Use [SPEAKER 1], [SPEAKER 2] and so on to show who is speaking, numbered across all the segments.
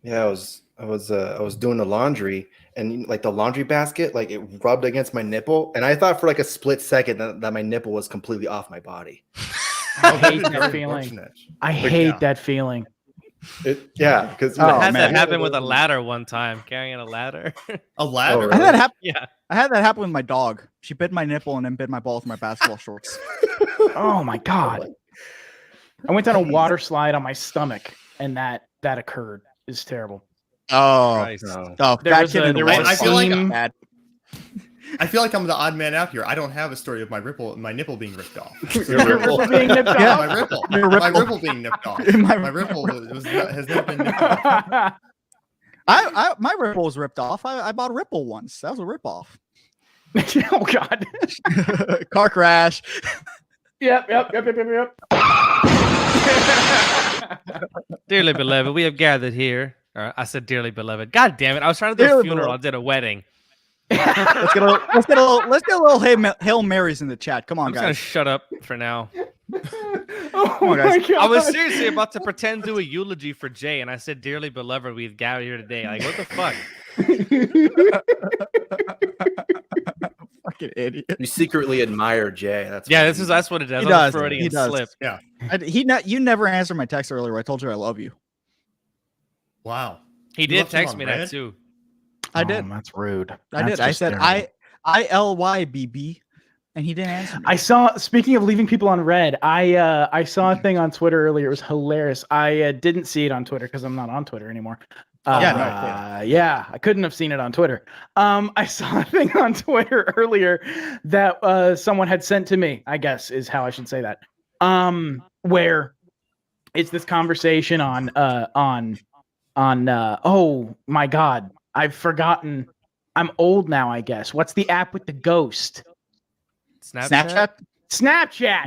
[SPEAKER 1] Yeah, I was doing the laundry, and like the laundry basket, like it rubbed against my nipple, and I thought for like a split second that my nipple was completely off my body.
[SPEAKER 2] I hate that feeling. I hate that feeling.
[SPEAKER 1] Yeah, because
[SPEAKER 3] I had that happen with a ladder one time, carrying a ladder.
[SPEAKER 4] A ladder?
[SPEAKER 1] Oh,
[SPEAKER 3] really?
[SPEAKER 1] I had that
[SPEAKER 3] Yeah.
[SPEAKER 5] I had that happen with my dog. She bit my nipple and then bit my ball with my basketball shorts.
[SPEAKER 2] Oh my god! I went down a water slide on my stomach, and that occurred. It's terrible.
[SPEAKER 5] Oh,
[SPEAKER 2] I
[SPEAKER 4] feel like I'm the odd man out here. I don't have a story of my nipple being ripped off.
[SPEAKER 2] Your ripple being nipped off.
[SPEAKER 4] Yeah, my ripple being nipped off. My ripple has never been nipped off.
[SPEAKER 5] My ripple was ripped off. I bought a ripple once. That was a rip off.
[SPEAKER 2] Oh god!
[SPEAKER 5] Car crash.
[SPEAKER 2] Yep.
[SPEAKER 3] Dearly beloved, we have gathered here. Or I said dearly beloved. God damn it! I was trying to do a funeral. I did a wedding.
[SPEAKER 5] Let's get a little Hail Marys in the chat. Come on, guys.
[SPEAKER 3] I'm just gonna shut up for now.
[SPEAKER 2] Oh my god!
[SPEAKER 3] I was seriously about to pretend to do a eulogy for Jay, and I said, "Dearly beloved, we've gathered here today." Like, what the fuck?
[SPEAKER 5] Fucking idiot!
[SPEAKER 1] You secretly admire Jay. That's
[SPEAKER 3] what it does.
[SPEAKER 5] He does.
[SPEAKER 3] Freudian slip.
[SPEAKER 4] Yeah.
[SPEAKER 5] You never answered my text earlier. I told you I love you.
[SPEAKER 4] Wow.
[SPEAKER 3] He did text me that too.
[SPEAKER 5] I did.
[SPEAKER 2] That's rude.
[SPEAKER 5] I did. I said ILYBB, and he didn't answer me.
[SPEAKER 2] I saw. Speaking of leaving people on red, I saw a thing on Twitter earlier. It was hilarious. I didn't see it on Twitter because I'm not on Twitter anymore. Yeah, I couldn't have seen it on Twitter. I saw a thing on Twitter earlier that someone had sent to me, I guess is how I should say that. Where it's this conversation on oh my god, I've forgotten. I'm old now, I guess. What's the app with the ghost? Snapchat.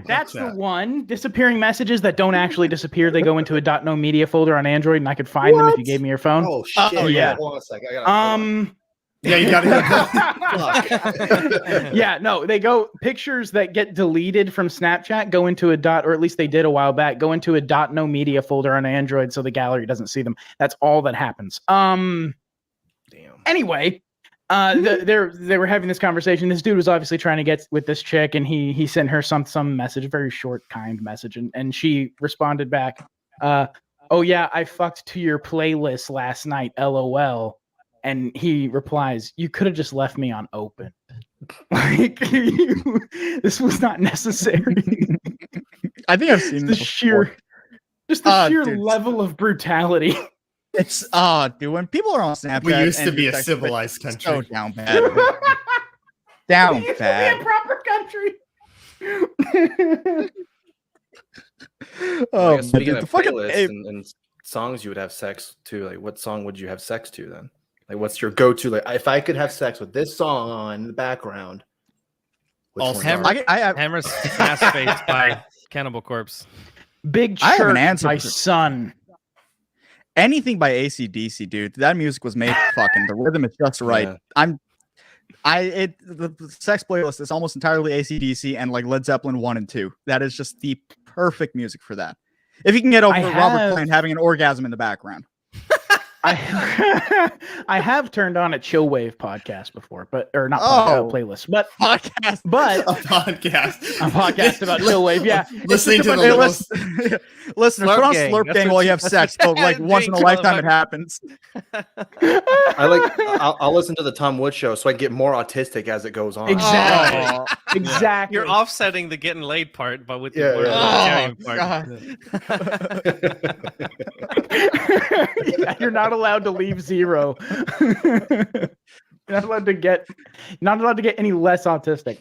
[SPEAKER 2] That's the one. Disappearing messages that don't actually disappear. They go into a .no media folder on Android, and I could find them if you gave me your phone.
[SPEAKER 1] Oh shit!
[SPEAKER 2] Yeah.
[SPEAKER 1] Hold on a second.
[SPEAKER 4] Yeah, you gotta.
[SPEAKER 2] Yeah, no, they go pictures that get deleted from Snapchat go into or at least they did a while back, go into a .no media folder on Android, so the gallery doesn't see them. That's all that happens.
[SPEAKER 1] Damn.
[SPEAKER 2] Anyway. They were having this conversation. This dude was obviously trying to get with this chick, and he sent her some message, a very short, kind message, and she responded back, "Oh yeah, I fucked to your playlist last night, LOL." And he replies, "You could have just left me on open. Like this was not necessary."
[SPEAKER 5] I think I've seen
[SPEAKER 2] the sheer level of brutality.
[SPEAKER 5] It's dude, when people are on Snapchat,
[SPEAKER 4] we used to be a civilized country.
[SPEAKER 5] So down bad. Down bad.
[SPEAKER 2] We used to be a proper country.
[SPEAKER 1] Oh, speaking of playlists and songs you would have sex to, like what song would you have sex to then? Like what's your go-to? Like if I could have sex with this song on in the background.
[SPEAKER 3] Hammer's Fast Face by Cannibal Corpse.
[SPEAKER 2] Big Church by Sun.
[SPEAKER 5] Anything by AC/DC, dude. That music was made fucking. The rhythm is just right.
[SPEAKER 1] Yeah.
[SPEAKER 5] The sex playlist is almost entirely AC/DC and like Led Zeppelin 1 and 2. That is just the perfect music for that. If you can get over Robert Plant having an orgasm in the background.
[SPEAKER 2] I have turned on a chill wave podcast before, not playlist, but a podcast about chill wave. Yeah,
[SPEAKER 4] listening to the
[SPEAKER 5] listeners, put on Slurp Gang while you have sex. So like once in a lifetime, it happens.
[SPEAKER 1] I'll listen to the Tom Wood Show so I get more autistic as it goes on.
[SPEAKER 2] Exactly. Exactly.
[SPEAKER 3] You're offsetting the getting laid part, but with the
[SPEAKER 2] part. You're not allowed to leave zero. You're not allowed to get any less autistic.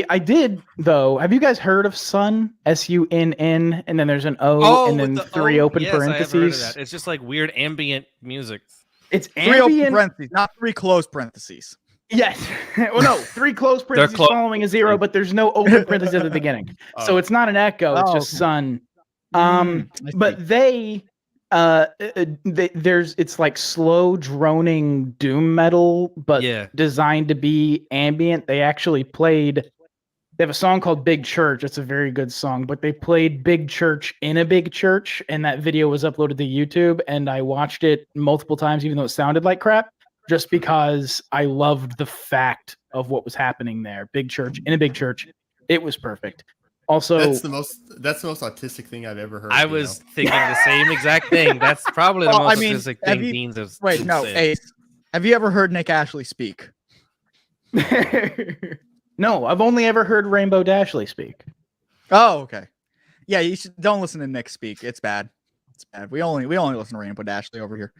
[SPEAKER 2] I did though. Have you guys heard of Sun? SUNN, and then there's an O, and then three open parentheses.
[SPEAKER 3] I have heard of that. It's just like weird ambient music.
[SPEAKER 2] It's
[SPEAKER 5] three open parentheses, not three closed parentheses.
[SPEAKER 2] Yes. Well, no, three closed parentheses following a zero, but there's no open parentheses at the beginning. So it's not an echo. It's just Sun. But it's like slow droning doom metal, but designed to be ambient. They actually played They have a song called Big Church. It's a very good song, but they played Big Church in a big church, and that video was uploaded to YouTube, and I watched it multiple times, even though it sounded like crap, just because I loved the fact of what was happening there. Big church in a big church. It was perfect. Also,
[SPEAKER 4] that's the most autistic thing I've ever heard.
[SPEAKER 3] I was thinking the same exact thing. That's probably the most autistic thing Beans has
[SPEAKER 5] Wait, no, Ace, have you ever heard Nick Ashley speak?
[SPEAKER 2] No, I've only ever heard Rainbow Dashley speak.
[SPEAKER 5] Oh, okay. Yeah, you don't listen to Nick speak. It's bad. It's bad. We only listen to Rainbow Dashley over here.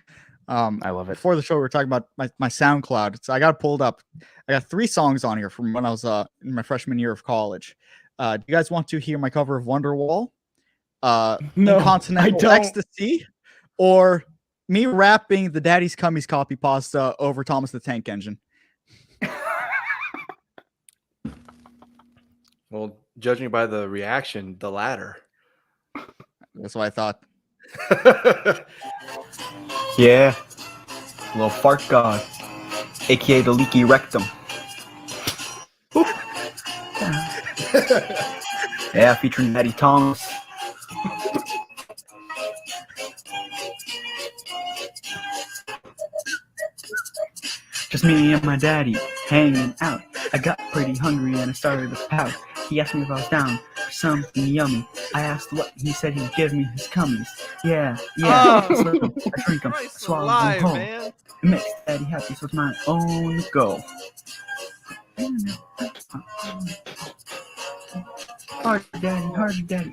[SPEAKER 2] I love it.
[SPEAKER 5] Before the show, we were talking about my SoundCloud. So I got it pulled up. I got 3 songs on here from when I was in my freshman year of college. Do you guys want to hear my cover of Wonderwall? No, Incontinental Ecstasy, or me rapping the Daddy's Cummies copy pasta over Thomas the Tank Engine?
[SPEAKER 1] Well, judging by the reaction, the latter.
[SPEAKER 5] That's what I thought.
[SPEAKER 6] Yeah, little fart god, aka the leaky rectum. Yeah, featuring Matty Thomas. Just me and my daddy hanging out. I got pretty hungry and I started to pout. He asked me if I was down for something yummy. I asked what, he said he'd give me his cummies. Yeah, I slurp 'em, I drink 'em, I swallow 'em whole. It makes daddy happy, so it's my own goal. Harder daddy.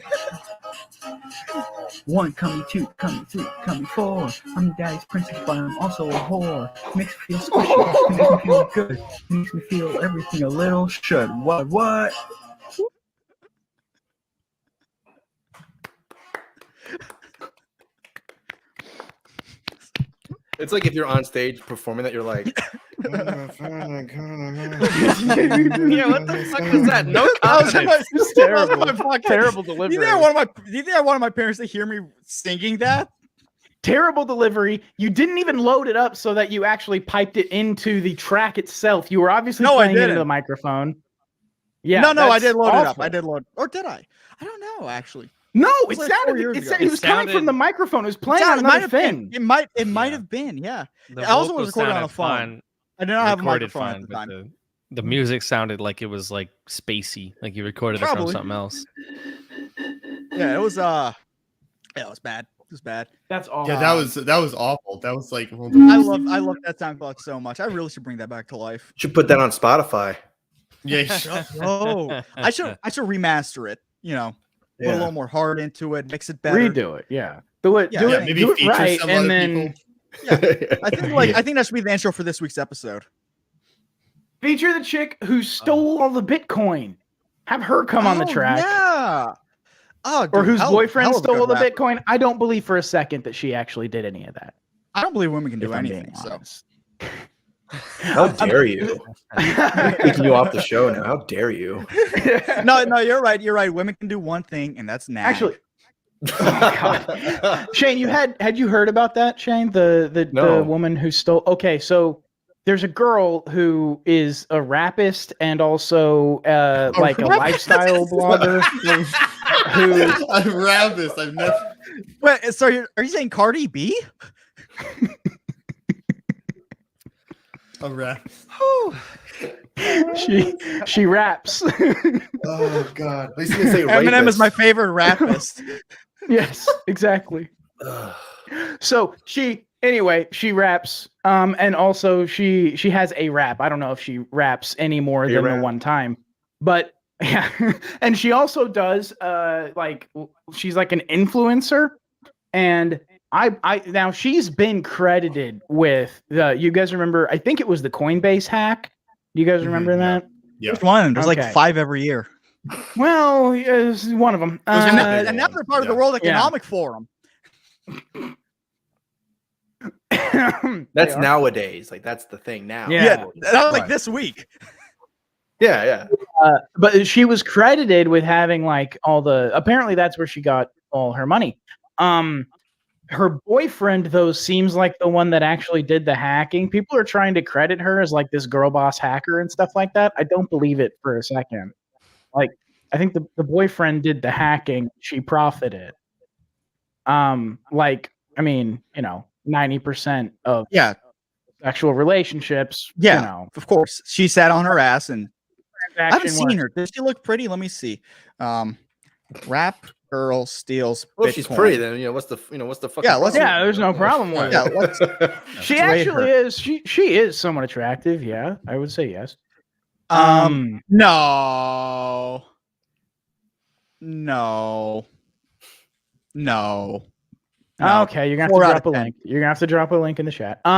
[SPEAKER 6] 1, cummy, 2, cummy, 3, cummy, 4. I'm daddy's princess, but I'm also a whore. Makes me feel squishy, makes me feel good. Makes me feel everything a little should. What?
[SPEAKER 1] It's like if you're on stage performing that, you're like,
[SPEAKER 3] yeah, what the fuck was that? No confidence.
[SPEAKER 5] It's terrible delivery. Do you think I wanted my parents to hear me singing that?
[SPEAKER 2] Terrible delivery. You didn't even load it up so that you actually piped it into the track itself. You were obviously playing it into the microphone. Yeah.
[SPEAKER 5] No, I did load it up. I did load, or did I? I don't know actually.
[SPEAKER 2] No, it was coming from the microphone. It was playing on another thing.
[SPEAKER 5] It might have been, yeah. I also was recording on a phone. I did not have a microphone at the time.
[SPEAKER 3] The music sounded like it was like spacey, like you recorded it from something else.
[SPEAKER 5] Yeah, it was bad. It was bad.
[SPEAKER 2] That's awful.
[SPEAKER 4] Yeah, that was awful. That was like
[SPEAKER 5] I love that SoundCloud so much. I really should bring that back to life.
[SPEAKER 1] should put that on Spotify.
[SPEAKER 4] Yeah,
[SPEAKER 5] I should remaster it, you know. Put a little more heart into it, mix it better.
[SPEAKER 2] Redo it, yeah. Do it right, and then
[SPEAKER 5] I think that should be the intro for this week's episode.
[SPEAKER 2] Feature the chick who stole all the Bitcoin. Have her come on the track.
[SPEAKER 5] Yeah. Oh, dude,
[SPEAKER 2] or whose boyfriend stole the Bitcoin. I don't believe for a second that she actually did any of that.
[SPEAKER 5] I don't believe women can do anything. So.
[SPEAKER 1] How dare you? Taking you off the show now. How dare you?
[SPEAKER 5] No, you're right. You're right. Women can do one thing, and that's nag.
[SPEAKER 2] Actually, Shaine, had you heard about that, Shaine? The woman who stole. Okay, so there's a girl who is a rapist and also like a lifestyle blogger. who
[SPEAKER 4] a rapist? I've never.
[SPEAKER 5] Wait, so are you saying Cardi B?
[SPEAKER 4] A rap.
[SPEAKER 2] she raps.
[SPEAKER 1] Oh God! At least you can say
[SPEAKER 5] Eminem is my favorite rapist.
[SPEAKER 2] Yes, exactly. So she raps. And also she has a rap. I don't know if she raps any more than the one time, but yeah. And she also does like she's like an influencer, and I now she's been credited with you guys remember, I think it was the Coinbase hack. Do you guys remember that?
[SPEAKER 4] Yeah.
[SPEAKER 5] Which one? There's like 5 every year.
[SPEAKER 2] Well, it's one of them.
[SPEAKER 5] And now they're part of the World Economic Forum.
[SPEAKER 1] That's nowadays. Like that's the thing now.
[SPEAKER 5] Yeah, that was like this week.
[SPEAKER 1] Yeah.
[SPEAKER 2] But she was credited with having like all the. Apparently, that's where she got all her money. Her boyfriend, though, seems like the one that actually did the hacking. People are trying to credit her as like this girl boss hacker and stuff like that. I don't believe it for a second. Like, I think the boyfriend did the hacking. She profited. Like, I mean, 90% of sexual relationships.
[SPEAKER 5] Yeah, of course. She sat on her ass, and I haven't
[SPEAKER 2] transaction
[SPEAKER 5] seen her. Does she look pretty? Let me see. Rap girl steals.
[SPEAKER 1] Well,
[SPEAKER 5] Bitcoin.
[SPEAKER 1] if she's pretty, then what's the fucking
[SPEAKER 5] Yeah, let's-
[SPEAKER 1] problem?
[SPEAKER 2] there's no problem with
[SPEAKER 5] Yeah,
[SPEAKER 2] it.
[SPEAKER 5] let's.
[SPEAKER 2] She
[SPEAKER 5] let's rate
[SPEAKER 2] actually
[SPEAKER 5] her.
[SPEAKER 2] is. She is somewhat attractive. Yeah, I would say yes.
[SPEAKER 5] No. No.
[SPEAKER 2] Okay, you're gonna
[SPEAKER 5] 4
[SPEAKER 2] have
[SPEAKER 5] out
[SPEAKER 2] to
[SPEAKER 5] of
[SPEAKER 2] drop a
[SPEAKER 5] 10.
[SPEAKER 2] link. You're gonna have to drop a link in the chat.
[SPEAKER 5] 4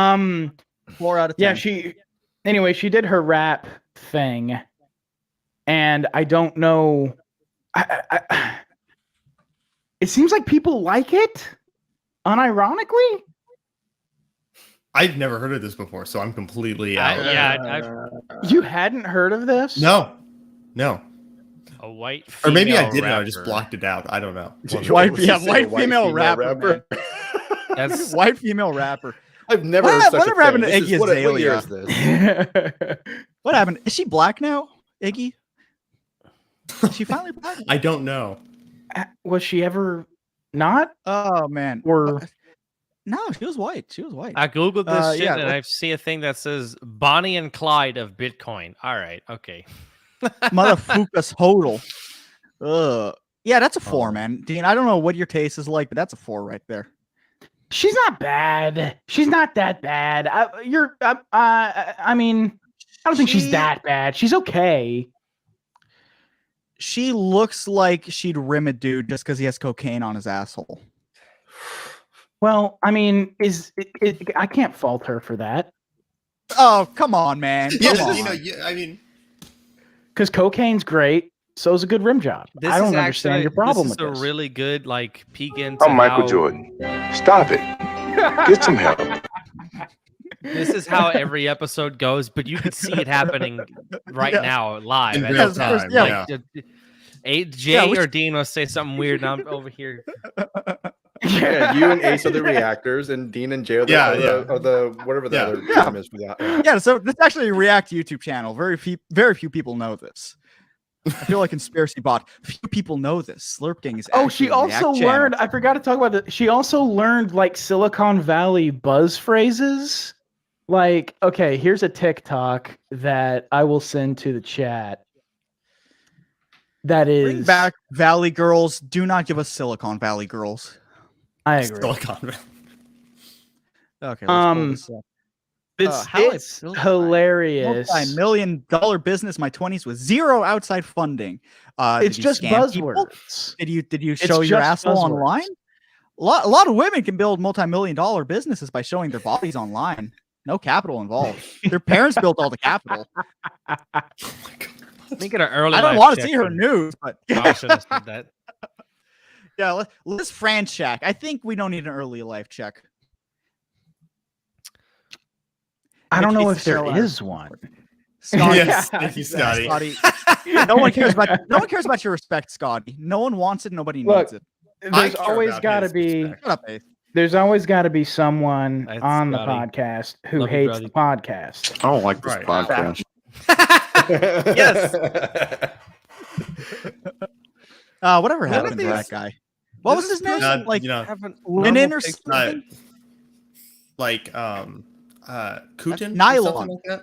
[SPEAKER 5] out of 10.
[SPEAKER 2] Yeah, anyway, she did her rap thing, and I don't know. It seems like people like it, unironically.
[SPEAKER 4] I've never heard of this before, so I'm completely out.
[SPEAKER 2] You hadn't heard of this?
[SPEAKER 4] No.
[SPEAKER 3] A white
[SPEAKER 4] Or maybe I
[SPEAKER 3] female
[SPEAKER 4] did. And I just
[SPEAKER 3] rapper.
[SPEAKER 4] blocked it out. I don't know.
[SPEAKER 5] White female rapper.
[SPEAKER 3] That's
[SPEAKER 5] White female rapper.
[SPEAKER 1] I've never.
[SPEAKER 5] Whatever happened to Iggy
[SPEAKER 1] What year
[SPEAKER 5] Azalea?
[SPEAKER 1] is this?
[SPEAKER 5] What happened? Is she black now, Iggy? Is she finally black?
[SPEAKER 4] I don't know.
[SPEAKER 2] Was she ever not?
[SPEAKER 5] Oh man.
[SPEAKER 2] Or
[SPEAKER 5] No, she was white. She was white.
[SPEAKER 3] I googled this shit
[SPEAKER 5] yeah,
[SPEAKER 3] and I see a thing that says Bonnie and Clyde of Bitcoin. All right, okay.
[SPEAKER 5] Motherfucker's hodl. Yeah, that's a 4, man. Dean, I don't know what your taste is like, but that's a 4 right there.
[SPEAKER 2] she's not bad. She's not that bad. I mean, I don't think she's that bad. She's okay.
[SPEAKER 5] She looks like she'd rim a dude just because he has cocaine on his asshole.
[SPEAKER 2] Well, I mean, I can't fault her for that.
[SPEAKER 5] Oh, come on, man.
[SPEAKER 4] Yeah,
[SPEAKER 5] Come on.
[SPEAKER 4] I mean,
[SPEAKER 2] Because cocaine's great. So is a good rim job. I don't understand your problem with
[SPEAKER 3] this.
[SPEAKER 2] this.
[SPEAKER 3] Is a really good peek into
[SPEAKER 7] I'm Michael Jordan. Stop it. Get some help.
[SPEAKER 3] This is how every episode goes, but you can see it happening right now, live.
[SPEAKER 4] In
[SPEAKER 3] at
[SPEAKER 4] real
[SPEAKER 3] this
[SPEAKER 4] time,
[SPEAKER 3] time.
[SPEAKER 4] yeah.
[SPEAKER 3] Jay or Dean will say something weird, and I'm over here.
[SPEAKER 1] Yeah, you and Ace are the reactors, and Dean and Jay are the whatever the other term is for that.
[SPEAKER 5] Yeah, so this is actually a React YouTube channel. Very few people know this. I feel like conspiracy bot. Few people know this. Slurp Gang is.
[SPEAKER 2] Oh, she also learned. I forgot to talk about it. She also learned like Silicon Valley buzz phrases. Like, okay, here's a TikTok that I will send to the chat. That is
[SPEAKER 5] Bring back Valley Girls. Do not give us Silicon Valley Girls.
[SPEAKER 2] I agree.
[SPEAKER 4] Silicon Valley.
[SPEAKER 5] Okay. Let's pull this up.
[SPEAKER 2] It's hilarious.
[SPEAKER 5] Multi-million-dollar business. My 20s with 0 outside funding.
[SPEAKER 2] It's just buzzwords.
[SPEAKER 5] Did you show your asshole online? A lot of women can build multi-million-dollar businesses by showing their bodies online. No capital involved. Their parents built all the capital.
[SPEAKER 3] Make it an early.
[SPEAKER 5] I don't want to see her news, but
[SPEAKER 3] I should have said that.
[SPEAKER 5] Yeah, let's Fran check. I think we don't need an early life check.
[SPEAKER 2] I don't know if there is one.
[SPEAKER 5] Scotty,
[SPEAKER 4] Yes, thank you, Scotty.
[SPEAKER 5] No one cares about your respect, Scotty. No one wants it. Nobody needs it.
[SPEAKER 2] There's always got to be.
[SPEAKER 5] Shut up, Ace.
[SPEAKER 2] There's always got to be someone
[SPEAKER 3] That's
[SPEAKER 2] on the
[SPEAKER 3] Scotty.
[SPEAKER 2] podcast who
[SPEAKER 3] Love you,
[SPEAKER 2] hates
[SPEAKER 3] brother.
[SPEAKER 2] the podcast.
[SPEAKER 7] I don't like this
[SPEAKER 4] Right.
[SPEAKER 7] podcast.
[SPEAKER 3] Yes.
[SPEAKER 5] Whatever happened to that guy? What was his name? Like linen or something?
[SPEAKER 4] Like Kutin?
[SPEAKER 5] Nylon.
[SPEAKER 4] Or something like that?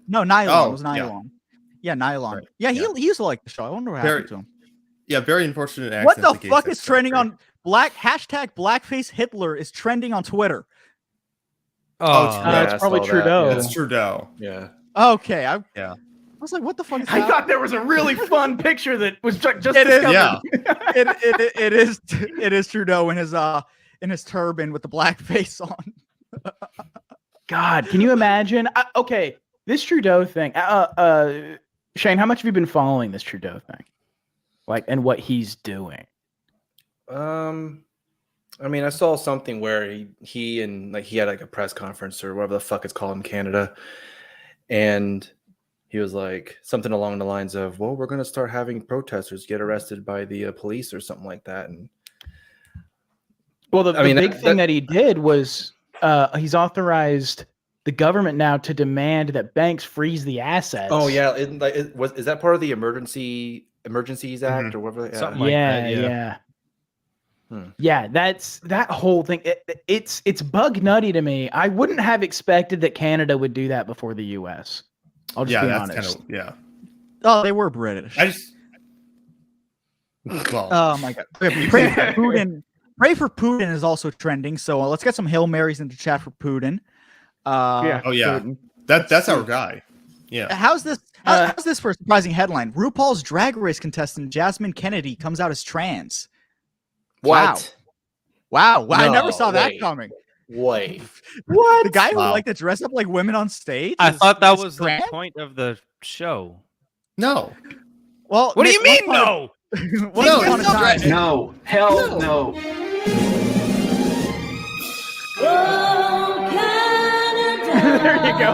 [SPEAKER 5] No, nylon.
[SPEAKER 4] Oh,
[SPEAKER 5] It was nylon. Yeah, nylon.
[SPEAKER 4] Right.
[SPEAKER 5] Yeah,
[SPEAKER 4] Yeah.
[SPEAKER 5] he used to like the show. I wonder what happened to him.
[SPEAKER 4] Yeah, very unfortunate accident.
[SPEAKER 5] What the
[SPEAKER 4] case
[SPEAKER 5] fuck
[SPEAKER 4] that's
[SPEAKER 5] is trending
[SPEAKER 4] great.
[SPEAKER 5] on #blackface Hitler is trending on Twitter?
[SPEAKER 4] Oh,
[SPEAKER 2] It's probably Trudeau.
[SPEAKER 4] It's Trudeau.
[SPEAKER 1] Yeah.
[SPEAKER 5] Okay, I
[SPEAKER 4] Yeah.
[SPEAKER 5] was like, what the fuck is
[SPEAKER 2] I
[SPEAKER 5] that?
[SPEAKER 2] thought there was a really fun picture that was just
[SPEAKER 5] It is,
[SPEAKER 2] discovered.
[SPEAKER 4] Yeah.
[SPEAKER 5] it is Trudeau in his turban with the black face on.
[SPEAKER 2] God, can you imagine? Okay, this Trudeau thing. Shaine, how much have you been following this Trudeau thing? Like, and what he's doing?
[SPEAKER 1] I mean, I saw something where he had like a press conference or whatever the fuck it's called in Canada, and he was like something along the lines of, "Well, we're going to start having protesters get arrested by the police or something like that." And
[SPEAKER 2] Well, the big thing that he did was he's authorized the government now to demand that banks freeze the assets.
[SPEAKER 1] oh yeah, is that part of the emergency Emergencies Act or whatever.
[SPEAKER 3] Something like that, yeah.
[SPEAKER 2] Yeah, that's that whole thing. It's bug nutty to me. I wouldn't have expected that Canada would do that before the U.S. I'll just be honest.
[SPEAKER 5] Oh, they were British. Oh my god. Okay, pray for Putin. Pray for Putin is also trending. So let's get some Hail Marys into chat for Putin.
[SPEAKER 2] Putin.
[SPEAKER 4] That's our guy. Yeah.
[SPEAKER 5] How's this? How's this for a surprising headline? RuPaul's Drag Race contestant Jasmine Kennedy comes out as trans.
[SPEAKER 1] What?
[SPEAKER 5] Wow.
[SPEAKER 1] No,
[SPEAKER 5] I never saw that coming.
[SPEAKER 1] Wait.
[SPEAKER 5] What? The guy who liked to dress up like women on stage?
[SPEAKER 3] I thought that was the point of the show.
[SPEAKER 4] No.
[SPEAKER 5] Well,
[SPEAKER 3] what do you mean no?
[SPEAKER 8] No. Hell no.
[SPEAKER 2] There you go.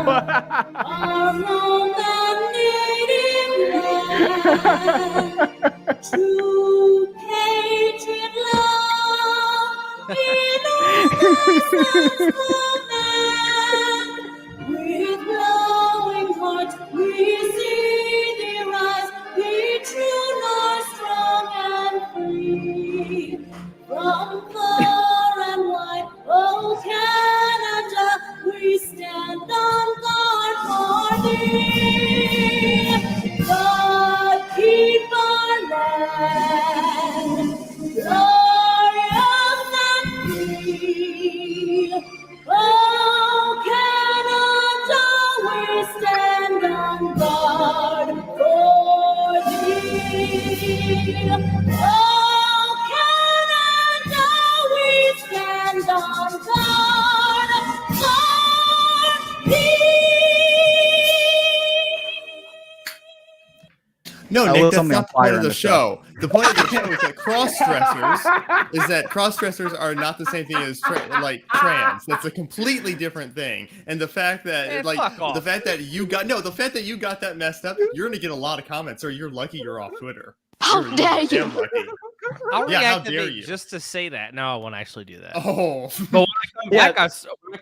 [SPEAKER 9] With glowing hearts, we see thee rise, be true nor strong and free. From far and wide, oh Canada, we stand on guard for thee. God keep our land glorious and free. Oh Canada, we stand on guard for thee. Oh Canada, we stand on guard for thee.
[SPEAKER 4] No, Nick, that's not the point of the show. The point of the show is that cross-dressers are not the same thing as trans. That's a completely different thing. And the fact that the fact that you got that messed up, you're gonna get a lot of comments, or you're lucky you're off Twitter.
[SPEAKER 9] How dare you?
[SPEAKER 3] I'll
[SPEAKER 4] how dare
[SPEAKER 3] reactivate
[SPEAKER 4] you?
[SPEAKER 3] just to say that. No, I won't actually do that.
[SPEAKER 4] Oh,
[SPEAKER 3] but when I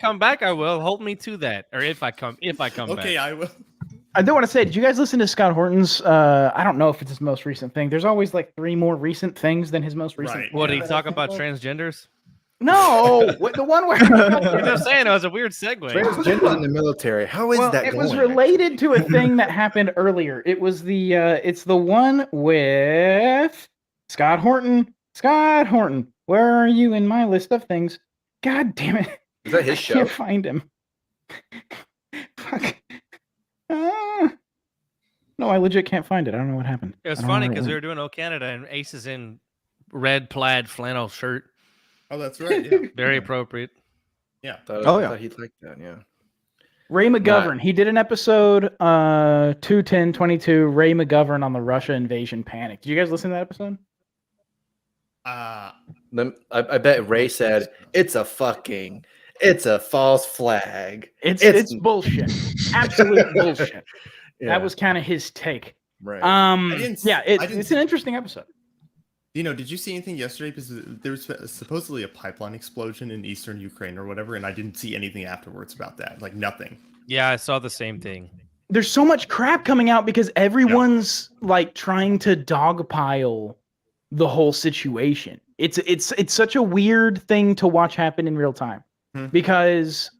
[SPEAKER 3] come back, I will. Hold me to that, or if I come back.
[SPEAKER 4] Okay, I will.
[SPEAKER 2] I do want to say, did you guys listen to Scott Horton's? I don't know if it's his most recent thing. There's always like 3 more recent things than his most recent.
[SPEAKER 4] Right.
[SPEAKER 3] What did he talk about? Transgenders?
[SPEAKER 2] No, the one where
[SPEAKER 3] I'm just saying it was a weird segue.
[SPEAKER 1] Transgender in the military. How is that
[SPEAKER 2] it
[SPEAKER 1] going?
[SPEAKER 2] was related to a thing that happened earlier. It was it's the one with Scott Horton. Scott Horton, where are you in my list of things? God damn it!
[SPEAKER 1] Is that his
[SPEAKER 2] I
[SPEAKER 1] show?
[SPEAKER 2] can't find him. Fuck. No, I legit can't find it. I don't know what happened.
[SPEAKER 3] It was funny because we were doing O Canada and Ace is in red plaid flannel shirt.
[SPEAKER 4] Oh, that's right. Yeah.
[SPEAKER 3] Very appropriate.
[SPEAKER 4] Yeah.
[SPEAKER 1] I thought he'd like that. Yeah.
[SPEAKER 2] Ray McGovern. He did an episode 21022. Ray McGovern on the Russia invasion panic. Did you guys listen to that episode?
[SPEAKER 1] I bet Ray said it's a false flag.
[SPEAKER 2] It's bullshit. Absolute bullshit. Yeah. That was kind of his take.
[SPEAKER 1] Right.
[SPEAKER 2] It's an interesting episode.
[SPEAKER 4] Did you see anything yesterday? Because there was supposedly a pipeline explosion in eastern Ukraine or whatever, and I didn't see anything afterwards about that. Like nothing.
[SPEAKER 3] Yeah, I saw the same thing.
[SPEAKER 2] There's so much crap coming out because everyone's like trying to dogpile the whole situation. It's such a weird thing to watch happen in real time because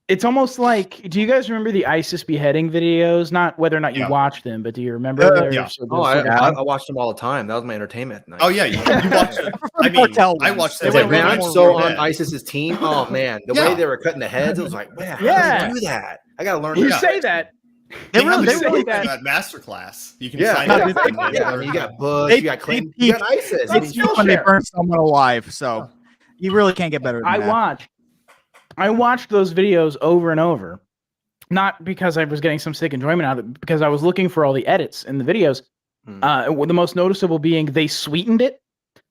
[SPEAKER 2] it's almost like, do you guys remember the ISIS beheading videos? Not whether or not you watched them, but do you remember?
[SPEAKER 1] I watched them all the time. That was my entertainment at night.
[SPEAKER 4] Oh yeah, you watched it. I mean, I watched it.
[SPEAKER 1] Man, I'm so on ISIS's team. Oh man, the way they were cutting the heads, it was like, man, how do they do that? I gotta learn.
[SPEAKER 2] You say that.
[SPEAKER 4] They say that masterclass. You can sign up.
[SPEAKER 1] You got Bush, you got Clinton, you got ISIS.
[SPEAKER 5] When they burn someone alive, so you really can't get better than that.
[SPEAKER 2] I watched those videos over and over, not because I was getting some sick enjoyment out of it, because I was looking for all the edits in the videos. The most noticeable being they sweetened it.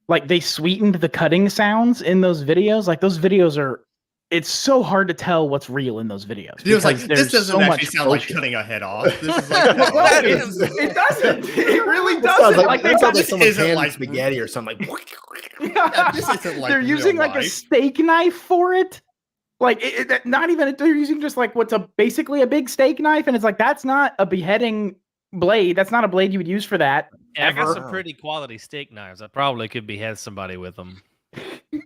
[SPEAKER 2] Like they sweetened the cutting sounds in those videos. Like those videos it's so hard to tell what's real in those videos.
[SPEAKER 4] It was like, this doesn't actually sound like cutting a head off. This is like,
[SPEAKER 2] it doesn't. It really doesn't.
[SPEAKER 1] It sounds like someone's handing spaghetti or something.
[SPEAKER 4] This isn't like
[SPEAKER 2] they're using like a steak knife for it. Like not even, they're using just like basically a big steak knife, and it's like that's not a beheading blade. That's not a blade you would use for that.
[SPEAKER 3] Yeah, I got
[SPEAKER 2] ever.
[SPEAKER 3] some pretty quality steak knives. I probably could behead somebody with them.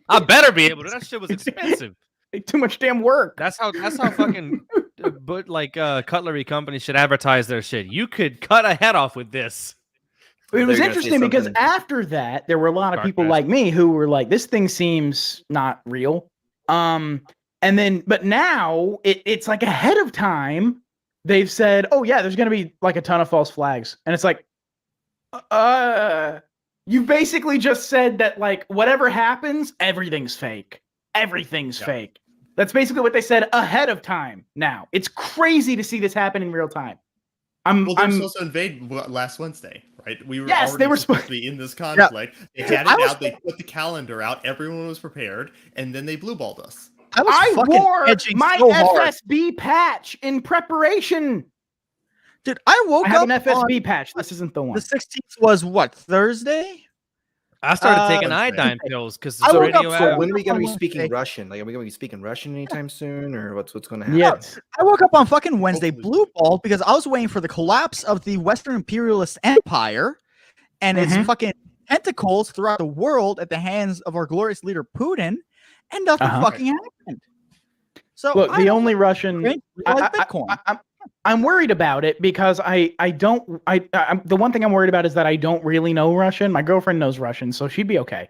[SPEAKER 3] I better be able to. That shit was expensive.
[SPEAKER 2] Too much damn work.
[SPEAKER 3] That's how fucking cutlery companies should advertise their shit. You could cut a head off with this.
[SPEAKER 2] It was interesting because after that, there were a lot of people like me who were like, "This thing seems not real." And then, but now it's like ahead of time. They've said, "Oh yeah, there's going to be like a ton of false flags," and it's like, you basically just said that like whatever happens, everything's fake. Everything's fake. That's basically what they said ahead of time. Now it's crazy to see this happen in real time.
[SPEAKER 4] They were supposed to invade last Wednesday, right? We were
[SPEAKER 2] they were
[SPEAKER 4] supposed to be in this conflict. They had it out. They put the calendar out. Everyone was prepared, and then they blueballed us.
[SPEAKER 2] I wore my FSB patch in preparation.
[SPEAKER 5] Dude, I woke up.
[SPEAKER 2] I have an FSB patch. This isn't the one.
[SPEAKER 5] The 16th was what, Thursday?
[SPEAKER 3] I started taking iodine pills because
[SPEAKER 1] So
[SPEAKER 3] it's
[SPEAKER 1] when are we going to be speaking Russian? Like, are we going to be speaking Russian anytime soon, or what's going to happen?
[SPEAKER 5] Yes. I woke up on fucking Wednesday, blue balled, because I was waiting for the collapse of the Western imperialist empire and its fucking tentacles throughout the world at the hands of our glorious leader Putin, and nothing fucking happened. So
[SPEAKER 2] look, the only Russian
[SPEAKER 5] Bitcoin.
[SPEAKER 2] I'm worried about it because the one thing I'm worried about is that I don't really know Russian. My girlfriend knows Russian, so she'd be okay.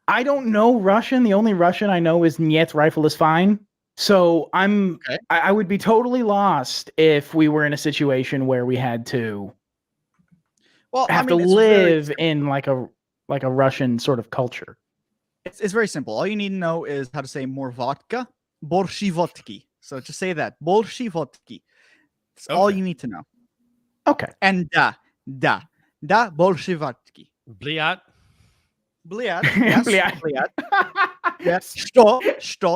[SPEAKER 2] I don't know Russian. The only Russian I know is "Niet, rifle is fine." So I would be totally lost if we were in a situation where we had to live in like a Russian sort of culture.
[SPEAKER 5] It's very simple. All you need to know is how to say more vodka, bolshivotsky. So just say that, bolshivotsky. That's all you need to know.
[SPEAKER 2] Okay.
[SPEAKER 5] And da bolshivotsky.
[SPEAKER 3] Bliat.
[SPEAKER 5] Yes, bliat. Yes. Что.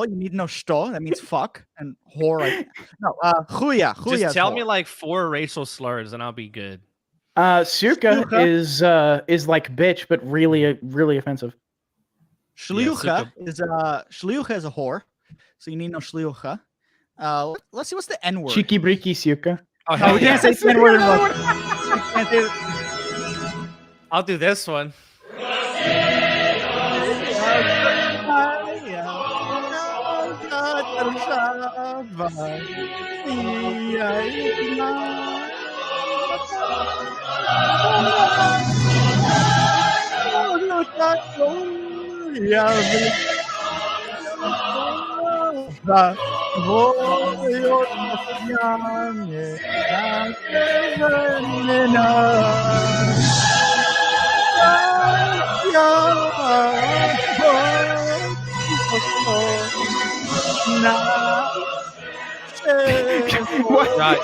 [SPEAKER 5] You need to know что. That means fuck and whore. No, chuya.
[SPEAKER 3] Just tell me like 4 racial slurs and I'll be good.
[SPEAKER 2] Suka is like bitch, but really offensive.
[SPEAKER 5] Shliucha is a whore, so you need to know shliucha. Let's see what's the N word.
[SPEAKER 2] Cheeky breaky suka.
[SPEAKER 3] Oh,
[SPEAKER 5] no, we can't say the N word.
[SPEAKER 3] I'll do this one.
[SPEAKER 2] What?
[SPEAKER 3] Right.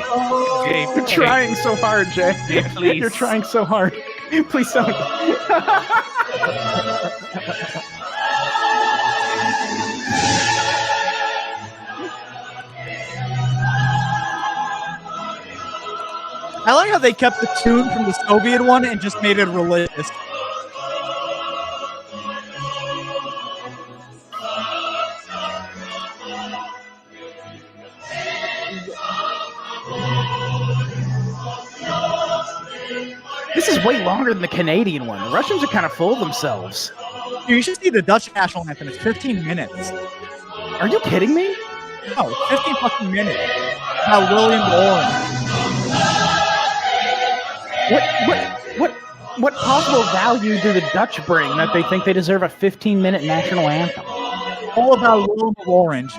[SPEAKER 2] You're trying so hard, Jay.
[SPEAKER 3] Please.
[SPEAKER 2] You're trying so hard. Please don't.
[SPEAKER 5] I like how they kept the tune from the Soviet one and just made it religious.
[SPEAKER 2] This is way longer than the Canadian one. The Russians are kind of full of themselves.
[SPEAKER 5] You should see the Dutch national anthem. It's 15 minutes.
[SPEAKER 2] Are you kidding me?
[SPEAKER 5] No, 15 fucking minutes. Now William Orange.
[SPEAKER 2] What possible value do the Dutch bring that they think they deserve a 15-minute national anthem?
[SPEAKER 5] All about William Orange.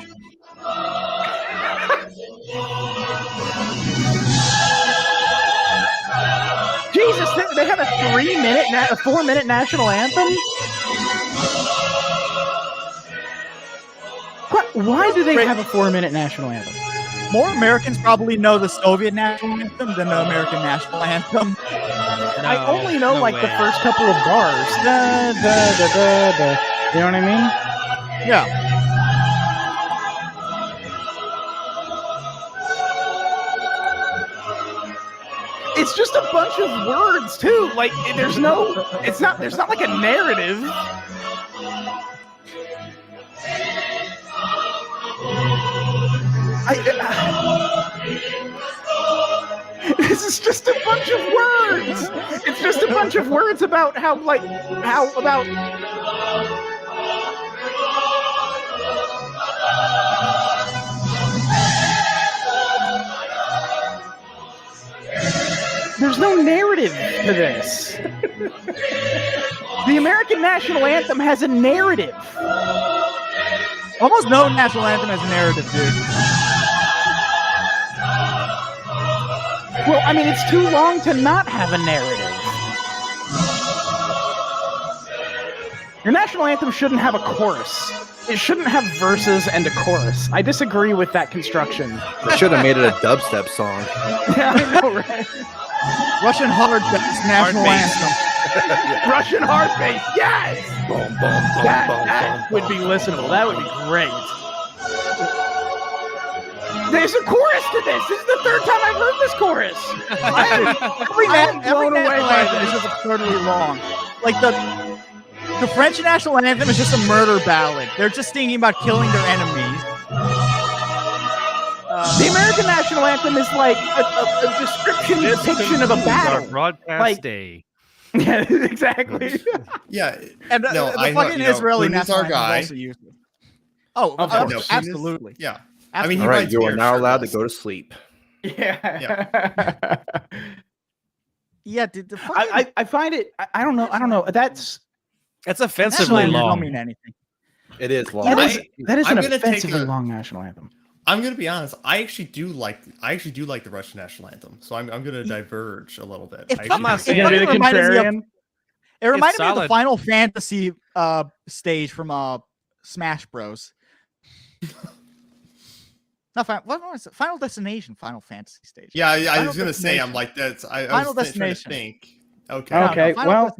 [SPEAKER 2] Jesus, they have a 4-minute national anthem? Why do they have a 4-minute national anthem?
[SPEAKER 5] More Americans probably know the Soviet national anthem than the American national anthem.
[SPEAKER 2] I only know the first couple of bars. Da, da, da, da, da. You know what I mean?
[SPEAKER 5] Yeah.
[SPEAKER 2] It's just a bunch of words too. Like there's not like a narrative. This is just a bunch of words. It's just a bunch of words about how about. There's no narrative to this. The American national anthem has a narrative.
[SPEAKER 5] Almost no national anthem has a narrative, dude.
[SPEAKER 2] Well, I mean, it's too long to not have a narrative. Your national anthem shouldn't have a chorus. It shouldn't have verses and a chorus. I disagree with that construction.
[SPEAKER 1] They should have made it a dubstep song.
[SPEAKER 2] Yeah, I know, right?
[SPEAKER 5] Russian hard bass national anthem.
[SPEAKER 2] Russian hard bass, yes! That would be listenable. That would be great. There's a chorus to this. This is the third time I've heard this chorus.
[SPEAKER 5] Every national anthem is just absurdly long. Like the French national anthem is just a murder ballad. They're just thinking about killing their enemies.
[SPEAKER 2] The American national anthem is like a description, depiction of a battle.
[SPEAKER 3] Broadcast day.
[SPEAKER 2] Yeah, exactly.
[SPEAKER 4] Yeah,
[SPEAKER 5] and
[SPEAKER 4] no,
[SPEAKER 5] the fucking Israeli national anthem
[SPEAKER 4] guy.
[SPEAKER 5] is also used. Oh,
[SPEAKER 4] No,
[SPEAKER 5] absolutely.
[SPEAKER 4] Yeah. I mean,
[SPEAKER 1] all right, you are now allowed to go to sleep.
[SPEAKER 2] Yeah.
[SPEAKER 5] Yeah, dude, the fucking...
[SPEAKER 2] I find it. I don't know. That's
[SPEAKER 3] offensively long.
[SPEAKER 5] Don't mean anything.
[SPEAKER 1] It is long.
[SPEAKER 2] That is an
[SPEAKER 4] I'm gonna
[SPEAKER 2] offensively long national anthem.
[SPEAKER 4] I'm gonna be honest. I actually do like the Russian national anthem. So I'm gonna diverge a little bit.
[SPEAKER 3] I'm not saying
[SPEAKER 2] It reminded
[SPEAKER 5] me of the Final Fantasy stage from Smash Bros. Not what was it? Final Destination, Final Fantasy stage.
[SPEAKER 4] Yeah, I was gonna say I'm like that's.
[SPEAKER 5] Final Destination.
[SPEAKER 4] Think. Okay.
[SPEAKER 2] Okay. Well.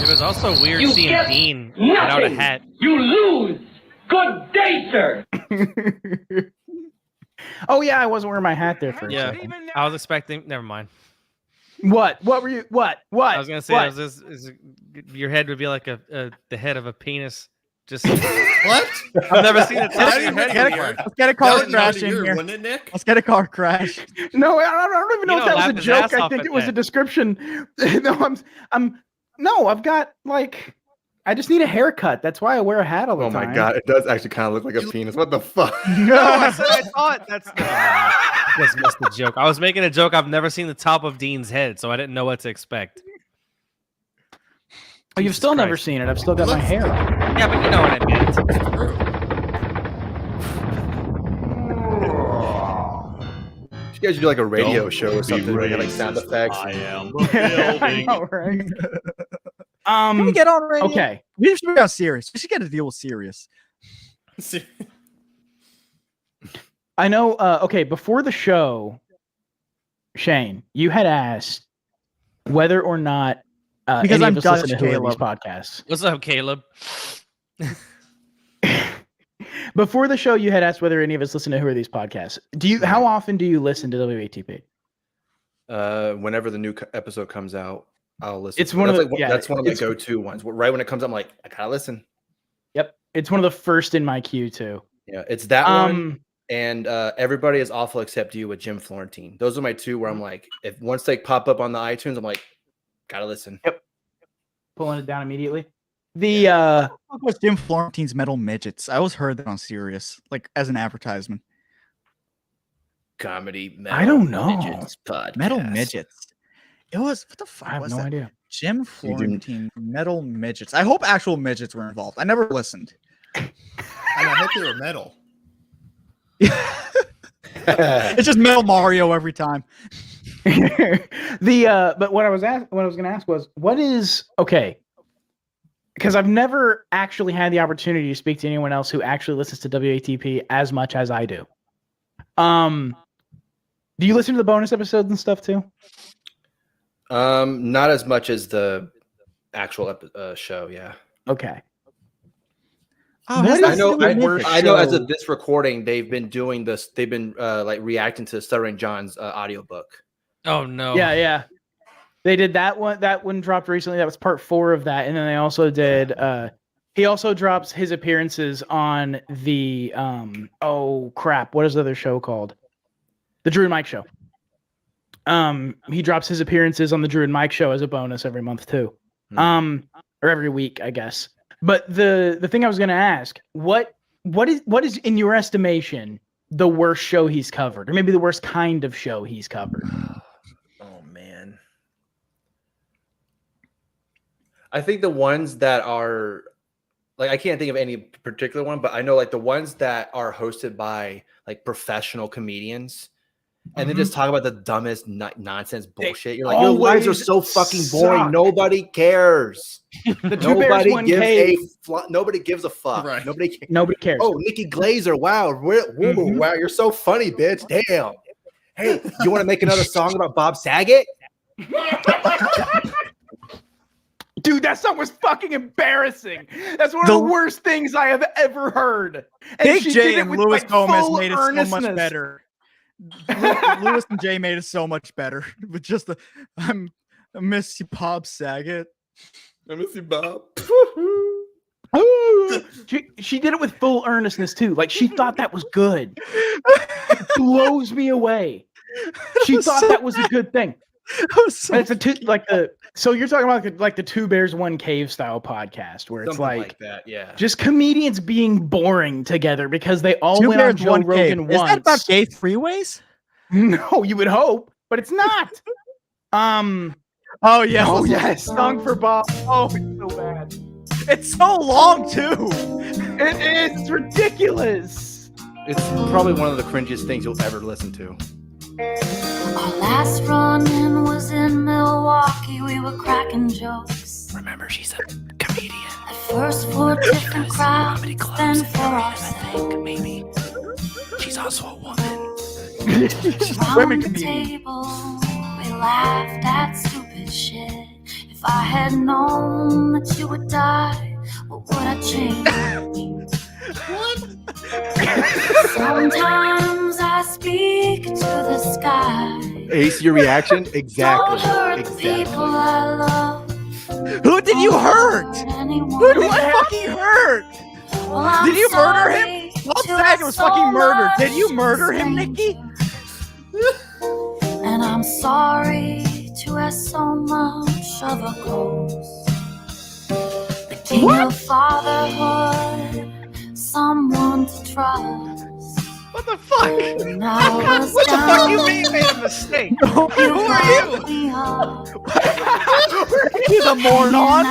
[SPEAKER 3] It was also weird seeing Dean without a hat.
[SPEAKER 8] You lose. Good day, sir.
[SPEAKER 2] Oh yeah, I wasn't wearing my hat there for a second.
[SPEAKER 3] I was expecting. Never mind.
[SPEAKER 2] What were you? What?
[SPEAKER 3] I was gonna say your head would be like the head of a penis. Just
[SPEAKER 4] what?
[SPEAKER 3] I've never seen it.
[SPEAKER 5] Let's get a car crash in here.
[SPEAKER 4] Wouldn't it, Nick?
[SPEAKER 5] Let's get a car crash.
[SPEAKER 2] No, I don't even know if that was a joke. I think it was a description. I've got like, I just need a haircut. That's why I wear a hat all the time.
[SPEAKER 1] Oh my god, it does actually kind of look like a penis. What the fuck?
[SPEAKER 3] No, I said I thought that's. Just missed the joke. I was making a joke. I've never seen the top of Dean's head, so I didn't know what to expect.
[SPEAKER 2] Oh, you've still never seen it. I've still got my hair.
[SPEAKER 3] Yeah, but you know what I meant.
[SPEAKER 1] You guys do like a radio show or something where you get like sound effects.
[SPEAKER 8] I am
[SPEAKER 2] I know, right?
[SPEAKER 5] Can we get on radio?
[SPEAKER 2] Okay.
[SPEAKER 5] We should be on Sirius. We should get a deal with Sirius.
[SPEAKER 2] I know. Okay, before the show, Shaine, you had asked whether or not
[SPEAKER 5] because I'm Dutch,
[SPEAKER 2] listen to these podcasts.
[SPEAKER 3] What's up, Caleb?
[SPEAKER 2] Before the show, you had asked whether any of us listen to Who Are These podcasts. How often do you listen to WATP?
[SPEAKER 1] Whenever the new episode comes out, I'll listen.
[SPEAKER 2] It's one of the
[SPEAKER 1] that's one of my go-to ones. Right when it comes, I'm like, I gotta listen.
[SPEAKER 2] Yep, it's one of the first in my queue too.
[SPEAKER 1] Yeah, it's that one and Everybody Is Awful Except You with Jim Florentine. Those are my two where I'm like, if once they pop up on the iTunes, I'm like, gotta listen.
[SPEAKER 2] Yep, pulling it down immediately. The
[SPEAKER 5] what was Jim Florentine's Metal Midgets? I always heard that on Sirius, like as an advertisement.
[SPEAKER 1] Comedy. Metal
[SPEAKER 2] I don't know.
[SPEAKER 1] Midgets podcast.
[SPEAKER 5] Metal Midgets. It was what the fuck?
[SPEAKER 2] I have
[SPEAKER 5] was
[SPEAKER 2] no
[SPEAKER 5] that?
[SPEAKER 2] idea.
[SPEAKER 5] Jim Florentine Metal Midgets. I hope actual midgets were involved. I never listened.
[SPEAKER 4] And I hope they were metal.
[SPEAKER 5] It's just Metal Mario every time.
[SPEAKER 2] But what I was going to ask was, what is okay? Because I've never actually had the opportunity to speak to anyone else who actually listens to WATP as much as I do. Do you listen to the bonus episodes and stuff too?
[SPEAKER 1] Not as much as the actual show. Yeah.
[SPEAKER 2] Okay.
[SPEAKER 1] Oh, I know. As of this recording, they've been doing this. They've been like reacting to Stuttering John's audiobook.
[SPEAKER 3] Oh no!
[SPEAKER 2] Yeah. They did that one. That one dropped recently. That was part 4 of that, and then they also did He also drops his appearances on the oh crap, what is the other show called? The Drew and Mike Show. He drops his appearances on the Drew and Mike Show as a bonus every month too. Or every week, I guess. But the thing I was gonna ask, what is in your estimation the worst show he's covered? Or maybe the worst kind of show he's covered?
[SPEAKER 1] Oh man. I think the ones that are like, I can't think of any particular one, but I know like the ones that are hosted by like professional comedians and then just talk about the dumbest nonsense bullshit. You're like, your lives are so fucking boring. Nobody cares. Nobody gives a fuck.
[SPEAKER 4] Right.
[SPEAKER 2] Nobody cares.
[SPEAKER 1] Oh, Nikki Glaser. Wow. Wow. You're so funny, bitch. Damn. Hey, you want to make another song about Bob Saget?
[SPEAKER 2] Dude, that song was fucking embarrassing. That's one of the worst things I have ever heard.
[SPEAKER 5] Big J and Luis Gomez made it so much better. Luis and Jay made it so much better. With just the I miss you, Bob Saget.
[SPEAKER 1] I miss you, Bob.
[SPEAKER 2] She did it with full earnestness too. Like she thought that was good. It blows me away. She thought that was a good thing. So you're talking about like the Two Bears One Cave style podcast where it's like
[SPEAKER 1] that, yeah.
[SPEAKER 2] Just comedians being boring together because they all went on Joe Rogan once.
[SPEAKER 5] Is that about gay freeways?
[SPEAKER 2] No, you would hope, but it's not.
[SPEAKER 5] Oh yeah.
[SPEAKER 2] Oh yes, Song for Bob. Oh, it's so bad.
[SPEAKER 5] It's so long too.
[SPEAKER 2] It is. It's ridiculous.
[SPEAKER 1] It's probably one of the cringiest things you'll ever listen to.
[SPEAKER 9] Our last run-in was in Milwaukee. We were cracking jokes.
[SPEAKER 1] Remember, she's a comedian.
[SPEAKER 9] At first for different crowds, then for our sake.
[SPEAKER 1] Maybe. She's also a woman.
[SPEAKER 9] Around the table, we laughed at stupid shit. If I had known that you would die, what would I change?
[SPEAKER 5] What?
[SPEAKER 9] Sometimes I speak to the sky.
[SPEAKER 1] Ace, your reaction? Exactly.
[SPEAKER 9] Don't hurt the people I love.
[SPEAKER 5] Who did you hurt? Who did you fucking hurt?
[SPEAKER 9] Well,
[SPEAKER 5] did you murder him? Bob Saget was fucking murdered. Did you murder him, Nikki?
[SPEAKER 9] And I'm sorry to ask so much of a ghost. The king of fatherhood, someone to trust.
[SPEAKER 3] What the fuck?
[SPEAKER 9] What
[SPEAKER 3] the fuck you mean made a mistake? Who are you?
[SPEAKER 5] He's a moron.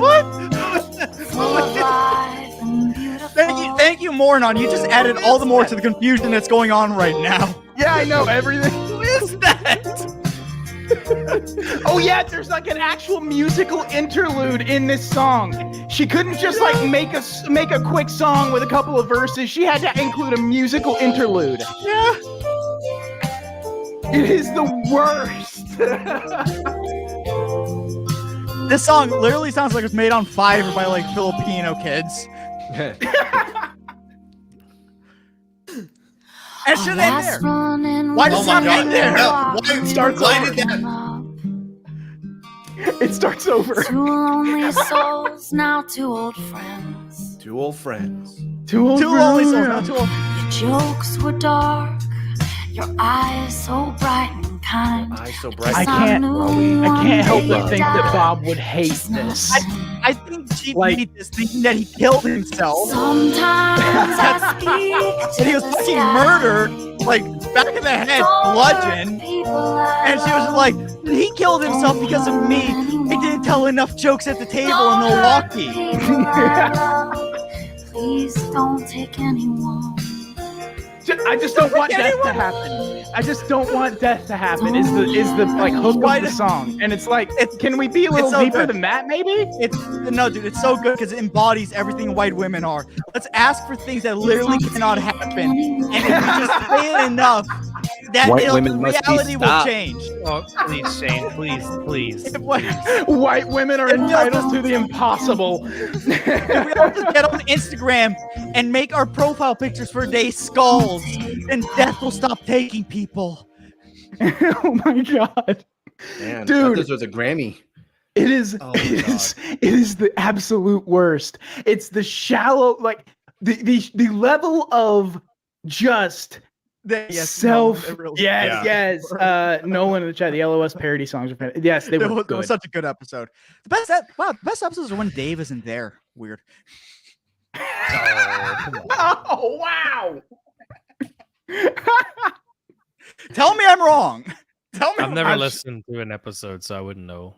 [SPEAKER 5] What? Thank you, moron. You just added all the more to the confusion that's going on right now.
[SPEAKER 2] Yeah, I know everything.
[SPEAKER 3] Who is that?
[SPEAKER 2] Oh yeah, there's like an actual musical interlude in this song. She couldn't just like make a quick song with a couple of verses. She had to include a musical interlude.
[SPEAKER 5] Yeah.
[SPEAKER 2] It is the worst.
[SPEAKER 5] This song literally sounds like it's made on Fiverr by like Filipino kids. And should end there. Why does it end there?
[SPEAKER 4] No.
[SPEAKER 2] It starts over. It starts over.
[SPEAKER 9] Two lonely souls, now two old friends.
[SPEAKER 1] Two old friends.
[SPEAKER 2] Two
[SPEAKER 5] lonely souls, now two old.
[SPEAKER 9] Your jokes were dark, your eyes so bright and kind.
[SPEAKER 1] Eyes so bright.
[SPEAKER 2] I can't help but think that Bob would hate this.
[SPEAKER 5] I think she made this thinking that he killed himself.
[SPEAKER 9] Sometimes I speak
[SPEAKER 5] and he was fucking murdered, like back in the head, bludgeoned. And she was like, he killed himself because of me. He didn't tell enough jokes at the table in Milwaukee.
[SPEAKER 9] Please don't take anyone.
[SPEAKER 2] I just don't want death to happen. I just don't want death to happen. Is the like hook of the song, and it's like, can we be a little deeper than that? Maybe.
[SPEAKER 5] No, dude, it's so good because it embodies everything white women are. Let's ask for things that literally cannot happen, and if we just say it enough, that reality will change.
[SPEAKER 3] Oh, please, Shaine, please.
[SPEAKER 2] White women are entitled to the impossible.
[SPEAKER 5] If we all just get on Instagram and make our profile pictures for today's skulls, then death will stop taking people.
[SPEAKER 2] Oh my god,
[SPEAKER 1] Man,
[SPEAKER 2] dude,
[SPEAKER 1] this was a Grammy.
[SPEAKER 2] It is.
[SPEAKER 4] Oh,
[SPEAKER 2] it
[SPEAKER 4] God.
[SPEAKER 2] is. It is the absolute worst. It's the shallow, like the level of just self. Yes. Nolan in the chat. The LOS parody songs are fantastic. Yes, they were
[SPEAKER 5] It
[SPEAKER 2] good.
[SPEAKER 5] was such a good episode. The best episodes are when Dave isn't there. Weird.
[SPEAKER 2] Oh wow!
[SPEAKER 5] Tell me I'm wrong. Tell me
[SPEAKER 3] I've never listened to an episode, so I wouldn't know.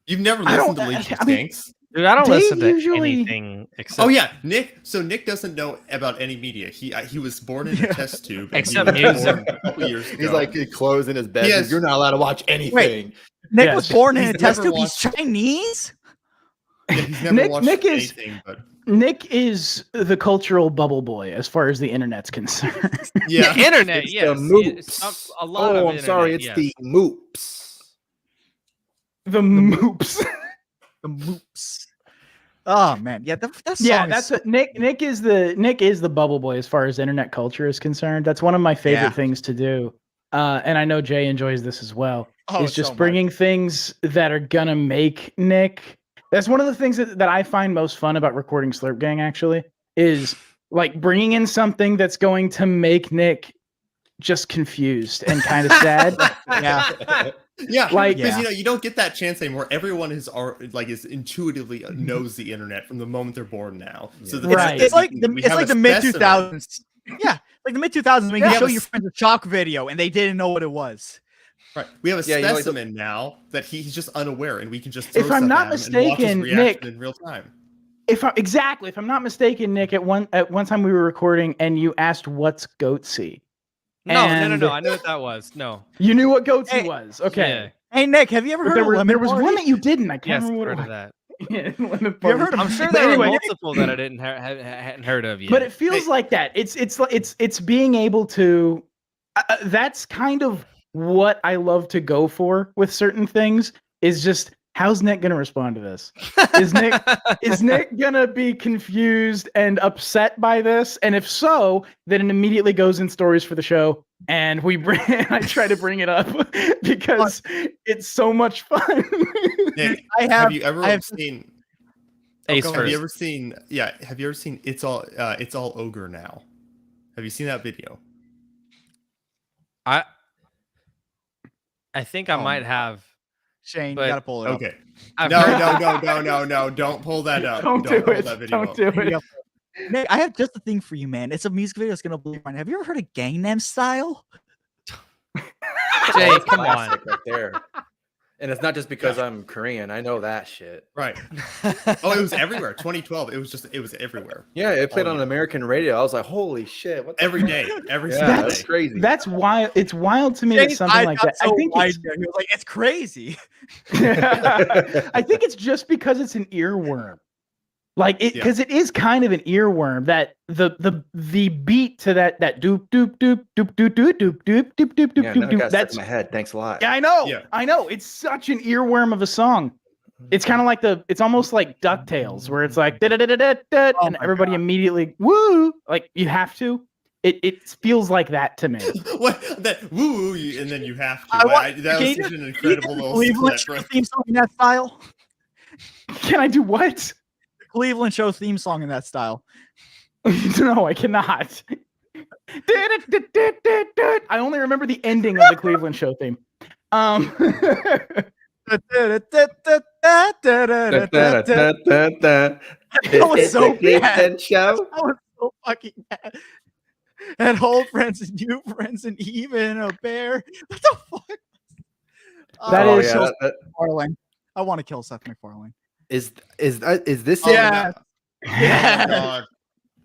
[SPEAKER 4] You've never listened to Legion Skanks?
[SPEAKER 3] Dude, I don't
[SPEAKER 2] Dave
[SPEAKER 3] listen to
[SPEAKER 2] usually-
[SPEAKER 3] anything except.
[SPEAKER 4] Oh yeah, Nick. So Nick doesn't know about any media. He was born in a test tube. and he
[SPEAKER 3] Except
[SPEAKER 4] was
[SPEAKER 3] music.
[SPEAKER 4] born a couple years ago.
[SPEAKER 1] He's like closed in his bed.
[SPEAKER 4] Yes.
[SPEAKER 1] You're not allowed to watch anything.
[SPEAKER 5] Nick
[SPEAKER 2] Yes.
[SPEAKER 5] was born in
[SPEAKER 4] He's
[SPEAKER 5] a test
[SPEAKER 4] never
[SPEAKER 5] tube. He's Chinese.
[SPEAKER 4] Yeah, he's never watched
[SPEAKER 2] Nick is-
[SPEAKER 4] anything. But
[SPEAKER 2] Nick is the cultural bubble boy as far as the internet's concerned.
[SPEAKER 4] yeah,
[SPEAKER 3] The internet,
[SPEAKER 1] It's
[SPEAKER 3] yes.
[SPEAKER 1] the moops.
[SPEAKER 3] It's a lot of
[SPEAKER 1] I'm
[SPEAKER 3] internet,
[SPEAKER 1] sorry. It's
[SPEAKER 3] yes.
[SPEAKER 1] the moops.
[SPEAKER 2] The moops.
[SPEAKER 5] The moops. Oh man, yeah, that song
[SPEAKER 2] Yeah,
[SPEAKER 5] is
[SPEAKER 2] that's
[SPEAKER 5] so-
[SPEAKER 2] what Nick is the bubble boy as far as internet culture is concerned. That's one of my favorite
[SPEAKER 5] Yeah.
[SPEAKER 2] things to do. And I know Jay enjoys this as well.
[SPEAKER 5] Oh,
[SPEAKER 2] is just
[SPEAKER 5] so much.
[SPEAKER 2] bringing things that are gonna make Nick. That's one of the things that I find most fun about recording Slurp Gang, actually, is like bringing in something that's going to make Nick just confused and kind of sad.
[SPEAKER 5] Yeah.
[SPEAKER 4] yeah,
[SPEAKER 2] Like-
[SPEAKER 4] because
[SPEAKER 5] Yeah.
[SPEAKER 4] you don't get that chance anymore. Everyone is intuitively knows the internet from the moment they're born now. So
[SPEAKER 1] Yeah.
[SPEAKER 4] the
[SPEAKER 2] Right.
[SPEAKER 4] fact that
[SPEAKER 5] It's like
[SPEAKER 4] we have
[SPEAKER 5] the
[SPEAKER 4] a
[SPEAKER 5] mid
[SPEAKER 4] specimen-
[SPEAKER 5] 2000s. Yeah, like the mid 2000s when you
[SPEAKER 4] Yeah,
[SPEAKER 5] show
[SPEAKER 4] but-
[SPEAKER 5] your friends a chalk video and they didn't know what it was.
[SPEAKER 4] Right. We have a
[SPEAKER 1] Yeah, you know, like the-
[SPEAKER 4] specimen now that he's just unaware, and we can just
[SPEAKER 2] If
[SPEAKER 4] throw
[SPEAKER 2] I'm
[SPEAKER 4] stuff
[SPEAKER 2] not
[SPEAKER 4] at him and watch his
[SPEAKER 2] mistaken,
[SPEAKER 4] reaction
[SPEAKER 2] Nick-
[SPEAKER 4] in real time.
[SPEAKER 2] If I'm not mistaken, Nick, at one time we were recording and you asked what's Goatsy.
[SPEAKER 3] No.
[SPEAKER 2] And-
[SPEAKER 3] I knew what that was. No.
[SPEAKER 2] You knew what Goatsy
[SPEAKER 5] Hey,
[SPEAKER 2] was. Okay.
[SPEAKER 3] Yeah.
[SPEAKER 5] Hey Nick, have you ever
[SPEAKER 2] But
[SPEAKER 5] heard
[SPEAKER 2] there,
[SPEAKER 5] of
[SPEAKER 2] were,
[SPEAKER 5] Lemon
[SPEAKER 2] there was
[SPEAKER 5] Party?
[SPEAKER 2] one that you didn't. I can't
[SPEAKER 3] Yes,
[SPEAKER 2] remember
[SPEAKER 3] heard
[SPEAKER 2] what
[SPEAKER 3] of that.
[SPEAKER 2] it was. Lemon
[SPEAKER 5] You ever
[SPEAKER 2] Party.
[SPEAKER 5] heard of
[SPEAKER 3] I'm sure
[SPEAKER 2] But
[SPEAKER 3] there
[SPEAKER 2] anyway,
[SPEAKER 3] were multiple that I hadn't heard of yet.
[SPEAKER 2] But it feels like that. It's being able to. That's kind of what I love to go for with certain things. Is just how's Nick gonna respond to this? Is Nick gonna be confused and upset by this? And if so, then it immediately goes in stories for the show, and I try to bring it up because it's so much fun.
[SPEAKER 4] Nick,
[SPEAKER 5] I
[SPEAKER 4] have you ever
[SPEAKER 5] I have-
[SPEAKER 4] seen?
[SPEAKER 3] Ace
[SPEAKER 4] Have
[SPEAKER 3] first.
[SPEAKER 4] you ever seen? Yeah, have you ever seen? It's all Ogre now. Have you seen that video?
[SPEAKER 3] I think I
[SPEAKER 5] Oh,
[SPEAKER 3] might have.
[SPEAKER 5] Shaine,
[SPEAKER 3] but-
[SPEAKER 5] you gotta pull it
[SPEAKER 4] Okay.
[SPEAKER 3] I've
[SPEAKER 4] No,
[SPEAKER 3] heard-
[SPEAKER 4] no! Don't pull that up.
[SPEAKER 2] Don't do
[SPEAKER 4] pull
[SPEAKER 2] it.
[SPEAKER 4] that video
[SPEAKER 2] Don't
[SPEAKER 4] up.
[SPEAKER 2] do
[SPEAKER 5] up.
[SPEAKER 2] it.
[SPEAKER 5] Nick, I have just a thing for you, man. It's a music video that's gonna blow your mind. Have you ever heard of Gangnam Style?
[SPEAKER 3] Jay,
[SPEAKER 1] That's
[SPEAKER 3] come on.
[SPEAKER 1] classic right there. And it's not just because I'm Korean. I know that shit.
[SPEAKER 4] Right. Oh, it was everywhere. 2012. It was everywhere.
[SPEAKER 1] Yeah, it played
[SPEAKER 4] Oh,
[SPEAKER 1] on
[SPEAKER 4] yeah.
[SPEAKER 1] American radio. I was like, holy shit! What the
[SPEAKER 4] Every
[SPEAKER 1] fuck?
[SPEAKER 4] day. Every
[SPEAKER 1] Yeah,
[SPEAKER 4] single
[SPEAKER 1] that's
[SPEAKER 4] day.
[SPEAKER 1] crazy.
[SPEAKER 2] That's wild. It's wild to me that
[SPEAKER 5] Shaine's
[SPEAKER 2] something
[SPEAKER 5] eyes
[SPEAKER 2] like
[SPEAKER 5] got
[SPEAKER 2] that.
[SPEAKER 5] so
[SPEAKER 2] I think
[SPEAKER 5] wide
[SPEAKER 2] it's,
[SPEAKER 5] there. He was like, it's crazy.
[SPEAKER 2] I think it's just because it's an earworm. Like it,
[SPEAKER 4] Yeah.
[SPEAKER 2] because it is kind of an earworm that the beat to that doop doop doop doop doop doop doop doop doop doop
[SPEAKER 1] Yeah, now
[SPEAKER 2] doop
[SPEAKER 1] it
[SPEAKER 2] doop.
[SPEAKER 1] got stuck
[SPEAKER 2] That's
[SPEAKER 1] in my head. Thanks a lot.
[SPEAKER 2] yeah, I know.
[SPEAKER 4] Yeah.
[SPEAKER 2] I know. It's such an earworm of a song. It's kind of like it's almost like DuckTales, where it's like da-da-da-da-da-da,
[SPEAKER 5] Oh
[SPEAKER 2] and
[SPEAKER 5] my
[SPEAKER 2] everybody immediately woo. Like you have to. It feels like that to me.
[SPEAKER 4] What that woo and then you have to.
[SPEAKER 5] I want-
[SPEAKER 4] That
[SPEAKER 5] can
[SPEAKER 4] was
[SPEAKER 5] you
[SPEAKER 4] such an
[SPEAKER 5] Can you
[SPEAKER 4] incredible
[SPEAKER 5] do the
[SPEAKER 4] little
[SPEAKER 5] Cleveland
[SPEAKER 4] clip.
[SPEAKER 5] Show theme song in that style?
[SPEAKER 2] Can I do what?
[SPEAKER 5] Cleveland Show theme song in that style.
[SPEAKER 2] No, I cannot. I only remember the ending of the Cleveland Show theme.
[SPEAKER 5] That was so bad.
[SPEAKER 1] Show.
[SPEAKER 5] That was so fucking bad. And old friends and new friends and even a bear. What the fuck?
[SPEAKER 2] That
[SPEAKER 5] Oh,
[SPEAKER 2] is
[SPEAKER 5] yeah,
[SPEAKER 2] so-
[SPEAKER 5] Seth MacFarlane. I want to kill Seth MacFarlane.
[SPEAKER 1] Is this
[SPEAKER 4] Oh,
[SPEAKER 1] it?
[SPEAKER 5] Yeah.
[SPEAKER 4] Yeah. God.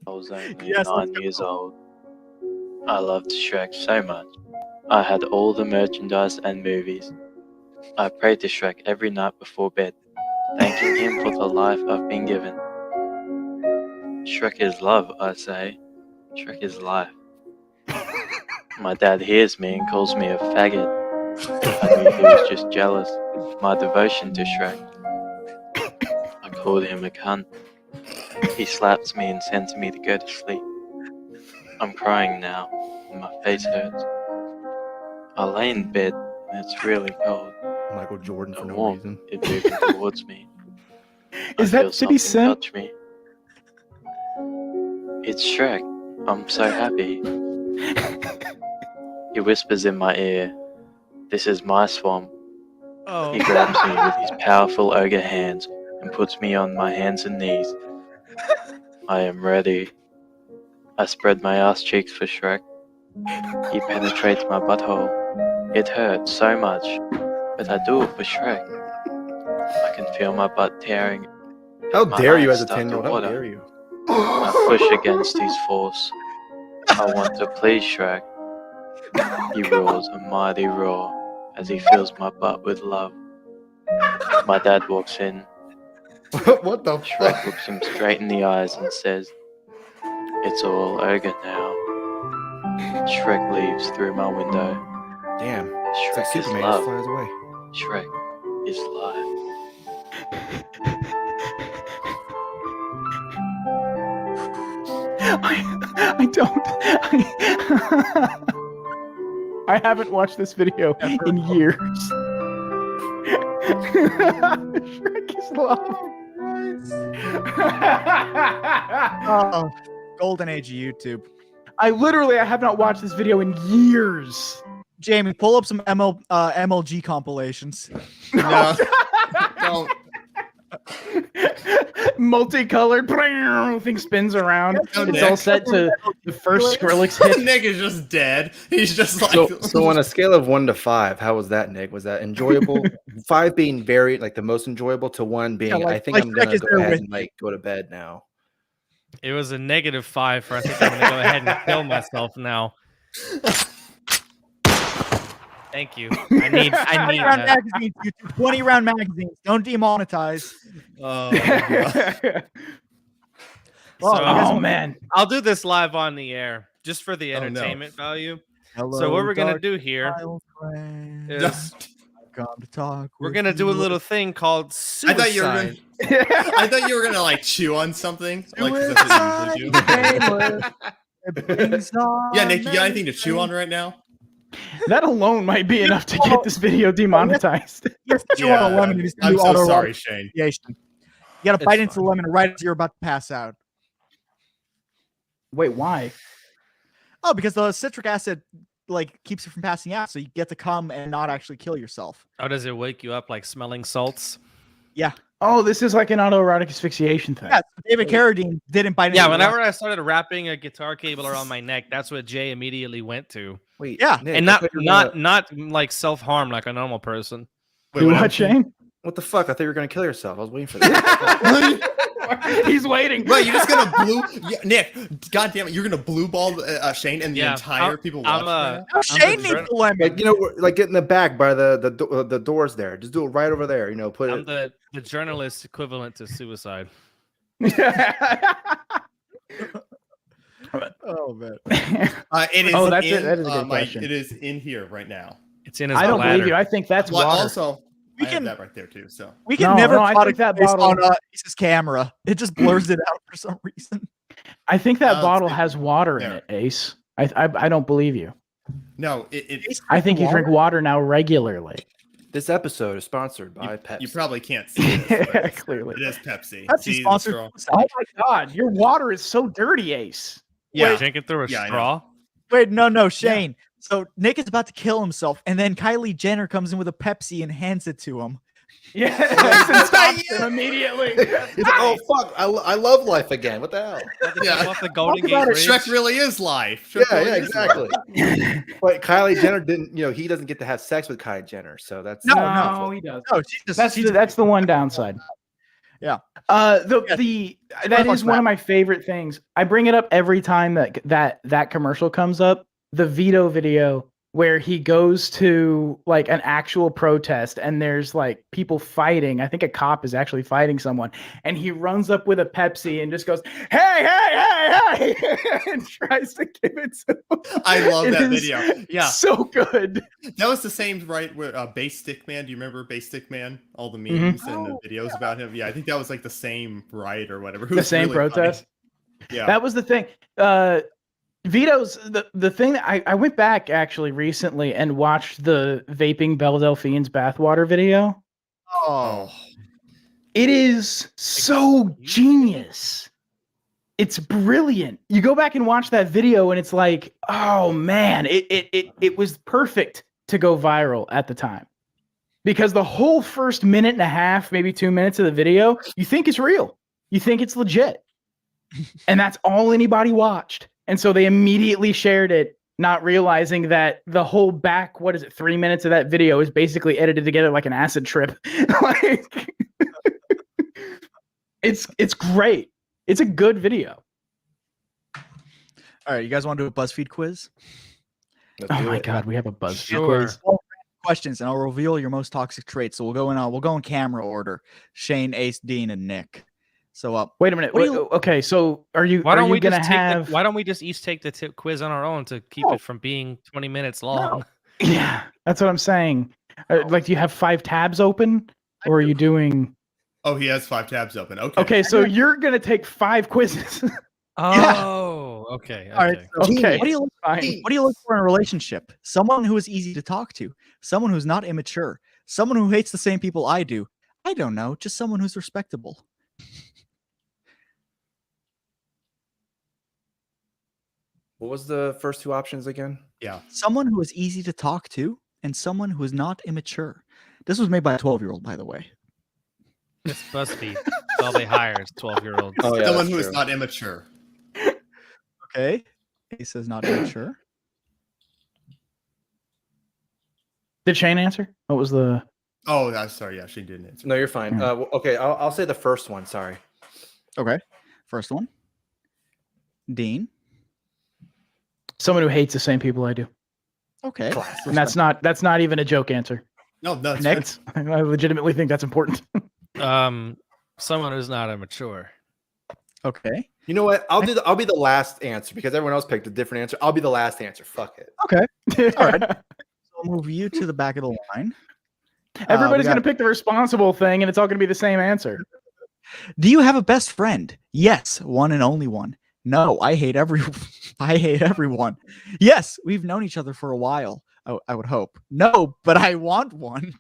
[SPEAKER 10] I was only
[SPEAKER 5] Yes, let's
[SPEAKER 10] 9
[SPEAKER 5] go.
[SPEAKER 10] years old. I loved Shrek so much. I had all the merchandise and movies. I prayed to Shrek every night before bed, thanking him for the life I've been given. Shrek is love, I say. Shrek is life. My dad hears me and calls me a faggot. I knew he was just jealous of my devotion to Shrek. I called him a cunt. He slaps me and sends me to go to sleep. I'm crying now, and my face hurts. I lay in bed, and it's really cold.
[SPEAKER 1] Michael Jordan for
[SPEAKER 10] A
[SPEAKER 1] no
[SPEAKER 10] warmth
[SPEAKER 1] reason.
[SPEAKER 10] is moving towards me.
[SPEAKER 2] Is
[SPEAKER 10] I
[SPEAKER 2] that
[SPEAKER 10] feel
[SPEAKER 2] 50
[SPEAKER 10] something
[SPEAKER 2] Cent?
[SPEAKER 10] touch me. It's Shrek. I'm so happy. He whispers in my ear, "This is my swamp."
[SPEAKER 3] Oh.
[SPEAKER 10] He grabs me with his powerful ogre hands and puts me on my hands and knees. I am ready. I spread my ass cheeks for Shrek. He penetrates my butthole. It hurts so much, but I do it for Shrek. I can feel my butt tearing.
[SPEAKER 1] How
[SPEAKER 10] my
[SPEAKER 1] dare you
[SPEAKER 10] eyes
[SPEAKER 1] as a
[SPEAKER 10] start to
[SPEAKER 1] 10-year-old? How
[SPEAKER 10] water.
[SPEAKER 1] dare you?
[SPEAKER 10] I push against his force. I want to please Shrek. He roars a mighty roar as he fills my butt with love. My dad walks in.
[SPEAKER 1] What the
[SPEAKER 10] Shrek
[SPEAKER 1] fuck?
[SPEAKER 10] looks him straight in the eyes and says, "It's all Ogre now." Shrek leaves through my window.
[SPEAKER 1] Damn. It's like
[SPEAKER 10] Shrek is
[SPEAKER 1] Superman just
[SPEAKER 10] love.
[SPEAKER 1] flies away.
[SPEAKER 10] Shrek is life.
[SPEAKER 2] I don't. I haven't watched this video in years. Shrek is love.
[SPEAKER 5] Oh, golden age of YouTube.
[SPEAKER 2] I have not watched this video in years.
[SPEAKER 5] Jamie, pull up some MLG compilations.
[SPEAKER 4] No, don't.
[SPEAKER 2] Multicolored thing spins around. It's all set to the first Skrillex hit.
[SPEAKER 4] Nick is just dead. He's just like.
[SPEAKER 1] So on a scale of 1 to 5, how was that, Nick? Was that enjoyable? 5 being very like the most enjoyable to 1 being I think I'm gonna go ahead and like go to bed now.
[SPEAKER 3] It was a -5 for I think I'm gonna go ahead and kill myself now. Thank you. I need
[SPEAKER 5] 20 round
[SPEAKER 3] that.
[SPEAKER 5] magazines, YouTube. 20 round magazines. Don't demonetize.
[SPEAKER 4] Oh, my God.
[SPEAKER 2] Oh man.
[SPEAKER 3] I'll do this live on the air just for the
[SPEAKER 4] Oh, no.
[SPEAKER 3] entertainment value.
[SPEAKER 5] Hello,
[SPEAKER 3] So what we're gonna
[SPEAKER 5] dark
[SPEAKER 3] do here
[SPEAKER 5] friend.
[SPEAKER 3] is
[SPEAKER 5] Come to talk.
[SPEAKER 3] we're
[SPEAKER 5] with
[SPEAKER 3] gonna do a
[SPEAKER 5] you.
[SPEAKER 3] little thing called
[SPEAKER 4] I
[SPEAKER 3] suicide.
[SPEAKER 4] thought you were gonna. I thought you were gonna like chew on something. Like 'cause that's what you usually do.
[SPEAKER 5] Yeah,
[SPEAKER 4] Nick, you got anything to chew on right now?
[SPEAKER 2] That alone might be enough to get this video demonetized.
[SPEAKER 5] Yes, chew on a lemon.
[SPEAKER 4] I'm so sorry, Shane.
[SPEAKER 5] You gotta bite into the lemon right as you're about to pass out.
[SPEAKER 2] Wait, why?
[SPEAKER 5] Oh, because the citric acid like keeps you from passing out, so you get to come and not actually kill yourself.
[SPEAKER 3] Oh, does it wake you up like smelling salts?
[SPEAKER 5] Yeah.
[SPEAKER 2] Oh, this is like an autoerotic asphyxiation thing.
[SPEAKER 5] Yeah, David Carradine didn't bite into
[SPEAKER 3] Yeah,
[SPEAKER 5] the
[SPEAKER 3] whenever I started wrapping a guitar cable around my neck, that's what Jay immediately went to.
[SPEAKER 1] Wait,
[SPEAKER 5] Yeah.
[SPEAKER 1] Nick,
[SPEAKER 3] And
[SPEAKER 1] I thought you were
[SPEAKER 3] not like self-harm like a normal person.
[SPEAKER 4] Wait,
[SPEAKER 2] You
[SPEAKER 4] what
[SPEAKER 2] what, Shane?
[SPEAKER 1] what the fuck? I thought you were gonna kill yourself. I was waiting for that.
[SPEAKER 2] He's waiting.
[SPEAKER 4] Right, you're just gonna blue. Yeah, Nick, goddamn it, you're gonna blue ball Shane and the entire people watching.
[SPEAKER 5] Oh, Shane needs the lemon.
[SPEAKER 1] Like like get in the back by the doors there. Just do it right over there. Put
[SPEAKER 3] I'm
[SPEAKER 1] it.
[SPEAKER 3] the journalist equivalent to suicide.
[SPEAKER 5] Oh man.
[SPEAKER 4] It is.
[SPEAKER 2] Oh, that's
[SPEAKER 4] in,
[SPEAKER 2] it. That is a good question.
[SPEAKER 4] It is in here right now.
[SPEAKER 3] It's in his
[SPEAKER 2] I don't
[SPEAKER 3] bladder.
[SPEAKER 2] believe you. I think that's
[SPEAKER 4] Well,
[SPEAKER 2] water.
[SPEAKER 4] also,
[SPEAKER 5] We
[SPEAKER 4] I
[SPEAKER 5] can-
[SPEAKER 4] have that right there too. So
[SPEAKER 5] We can
[SPEAKER 2] No,
[SPEAKER 5] never
[SPEAKER 2] no, I
[SPEAKER 5] product
[SPEAKER 2] think that
[SPEAKER 5] based
[SPEAKER 2] bottle-
[SPEAKER 5] on Ace's camera. It just blurs it out for some reason.
[SPEAKER 2] I think that
[SPEAKER 4] let's
[SPEAKER 2] bottle
[SPEAKER 4] see.
[SPEAKER 2] has water in
[SPEAKER 4] There.
[SPEAKER 2] it, Ace. I don't believe you.
[SPEAKER 4] no, it
[SPEAKER 2] I think you drink water now regularly.
[SPEAKER 1] This episode is sponsored by Pepsi.
[SPEAKER 4] you probably can't see this, but
[SPEAKER 2] Clearly.
[SPEAKER 4] it is Pepsi.
[SPEAKER 5] Pepsi
[SPEAKER 4] See the
[SPEAKER 5] sponsored
[SPEAKER 4] straw?
[SPEAKER 5] suicide.
[SPEAKER 2] Oh my god, your water is so dirty, Ace.
[SPEAKER 4] Yeah,
[SPEAKER 3] Drink it through a
[SPEAKER 4] Yeah, I know.
[SPEAKER 3] straw.
[SPEAKER 5] Wait, no, Shane. So Nick is about to kill himself, and then Kylie Jenner comes in with a Pepsi and hands it to him.
[SPEAKER 2] Yeah, and stops him immediately.
[SPEAKER 1] He's like, oh fuck! I love life again. What the hell?
[SPEAKER 4] Yeah.
[SPEAKER 3] Off the Golden Gate
[SPEAKER 5] about it,
[SPEAKER 3] Bridge.
[SPEAKER 4] Shrek really is life. Shrek
[SPEAKER 1] Yeah,
[SPEAKER 4] really
[SPEAKER 1] yeah,
[SPEAKER 4] is life.
[SPEAKER 1] exactly. But Kylie Jenner didn't. He doesn't get to have sex with Kylie Jenner, so that's
[SPEAKER 2] No, he does.
[SPEAKER 5] No,
[SPEAKER 2] That's the one downside.
[SPEAKER 5] Yeah.
[SPEAKER 2] That
[SPEAKER 5] Much
[SPEAKER 2] is one of my favorite things. I bring it up every time that commercial comes up. The Vito video where he goes to like an actual protest and there's like people fighting. I think a cop is actually fighting someone, and he runs up with a Pepsi and just goes, "Hey!" and tries to give it to him.
[SPEAKER 4] I love
[SPEAKER 2] It
[SPEAKER 4] that
[SPEAKER 2] is
[SPEAKER 4] video. Yeah,
[SPEAKER 2] so good.
[SPEAKER 4] that was the same, right? Where Bass Stick Man. Do you remember Bass Stick Man? All the memes and the videos about him. Yeah, I think that was like the same riot or whatever. It
[SPEAKER 2] The
[SPEAKER 4] was
[SPEAKER 2] same
[SPEAKER 4] really funny.
[SPEAKER 2] protest.
[SPEAKER 4] Yeah.
[SPEAKER 2] That was the thing. Vito's the thing that I went back actually recently and watched the vaping Belle Delphine's bathwater video.
[SPEAKER 5] Oh,
[SPEAKER 2] it is so genius. It's brilliant. You go back and watch that video and it's like, oh man, it was perfect to go viral at the time. Because the whole first minute and a half, maybe 2 minutes of the video, you think it's real. You think it's legit. And that's all anybody watched. And so they immediately shared it, not realizing that the whole back, 3 minutes of that video is basically edited together like an acid trip. Like, it's great. It's a good video.
[SPEAKER 5] All right, you guys want to do a BuzzFeed quiz?
[SPEAKER 2] Oh my God, we have a BuzzFeed
[SPEAKER 5] quiz. Questions, and I'll reveal your most toxic traits. So we'll go in camera order. Shaine, Ace, Dean, and Nick. So
[SPEAKER 2] wait a minute. Okay, so why don't we
[SPEAKER 3] just each take the quiz on our own to keep it from being 20 minutes long?
[SPEAKER 2] No. Yeah, that's what I'm saying. Like, do you have 5 tabs open, or are you doing?
[SPEAKER 4] Oh, he has 5 tabs open. Okay.
[SPEAKER 2] Okay, so you're gonna take 5 quizzes.
[SPEAKER 3] Oh, okay.
[SPEAKER 5] All right. So
[SPEAKER 2] Okay.
[SPEAKER 5] What do you look for in a relationship? Someone who is easy to talk to. Someone who's not immature. Someone who hates the same people I do. I don't know. Just someone who's respectable.
[SPEAKER 1] What was the first 2 options again?
[SPEAKER 4] Yeah.
[SPEAKER 5] Someone who is easy to talk to and someone who is not immature. This was made by a 12-year-old, by the way.
[SPEAKER 3] It's BuzzFeed. That's all they hire is 12-year-olds.
[SPEAKER 4] Oh, yeah, someone who is not immature.
[SPEAKER 5] Okay. He says not immature.
[SPEAKER 2] Did Shaine answer? What was the?
[SPEAKER 4] Oh, I'm sorry. Yeah, she didn't answer.
[SPEAKER 1] No, you're fine. Okay, I'll say the first one. Sorry.
[SPEAKER 5] Okay. First one. Dean.
[SPEAKER 2] Someone who hates the same people I do.
[SPEAKER 5] Okay.
[SPEAKER 2] And that's not even a joke answer.
[SPEAKER 4] No, that's
[SPEAKER 2] Next. I legitimately think that's important.
[SPEAKER 3] Someone who's not immature.
[SPEAKER 5] Okay.
[SPEAKER 1] You know what? I'll be the last answer because everyone else picked a different answer. I'll be the last answer. Fuck it.
[SPEAKER 5] Okay. All right. So I'll move you to the back of the line.
[SPEAKER 2] Everybody's going to pick the responsible thing, and it's all going to be the same answer.
[SPEAKER 5] Do you have a best friend? Yes, one and only one. No, I hate everyone. Yes, we've known each other for a while. I would hope. No, but I want one.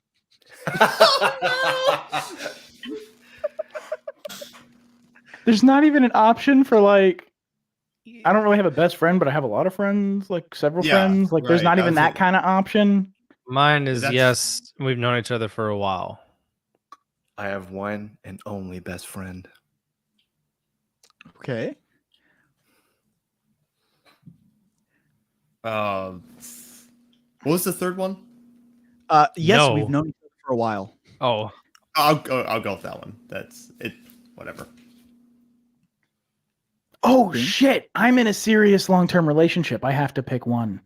[SPEAKER 2] There's not even an option for like, I don't really have a best friend, but I have a lot of friends, like several friends. Like, there's not even that kind of option.
[SPEAKER 3] Mine is yes, we've known each other for a while.
[SPEAKER 1] I have one and only best friend.
[SPEAKER 5] Okay.
[SPEAKER 4] What was the third one?
[SPEAKER 5] Yes,
[SPEAKER 3] No.
[SPEAKER 5] we've known each other for a while.
[SPEAKER 3] Oh,
[SPEAKER 4] I'll go with that one. That's it. Whatever.
[SPEAKER 2] Oh shit! I'm in a serious long-term relationship. I have to pick one.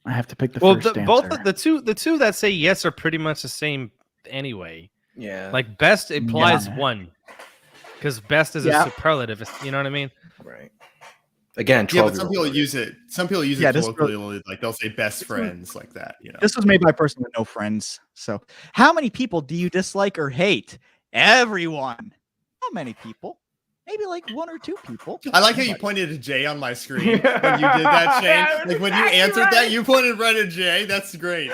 [SPEAKER 2] I have to pick the first answer.
[SPEAKER 3] Both the two that say yes are pretty much the same anyway.
[SPEAKER 1] Yeah.
[SPEAKER 3] Like best implies one, because best is a superlative. You know what I mean?
[SPEAKER 1] Right. Again, 12.
[SPEAKER 4] Yeah, but some people use it. Some people use it colloquially, like they'll say best friends, like that. You know.
[SPEAKER 5] This was made by a person with no friends. So, how many people do you dislike or hate? Everyone. How many people? Maybe like 1 or 2 people.
[SPEAKER 4] I like how you pointed to Jay on my screen when you did that, Shaine. Like when you answered that, you pointed right at Jay. That's great.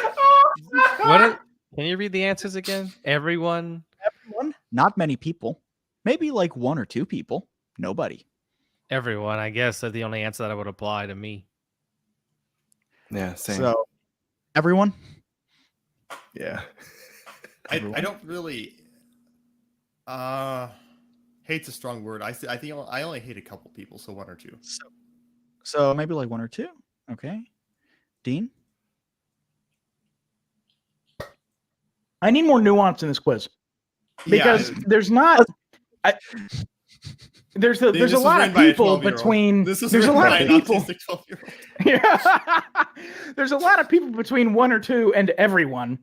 [SPEAKER 3] Can you read the answers again? Everyone.
[SPEAKER 5] Everyone. Not many people. Maybe like 1 or 2 people. Nobody.
[SPEAKER 3] Everyone. I guess that's the only answer that would apply to me.
[SPEAKER 1] Yeah, same.
[SPEAKER 5] So, everyone.
[SPEAKER 1] Yeah.
[SPEAKER 4] I don't really. Hate's a strong word. I think I only hate a couple people, so 1 or 2.
[SPEAKER 5] So maybe like 1 or 2. Okay. Dean?
[SPEAKER 2] I need more nuance in this quiz because there's not. There's a lot of people between. There's a lot of people. Yeah. There's a lot of people between 1 or 2 and everyone.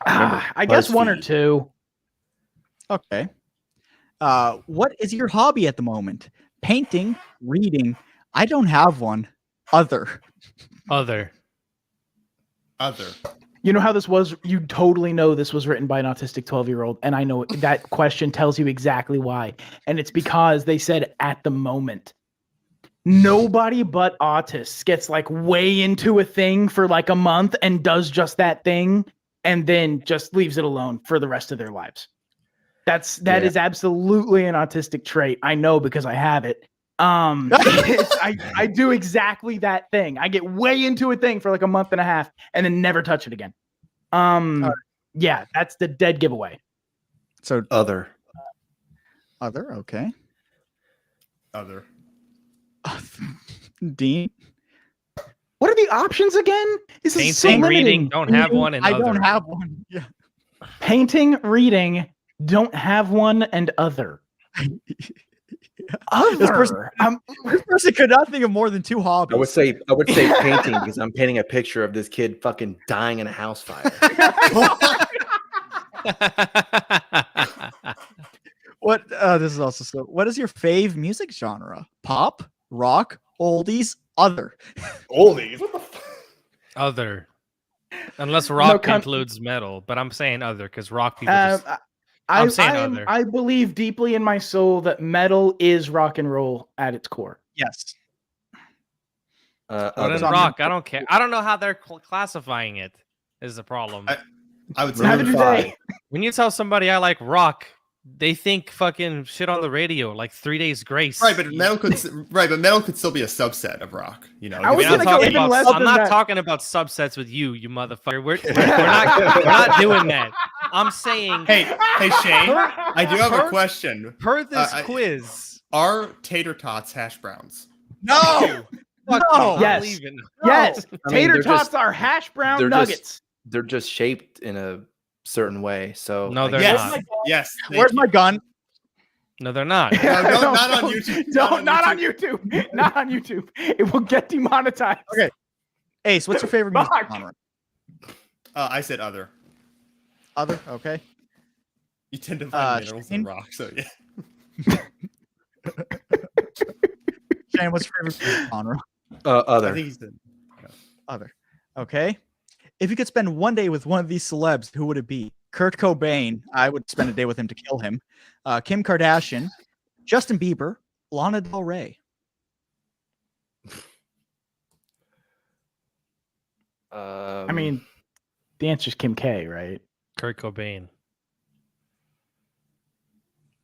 [SPEAKER 2] I guess 1 or 2.
[SPEAKER 5] Okay. What is your hobby at the moment? Painting, reading. I don't have one. Other.
[SPEAKER 2] You know how this was? You totally know this was written by an autistic 12-year-old, and I know that question tells you exactly why. And it's because they said at the moment. Nobody but autists gets like way into a thing for like a month and does just that thing and then just leaves it alone for the rest of their lives. That is absolutely an autistic trait. I know because I have it. I do exactly that thing. I get way into a thing for like a month and a half and then never touch it again. Yeah, that's the dead giveaway.
[SPEAKER 5] So
[SPEAKER 1] Other.
[SPEAKER 5] Okay.
[SPEAKER 4] Other.
[SPEAKER 5] Dean.
[SPEAKER 2] What are the options again? This is so
[SPEAKER 3] Painting,
[SPEAKER 2] limiting.
[SPEAKER 3] reading, don't have one, and
[SPEAKER 5] I
[SPEAKER 3] other.
[SPEAKER 5] don't have one. Yeah.
[SPEAKER 2] Painting, reading, don't have one, and other. Other.
[SPEAKER 5] This person could not think of more than 2 hobbies.
[SPEAKER 1] I would say painting because I'm painting a picture of this kid fucking dying in a house fire.
[SPEAKER 5] What? This is also so. What is your fave music genre? Pop, rock, oldies, other.
[SPEAKER 1] Oldies. What the fuck?
[SPEAKER 3] Other. Unless rock includes metal, but I'm saying other because rock people just...
[SPEAKER 2] I believe deeply in my soul that metal is rock and roll at its core.
[SPEAKER 5] Yes.
[SPEAKER 3] But in rock, I don't care. I don't know how they're classifying it. Is the problem.
[SPEAKER 4] I would say
[SPEAKER 2] How did you say?
[SPEAKER 3] When you tell somebody I like rock, they think fucking shit on the radio, like 3 Days Grace.
[SPEAKER 4] Right, but metal could still be a subset of rock. You know,
[SPEAKER 2] I was
[SPEAKER 3] I'm
[SPEAKER 2] gonna go even less than
[SPEAKER 3] not
[SPEAKER 2] that.
[SPEAKER 3] talking about subsets with you motherfucker. We're not doing that. I'm saying,
[SPEAKER 4] hey, Shaine, I do have a question.
[SPEAKER 3] Per this quiz,
[SPEAKER 4] are tater tots hash browns?
[SPEAKER 5] No.
[SPEAKER 3] no.
[SPEAKER 2] Yes. Yes. Tater tots are hash brown nuggets.
[SPEAKER 1] They're just shaped in a certain way. So
[SPEAKER 3] no, they're
[SPEAKER 4] yes.
[SPEAKER 3] not.
[SPEAKER 4] Yes.
[SPEAKER 5] Where's my gun?
[SPEAKER 3] No, they're not.
[SPEAKER 4] No, not on YouTube.
[SPEAKER 2] Not on YouTube. Not on YouTube. It will get demonetized.
[SPEAKER 5] Okay. Ace, what's your favorite music genre?
[SPEAKER 4] I said other.
[SPEAKER 5] Other. Okay.
[SPEAKER 4] You tend to find minerals in rock, so yeah.
[SPEAKER 5] Shaine, what's your favorite music genre?
[SPEAKER 1] Other.
[SPEAKER 4] I think he's the
[SPEAKER 5] Other. Okay. If you could spend one day with one of these celebs, who would it be? Kurt Cobain. I would spend a day with him to kill him. Kim Kardashian, Justin Bieber, Lana Del Rey.
[SPEAKER 2] I mean, the answer is Kim K, right?
[SPEAKER 3] Kurt Cobain.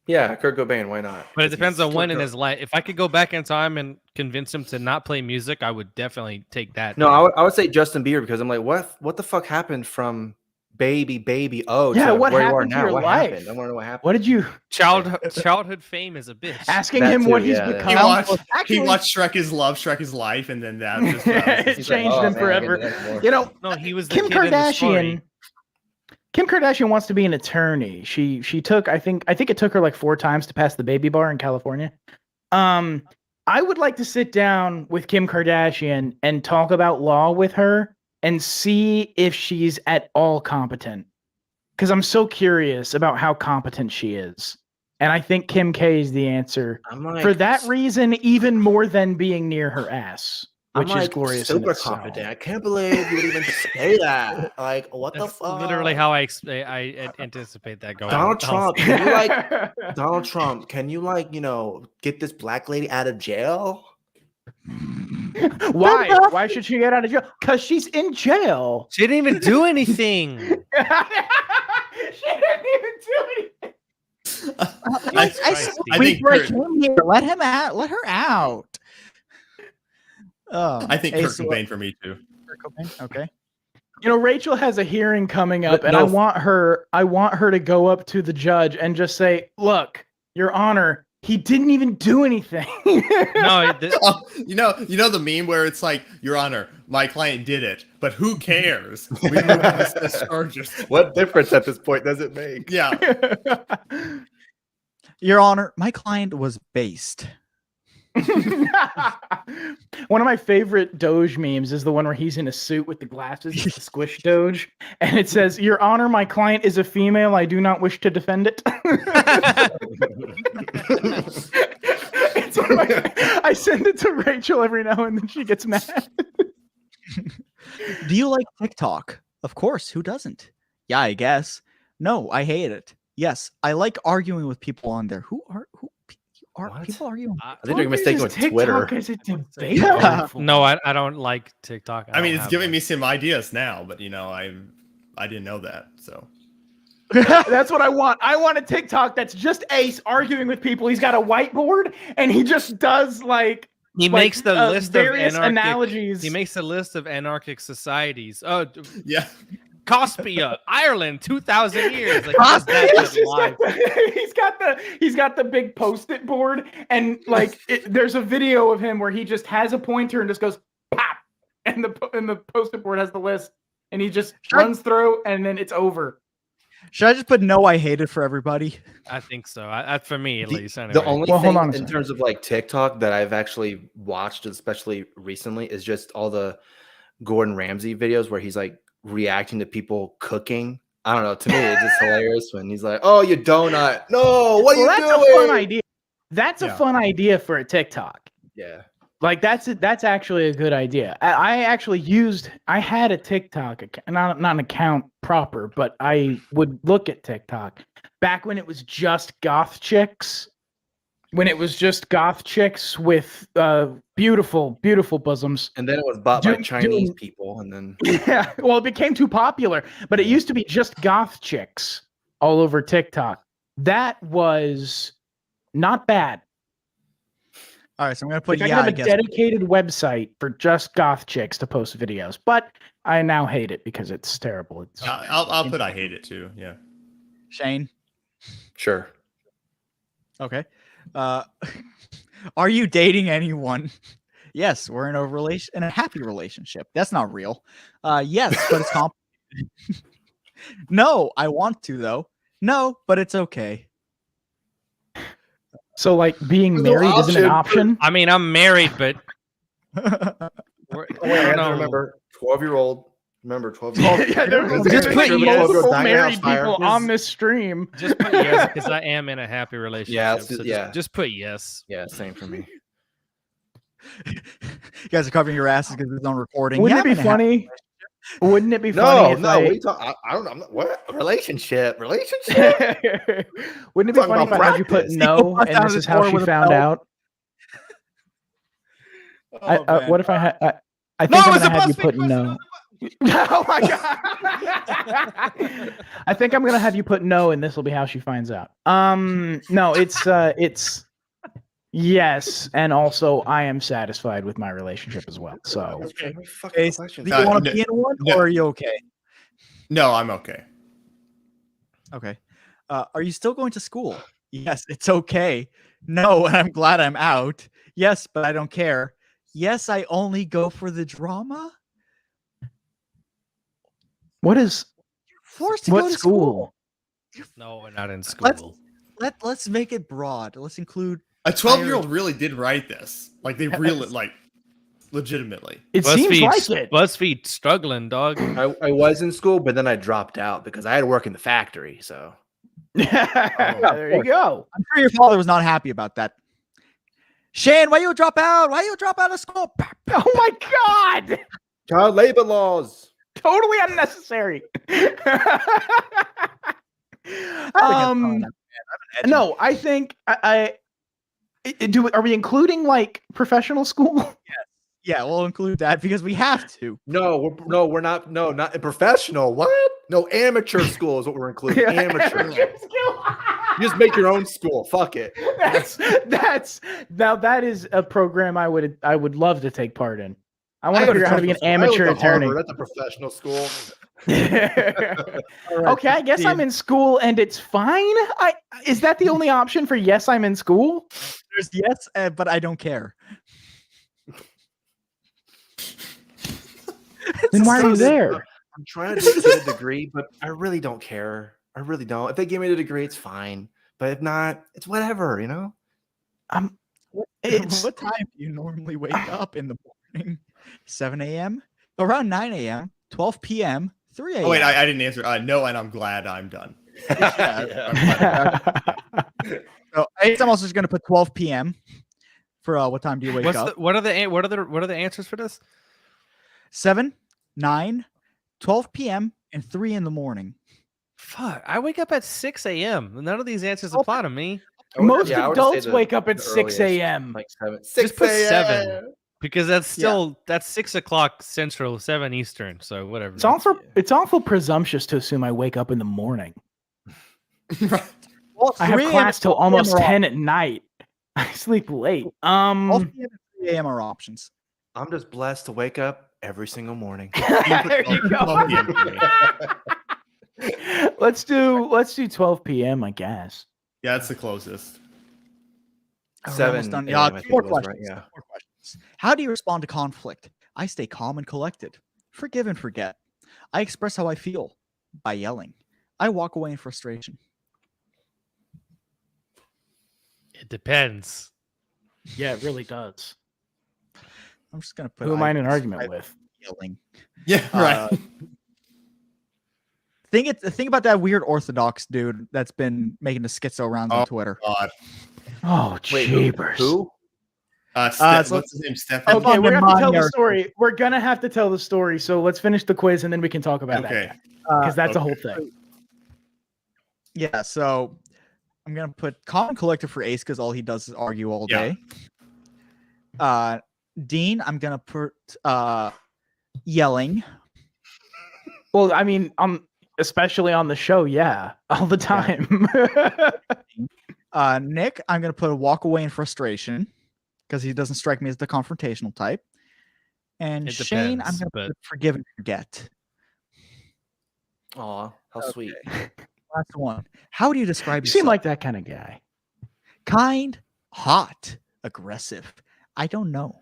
[SPEAKER 1] Yeah, Kurt Cobain. Why not?
[SPEAKER 3] But it depends on when in his life. If I could go back in time and convince him to not play music, I would definitely take that.
[SPEAKER 1] No, I would say Justin Bieber because I'm like, what the fuck happened from baby? Oh,
[SPEAKER 2] yeah,
[SPEAKER 1] to
[SPEAKER 2] what
[SPEAKER 1] where you are
[SPEAKER 2] happened to
[SPEAKER 1] now?
[SPEAKER 2] your
[SPEAKER 1] What
[SPEAKER 2] life?
[SPEAKER 1] happened? I want to know what happened.
[SPEAKER 2] What did you
[SPEAKER 3] childhood fame is a bitch.
[SPEAKER 2] asking
[SPEAKER 1] That
[SPEAKER 2] him
[SPEAKER 1] too,
[SPEAKER 2] what he's
[SPEAKER 1] yeah,
[SPEAKER 2] become?
[SPEAKER 4] he watched Shrek is Love, Shrek is Life, and then that just
[SPEAKER 2] it changed him forever. You know,
[SPEAKER 3] No, he was the
[SPEAKER 2] Kim
[SPEAKER 3] kid in the story.
[SPEAKER 2] Kardashian. Kim Kardashian wants to be an attorney. She took I think it took her like 4 times to pass the baby bar in California. I would like to sit down with Kim Kardashian and talk about law with her and see if she's at all competent. Because I'm so curious about how competent she is. And I think Kim K is the answer. For that reason, even more than being near her ass. Which is glorious.
[SPEAKER 1] Super confident. I can't believe you would even say that. Like, what the fuck?
[SPEAKER 3] Literally how I anticipate that going.
[SPEAKER 1] Donald Trump, can you like Donald Trump? Can you like get this black lady out of jail?
[SPEAKER 2] Why? Why should she get out of jail? Because she's in jail.
[SPEAKER 3] She didn't even do anything.
[SPEAKER 2] She didn't even do anything.
[SPEAKER 4] I think
[SPEAKER 5] let him out. Let her out.
[SPEAKER 4] I think Kurt Cobain for me too.
[SPEAKER 5] Kurt Cobain. Okay.
[SPEAKER 2] You know, Rachel has a hearing coming up, and I want her to go up to the judge and just say, "Look, Your Honor, he didn't even do anything."
[SPEAKER 3] No,
[SPEAKER 4] you know the meme where it's like, "Your Honor, my client did it, but who cares? We moved this charges."
[SPEAKER 1] What difference at this point does it make?
[SPEAKER 4] Yeah.
[SPEAKER 5] Your Honor, my client was based.
[SPEAKER 2] One of my favorite Doge memes is the one where he's in a suit with the glasses, the squish Doge, and it says, "Your Honor, my client is a female. I do not wish to defend it." I send it to Rachel every now and then. She gets mad.
[SPEAKER 5] Do you like TikTok? Of course. Who doesn't? Yeah, I guess. No, I hate it. Yes, I like arguing with people on there. Who People arguing.
[SPEAKER 1] I think they're mistaken with Twitter.
[SPEAKER 2] Is it debate?
[SPEAKER 3] No, I don't like TikTok.
[SPEAKER 4] I mean, it's giving me some ideas now, but I didn't know that. So
[SPEAKER 2] that's what I want. I want a TikTok that's just Ace arguing with people. He's got a whiteboard and he just does
[SPEAKER 3] he makes the list of
[SPEAKER 2] analogies.
[SPEAKER 3] He makes a list of anarchic societies. Oh,
[SPEAKER 4] yeah.
[SPEAKER 3] Cospia, Ireland, 2,000 years. Like,
[SPEAKER 2] he's got the big post-it board, and there's a video of him where he just has a pointer and just goes pop, and the post-it board has the list, and he just runs through, and then it's over.
[SPEAKER 5] Should I just put no? I hate it for everybody.
[SPEAKER 3] I think so. For me, at least. Anyway.
[SPEAKER 1] The only thing in terms of TikTok that I've actually watched, especially recently, is just all the Gordon Ramsay videos where he's reacting to people cooking. I don't know. To me, it's just hilarious when he's like, "Oh, you donut! No, what are you doing?"
[SPEAKER 2] That's a fun idea. That's a fun idea for a TikTok.
[SPEAKER 1] Yeah.
[SPEAKER 2] That's actually a good idea. I had a TikTok account, not an account proper, but I would look at TikTok back when it was just goth chicks. When it was just goth chicks with beautiful, beautiful bosoms.
[SPEAKER 1] And then it was bought by Chinese people, and then
[SPEAKER 2] yeah, well, it became too popular. But it used to be just goth chicks all over TikTok. That was not bad.
[SPEAKER 5] All right, so I'm gonna put
[SPEAKER 2] I have a dedicated website for just goth chicks to post videos, but I now hate it because it's terrible.
[SPEAKER 4] I'll put I hate it too. Yeah.
[SPEAKER 5] Shaine.
[SPEAKER 1] Sure.
[SPEAKER 5] Okay. Are you dating anyone? Yes, we're in a happy relationship. That's not real. Yes, but it's complicated. No, I want to though. No, but it's okay.
[SPEAKER 2] So being married isn't an option?
[SPEAKER 3] I mean, I'm married, but
[SPEAKER 1] I remember 12-year-old. Remember 12-year-old.
[SPEAKER 2] Just put multiple married people on this stream.
[SPEAKER 3] Just put yes, because I am in a happy relationship.
[SPEAKER 1] Yeah,
[SPEAKER 3] just put yes.
[SPEAKER 1] Yeah, same for me.
[SPEAKER 5] You guys are covering your asses because it's on recording.
[SPEAKER 2] Wouldn't it be funny? Wouldn't it be funny?
[SPEAKER 1] No. What are you talking? I don't know. What relationship? Wouldn't it
[SPEAKER 2] be funny if I had you put no, and this is how she found out? What if I had? I think I'm gonna have you put no. Oh my god! I think I'm gonna have you put no, and this will be how she finds out. No, it's yes, and also I am satisfied with my relationship as well. So,
[SPEAKER 5] okay. Do you want to be in one, or are you okay?
[SPEAKER 4] No, I'm okay.
[SPEAKER 5] Okay. Are you still going to school? Yes, it's okay. No, and I'm glad I'm out. Yes, but I don't care. Yes, I only go for the drama.
[SPEAKER 2] What is
[SPEAKER 5] forced to go to school?
[SPEAKER 3] No, we're not in school.
[SPEAKER 5] Let's make it broad. Let's include
[SPEAKER 4] a 12-year-old really did write this. They really legitimately.
[SPEAKER 2] It seems like it.
[SPEAKER 3] BuzzFeed struggling, dog.
[SPEAKER 1] I was in school, but then I dropped out because I had to work in the factory. So
[SPEAKER 2] there you go.
[SPEAKER 5] I'm sure your father was not happy about that. Shaine, why you drop out? Why you drop out of school?
[SPEAKER 2] Oh my god!
[SPEAKER 1] Child labor laws.
[SPEAKER 2] Totally unnecessary. No, I think are we including professional school?
[SPEAKER 5] Yes. Yeah, we'll include that because we have to.
[SPEAKER 1] No, we're not. No, not in professional. What? No, amateur school is what we're including. Amateur. You just make your own school. Fuck it.
[SPEAKER 2] That is a program I would love to take part in. I want to figure out how to be an amateur attorney.
[SPEAKER 1] That's a professional school.
[SPEAKER 2] Okay, I guess I'm in school and it's fine. Is that the only option for yes, I'm in school?
[SPEAKER 5] There's yes, but I don't care.
[SPEAKER 2] Then why are you there?
[SPEAKER 1] I'm trying to get a degree, but I really don't care. I really don't. If they give me the degree, it's fine. But if not, it's whatever, you know?
[SPEAKER 5] What time do you normally wake up in the morning? 7 a.m., around 9 a.m., 12 p.m., 3 a.m.
[SPEAKER 4] Oh, wait, I didn't answer. No, and I'm glad I'm done.
[SPEAKER 5] So I'm also just going to put 12 p.m. for what time do you wake up?
[SPEAKER 3] What are the answers for this?
[SPEAKER 5] 7, 9, 12 p.m., and 3 in the morning.
[SPEAKER 3] Fuck, I wake up at 6 a.m. None of these answers apply to me.
[SPEAKER 2] Most
[SPEAKER 1] I would
[SPEAKER 2] adults
[SPEAKER 1] say
[SPEAKER 2] wake up at
[SPEAKER 1] the
[SPEAKER 2] 6
[SPEAKER 1] earliest,
[SPEAKER 2] a.m.
[SPEAKER 1] like 7.
[SPEAKER 3] Just put
[SPEAKER 1] 6
[SPEAKER 3] 7
[SPEAKER 1] a.m.
[SPEAKER 3] because that's still that's 6 o'clock Central, 7 Eastern. So whatever.
[SPEAKER 2] It's awful presumptuous to assume I wake up in the morning.
[SPEAKER 5] Well,
[SPEAKER 2] I have
[SPEAKER 5] 3
[SPEAKER 2] class till
[SPEAKER 5] 12
[SPEAKER 2] almost
[SPEAKER 5] are
[SPEAKER 2] 10 at night. I sleep late.
[SPEAKER 5] 12 p.m. and 3 a.m. are options.
[SPEAKER 1] I'm just blessed to wake up every single morning.
[SPEAKER 2] There you go.
[SPEAKER 4] 12 p.m. for me.
[SPEAKER 2] Let's do 12 p.m. I guess.
[SPEAKER 4] Yeah, that's the closest.
[SPEAKER 5] We're
[SPEAKER 1] 7
[SPEAKER 5] almost done.
[SPEAKER 1] a.m.,
[SPEAKER 5] Yeah,
[SPEAKER 1] I
[SPEAKER 5] two
[SPEAKER 1] think
[SPEAKER 5] more
[SPEAKER 1] it was,
[SPEAKER 5] questions.
[SPEAKER 1] right? Yeah.
[SPEAKER 5] Two more questions. How do you respond to conflict? I stay calm and collected. Forgive and forget. I express how I feel by yelling. I walk away in frustration.
[SPEAKER 3] It depends.
[SPEAKER 2] Yeah, it really does.
[SPEAKER 5] I'm just gonna put.
[SPEAKER 2] Who am I in an argument with?
[SPEAKER 5] Yelling.
[SPEAKER 4] Yeah, right.
[SPEAKER 5] Think about that weird Orthodox dude that's been making the schizo rounds on Twitter.
[SPEAKER 4] God.
[SPEAKER 2] Oh,
[SPEAKER 1] Wait,
[SPEAKER 2] jeepers.
[SPEAKER 1] who?
[SPEAKER 4] What's his name? Stefan.
[SPEAKER 2] Okay, we're gonna have to tell the
[SPEAKER 5] Reminisce.
[SPEAKER 2] story. We're gonna have to tell the story. So let's finish the quiz and then we can talk about
[SPEAKER 4] Okay.
[SPEAKER 2] that because that's a whole thing.
[SPEAKER 5] Yeah, so I'm gonna put common collector for Ace because all he does is argue all
[SPEAKER 4] Yeah.
[SPEAKER 5] day. Dean, I'm gonna put yelling.
[SPEAKER 2] Well, I mean, especially on the show, yeah, all the time.
[SPEAKER 5] Nick, I'm gonna put a walk away in frustration because he doesn't strike me as the confrontational type. And
[SPEAKER 3] It
[SPEAKER 5] Shaine, I'm
[SPEAKER 3] depends,
[SPEAKER 5] gonna
[SPEAKER 3] but-
[SPEAKER 5] put forgive and forget.
[SPEAKER 1] Aw, how sweet.
[SPEAKER 5] Last one. How do you describe
[SPEAKER 2] You
[SPEAKER 5] yourself?
[SPEAKER 2] seem like that kind of guy.
[SPEAKER 5] Kind, hot, aggressive. I don't know.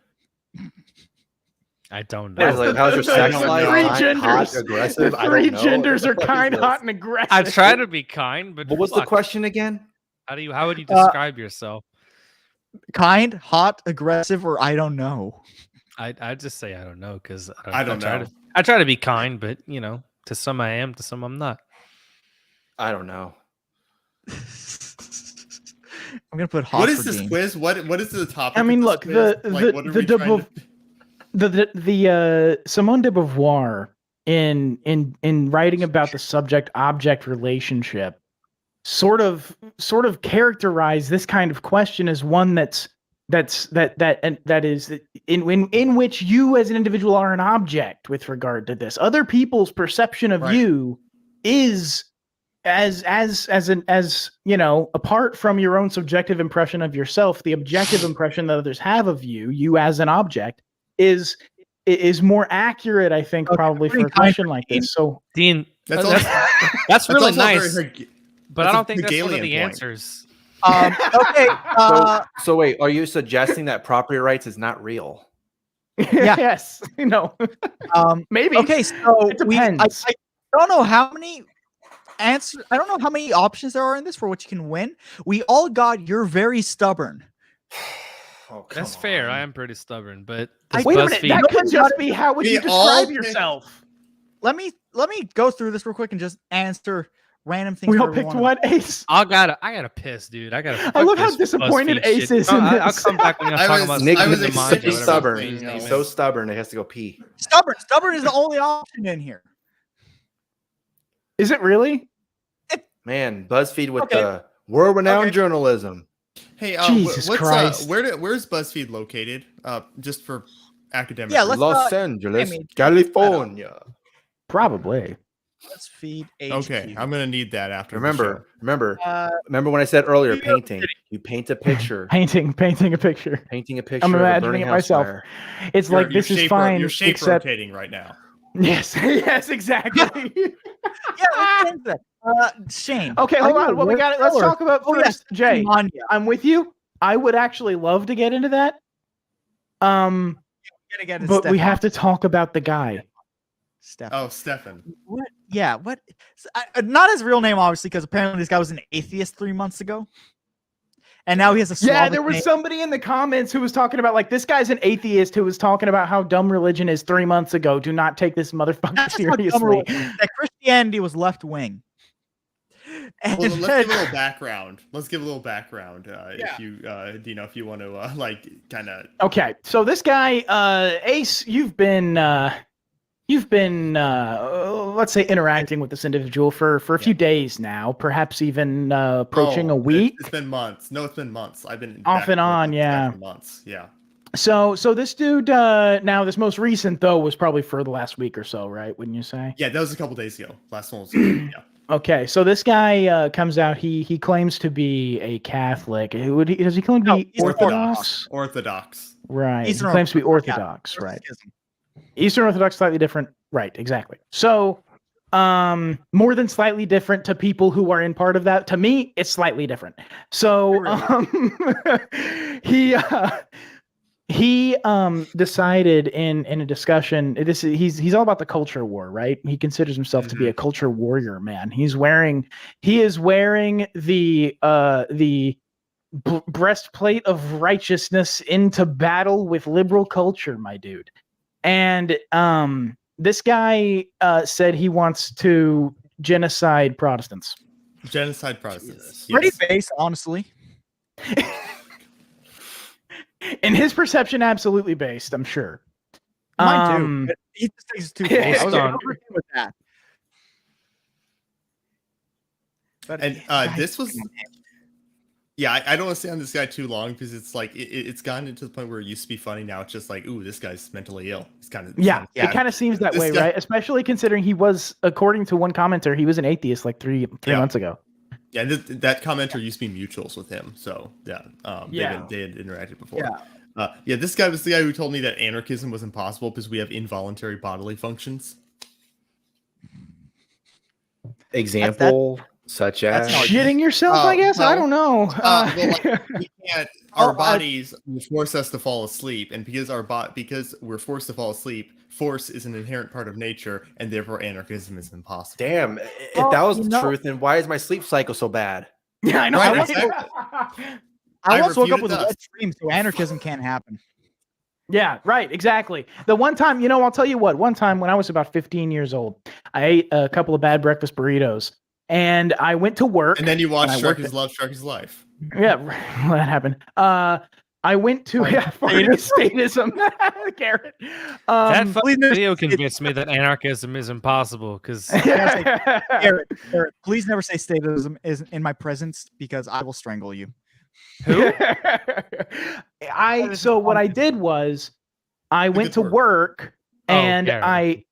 [SPEAKER 3] I don't
[SPEAKER 1] What is
[SPEAKER 3] know.
[SPEAKER 1] it, how's your sex
[SPEAKER 4] don't
[SPEAKER 1] life?
[SPEAKER 4] know.
[SPEAKER 2] Three
[SPEAKER 1] Hot,
[SPEAKER 2] genders.
[SPEAKER 1] aggressive?
[SPEAKER 2] The
[SPEAKER 1] I don't
[SPEAKER 2] three
[SPEAKER 1] know.
[SPEAKER 2] genders
[SPEAKER 1] What
[SPEAKER 2] are
[SPEAKER 1] the fuck is
[SPEAKER 2] kind,
[SPEAKER 1] this?
[SPEAKER 2] hot, and aggressive.
[SPEAKER 3] I try to be kind, but
[SPEAKER 1] What was the
[SPEAKER 3] fuck.
[SPEAKER 1] question again?
[SPEAKER 3] How would you describe yourself?
[SPEAKER 5] Kind, hot, aggressive, or I don't know.
[SPEAKER 3] I just say I don't know because
[SPEAKER 4] I don't know.
[SPEAKER 3] I try to be kind, but to some I am, to some I'm not.
[SPEAKER 1] I don't know.
[SPEAKER 5] I'm gonna put hot.
[SPEAKER 4] What is
[SPEAKER 5] for
[SPEAKER 4] this
[SPEAKER 5] Dean.
[SPEAKER 4] quiz? What is the topic?
[SPEAKER 2] I mean,
[SPEAKER 4] of this
[SPEAKER 2] look,
[SPEAKER 4] quiz?
[SPEAKER 2] the
[SPEAKER 4] Like, what are we trying to-
[SPEAKER 2] the Simone de Beauvoir in writing about the subject object relationship sort of characterized this kind of question as one that is in which you as an individual are an object with regard to this. Other people's perception of
[SPEAKER 4] Right.
[SPEAKER 2] you is as apart from your own subjective impression of yourself, the objective impression that others have of you as an object is more accurate, I think,
[SPEAKER 5] Okay,
[SPEAKER 2] probably for a
[SPEAKER 5] pretty
[SPEAKER 2] question
[SPEAKER 5] kind
[SPEAKER 2] like
[SPEAKER 5] Dean.
[SPEAKER 2] this. So
[SPEAKER 3] Dean,
[SPEAKER 4] That's
[SPEAKER 3] that's really
[SPEAKER 4] also very
[SPEAKER 3] nice,
[SPEAKER 4] Hege-
[SPEAKER 3] but I
[SPEAKER 4] that's a
[SPEAKER 3] don't think that's one of
[SPEAKER 4] Hegelian
[SPEAKER 3] the
[SPEAKER 4] point.
[SPEAKER 3] answers.
[SPEAKER 5] Okay.
[SPEAKER 1] So wait, are you suggesting that property rights is not real?
[SPEAKER 5] Yeah.
[SPEAKER 2] yes, maybe.
[SPEAKER 5] Okay. So
[SPEAKER 2] It depends.
[SPEAKER 5] I don't know how many answers. I don't know how many options there are in this for what you can win. We all got "You're very stubborn."
[SPEAKER 1] Oh,
[SPEAKER 3] That's
[SPEAKER 1] come
[SPEAKER 3] fair.
[SPEAKER 1] on.
[SPEAKER 3] I am pretty stubborn, but
[SPEAKER 2] Wait a minute,
[SPEAKER 3] BuzzFeed,
[SPEAKER 2] that could just be how would
[SPEAKER 4] We
[SPEAKER 2] you
[SPEAKER 4] all
[SPEAKER 2] describe
[SPEAKER 4] picked-
[SPEAKER 2] yourself?
[SPEAKER 5] Let me go through this real quick and just answer random things.
[SPEAKER 2] We
[SPEAKER 5] for
[SPEAKER 2] all picked
[SPEAKER 5] everyone.
[SPEAKER 2] one, Ace.
[SPEAKER 3] I gotta piss, dude. I
[SPEAKER 2] love how disappointed Ace is in
[SPEAKER 3] I'll
[SPEAKER 2] this.
[SPEAKER 3] come back when you're
[SPEAKER 4] I
[SPEAKER 3] talking
[SPEAKER 4] was-
[SPEAKER 3] about
[SPEAKER 1] Nick
[SPEAKER 4] I was
[SPEAKER 3] the
[SPEAKER 1] is
[SPEAKER 3] mind or
[SPEAKER 4] expecting
[SPEAKER 3] whatever
[SPEAKER 1] stubborn.
[SPEAKER 3] his name
[SPEAKER 1] He's
[SPEAKER 3] is.
[SPEAKER 1] so stubborn. He has to go pee.
[SPEAKER 5] Stubborn. Stubborn is the only option in here.
[SPEAKER 2] Is it really?
[SPEAKER 1] Man, BuzzFeed with
[SPEAKER 5] Okay.
[SPEAKER 1] the world-renowned
[SPEAKER 5] Okay.
[SPEAKER 1] journalism.
[SPEAKER 4] Hey,
[SPEAKER 2] Jesus
[SPEAKER 4] what's
[SPEAKER 2] Christ.
[SPEAKER 4] where's BuzzFeed located? Just for academic.
[SPEAKER 5] Yeah, let's
[SPEAKER 1] Los
[SPEAKER 5] not-
[SPEAKER 1] Angeles,
[SPEAKER 5] I mean,
[SPEAKER 1] California.
[SPEAKER 2] Probably.
[SPEAKER 5] Let's feed HQ.
[SPEAKER 4] Okay, I'm gonna need that after.
[SPEAKER 1] Remember
[SPEAKER 5] Uh,
[SPEAKER 1] when I said earlier, painting. You paint a picture.
[SPEAKER 2] Painting a picture.
[SPEAKER 1] Painting a picture
[SPEAKER 2] I'm
[SPEAKER 1] of a
[SPEAKER 2] imagining
[SPEAKER 1] burning
[SPEAKER 2] it
[SPEAKER 1] house
[SPEAKER 2] myself.
[SPEAKER 1] fire.
[SPEAKER 2] It's like this is fine.
[SPEAKER 4] Your shape
[SPEAKER 2] except
[SPEAKER 4] rotating right now.
[SPEAKER 2] yes, yes, exactly.
[SPEAKER 5] yeah, let's get into that. Shaine.
[SPEAKER 2] Okay, hold on. Well, we got it. Let's talk about
[SPEAKER 5] Oh, yes,
[SPEAKER 2] first, Jay.
[SPEAKER 5] Manya.
[SPEAKER 2] I'm with you. I would actually love to get into that.
[SPEAKER 5] Gotta get it,
[SPEAKER 2] But we
[SPEAKER 5] Stefan.
[SPEAKER 2] have to talk about the guy.
[SPEAKER 5] Stefan.
[SPEAKER 4] Oh, Stefan.
[SPEAKER 5] What? Yeah, what? Not his real name, obviously, because apparently this guy was an atheist 3 months ago. And now he has a
[SPEAKER 2] Yeah,
[SPEAKER 5] Slavic
[SPEAKER 2] there was
[SPEAKER 5] name.
[SPEAKER 2] somebody in the comments who was talking about, like, this guy's an atheist who was talking about how dumb religion is 3 months ago. Do not take this motherfucker
[SPEAKER 5] That's not dumb
[SPEAKER 2] seriously.
[SPEAKER 5] religion. That Christianity was left wing. And
[SPEAKER 4] Well, let's give a little background. Let's give a little background. If you, Dino, if you want to, like, kind of.
[SPEAKER 2] Okay, so this guy, Ace, you've been You've been, let's say, interacting with this individual for a few days now, perhaps even approaching a week.
[SPEAKER 4] It's been months. No, it's been months. I've been
[SPEAKER 2] off and on, yeah,
[SPEAKER 4] for months. Yeah.
[SPEAKER 2] So this dude, now this most recent though was probably for the last week or so, right? Wouldn't you say?
[SPEAKER 4] Yeah, that was a couple days ago. Last one was yeah.
[SPEAKER 2] Okay, so this guy comes out. He claims to be a Catholic. Does he claim to be Orthodox?
[SPEAKER 4] Orthodox.
[SPEAKER 2] Right. He claims to be Orthodox. Right. Eastern Orthodox, slightly different. Right. Exactly. So, more than slightly different to people who are in part of that. To me, it's slightly different. So, he decided in a discussion, he's all about the culture war, right? He considers himself to be a culture warrior, man. He is wearing the breastplate of righteousness into battle with liberal culture, my dude. And this guy said he wants to genocide Protestants.
[SPEAKER 4] Genocide Protestants.
[SPEAKER 5] Pretty based, honestly.
[SPEAKER 2] In his perception, absolutely based, I'm sure.
[SPEAKER 5] Mine too. He just thinks it's too close. I was agree with that.
[SPEAKER 4] But and this was, yeah, I don't want to stay on this guy too long because it's like it's gotten into the point where it used to be funny. Now it's just like, ooh, this guy's mentally ill. It's kind of
[SPEAKER 2] it kind of seems that way, right? Especially considering he was, according to one commenter, he was an atheist like three months ago.
[SPEAKER 4] Yeah, that commenter used to be mutuals with him, so yeah, they had interacted before. Yeah, this guy was the guy who told me that anarchism was impossible because we have involuntary bodily functions.
[SPEAKER 1] Example such as
[SPEAKER 2] shitting yourself, I guess. I don't know.
[SPEAKER 4] We can't. Our bodies force us to fall asleep, and because because we're forced to fall asleep, force is an inherent part of nature, and therefore anarchism is impossible.
[SPEAKER 1] Damn, if that was the truth, then why is my sleep cycle so bad?
[SPEAKER 2] Yeah, I know.
[SPEAKER 5] Right, I once woke up with a wet dream, so anarchism can't happen.
[SPEAKER 2] Yeah, right, exactly. The one time, I'll tell you what, one time when I was about 15 years old, I ate a couple of bad breakfast burritos, and I went to work.
[SPEAKER 4] And then you watched Shrek is Love, Shrek is Life.
[SPEAKER 2] Yeah, that happened. I went to statism. Garrett.
[SPEAKER 3] That video convinced me that anarchism is impossible. Because
[SPEAKER 5] Garrett, please never say statism is in my presence because I will strangle you.
[SPEAKER 3] Who?
[SPEAKER 2] So what I did was I went to work and I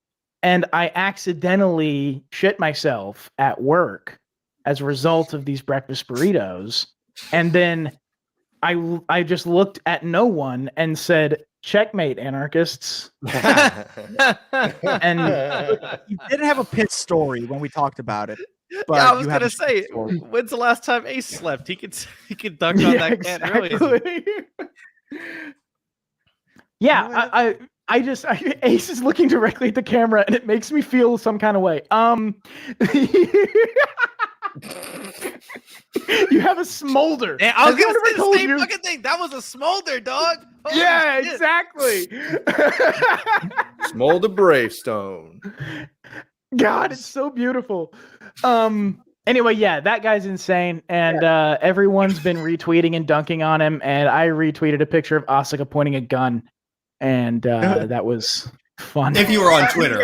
[SPEAKER 2] accidentally shit myself at work as a result of these breakfast burritos, and then I just looked at no one and said, "Checkmate, anarchists." And
[SPEAKER 5] you didn't have a pit story when we talked about it. But
[SPEAKER 3] I was gonna say, when's the last time Ace slept? He could dunk on that cat really.
[SPEAKER 2] Yeah, Ace is looking directly at the camera, and it makes me feel some kind of way. You have a smolder.
[SPEAKER 3] Yeah, I was gonna say the same fucking thing. That was a smolder, dog.
[SPEAKER 2] Holy shit. Exactly.
[SPEAKER 1] Smolder Bravestone.
[SPEAKER 2] God, it's so beautiful. Anyway, yeah, that guy's insane, and everyone's been retweeting and dunking on him, and I retweeted a picture of Asuka pointing a gun, and that was fun.
[SPEAKER 4] If you were on Twitter,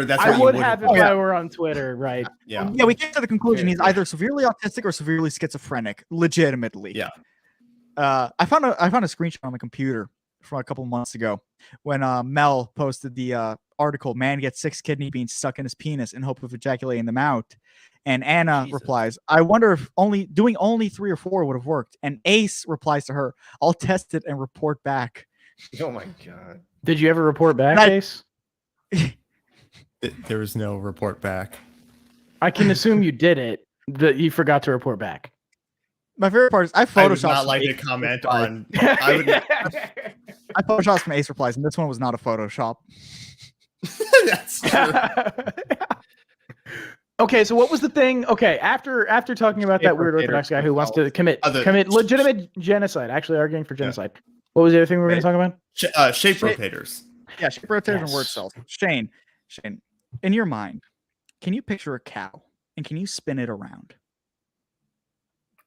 [SPEAKER 4] that's what
[SPEAKER 2] I would have if I were on Twitter, right?
[SPEAKER 4] Yeah,
[SPEAKER 5] we came to the conclusion he's either severely autistic or severely schizophrenic, legitimately.
[SPEAKER 4] Yeah.
[SPEAKER 5] I found a screenshot on the computer from a couple months ago when Mel posted the article, "Man gets 6 kidney beans stuck in his penis in hope of ejaculating them out." And Anna replies, "I wonder if doing only 3 or 4 would have worked." And Ace replies to her, "I'll test it and report back."
[SPEAKER 1] Oh my god.
[SPEAKER 2] Did you ever report back, Ace?
[SPEAKER 4] There was no report back.
[SPEAKER 2] I can assume you did it, that you forgot to report back.
[SPEAKER 5] My favorite part is I photoshopped.
[SPEAKER 4] I would not like to comment on. I
[SPEAKER 5] photoshopped some Ace replies, and this one was not a Photoshop.
[SPEAKER 4] That's true.
[SPEAKER 2] Okay, so what was the thing? Okay, after talking about that weird Orthodox guy who wants to commit legitimate genocide, actually arguing for genocide. Yeah. What was the other thing we were going to talk about?
[SPEAKER 4] Shape rotators.
[SPEAKER 5] Yeah, shape rotators and word cells. Shaine, in your mind, can you picture a cow and can you spin it around?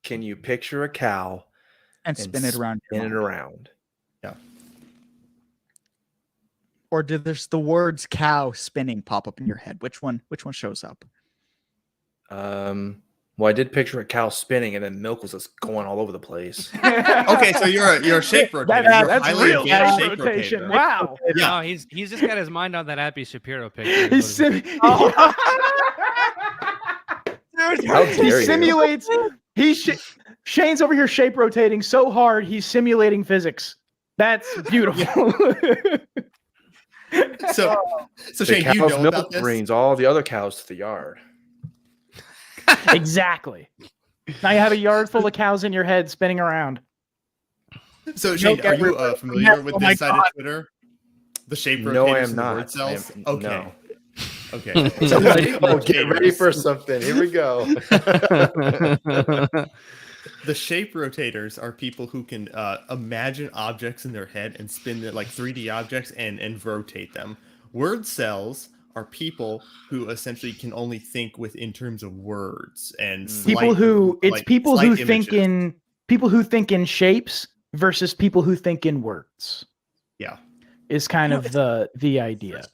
[SPEAKER 1] Can you picture a cow
[SPEAKER 5] and spin it around?
[SPEAKER 1] Spin it around.
[SPEAKER 4] Yeah.
[SPEAKER 5] or did there's the words cow spinning pop up in your head? Which one shows up?
[SPEAKER 1] Well, I did picture a cow spinning, and then milk was just going all over the place.
[SPEAKER 4] Okay, so you're a shape rotator.
[SPEAKER 2] That's
[SPEAKER 4] highly
[SPEAKER 2] real
[SPEAKER 4] advanced
[SPEAKER 2] shape
[SPEAKER 4] shape
[SPEAKER 2] rotation.
[SPEAKER 4] rotator.
[SPEAKER 2] Wow.
[SPEAKER 4] Yeah.
[SPEAKER 3] No, he's just got his mind on that Happy Shapiro picture.
[SPEAKER 2] He's
[SPEAKER 1] How
[SPEAKER 2] he
[SPEAKER 1] dare you?
[SPEAKER 2] simulates. Shaine's over here shape rotating so hard he's simulating physics. That's beautiful.
[SPEAKER 4] So
[SPEAKER 1] The
[SPEAKER 4] Shaine, do you
[SPEAKER 1] cow's
[SPEAKER 4] know
[SPEAKER 1] milk
[SPEAKER 4] about this?
[SPEAKER 1] brings all the other cows to the yard.
[SPEAKER 2] Exactly. Now you have a yard full of cows in your head spinning around.
[SPEAKER 4] So Shaine, are you familiar with this side of Twitter? The shape rotators
[SPEAKER 1] No, I am
[SPEAKER 4] and the
[SPEAKER 1] not.
[SPEAKER 4] word cells?
[SPEAKER 1] I am-
[SPEAKER 4] Okay.
[SPEAKER 1] no.
[SPEAKER 4] Okay.
[SPEAKER 1] So
[SPEAKER 4] Shape
[SPEAKER 1] get ready
[SPEAKER 4] rotators.
[SPEAKER 1] for something. Here we go.
[SPEAKER 4] The shape rotators are people who can imagine objects in their head and spin them like 3D objects and rotate them. Word cells are people who essentially can only think in terms of words and
[SPEAKER 2] People who
[SPEAKER 4] images.
[SPEAKER 2] people who think in shapes versus people who think in words.
[SPEAKER 4] Yeah.
[SPEAKER 2] Is kind of the idea.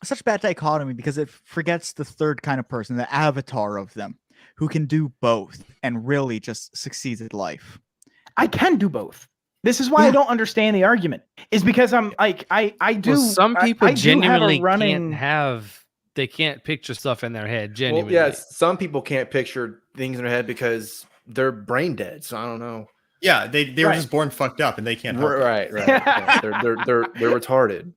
[SPEAKER 5] Such a bad dichotomy because it forgets the third kind of person, the avatar of them, who can do both and really just succeeds at life.
[SPEAKER 2] I can do both. This is why I don't understand the argument. Is because I'm like I do.
[SPEAKER 3] Well, some people
[SPEAKER 2] I do
[SPEAKER 3] genuinely
[SPEAKER 2] have a running.
[SPEAKER 3] they can't picture stuff in their head.
[SPEAKER 1] Well,
[SPEAKER 3] Genuinely.
[SPEAKER 1] yeah, some people can't picture things in their head because they're brain dead. So I don't know.
[SPEAKER 4] Yeah, they were just born fucked up and they can't help it.
[SPEAKER 1] Right. Yeah, they're retarded.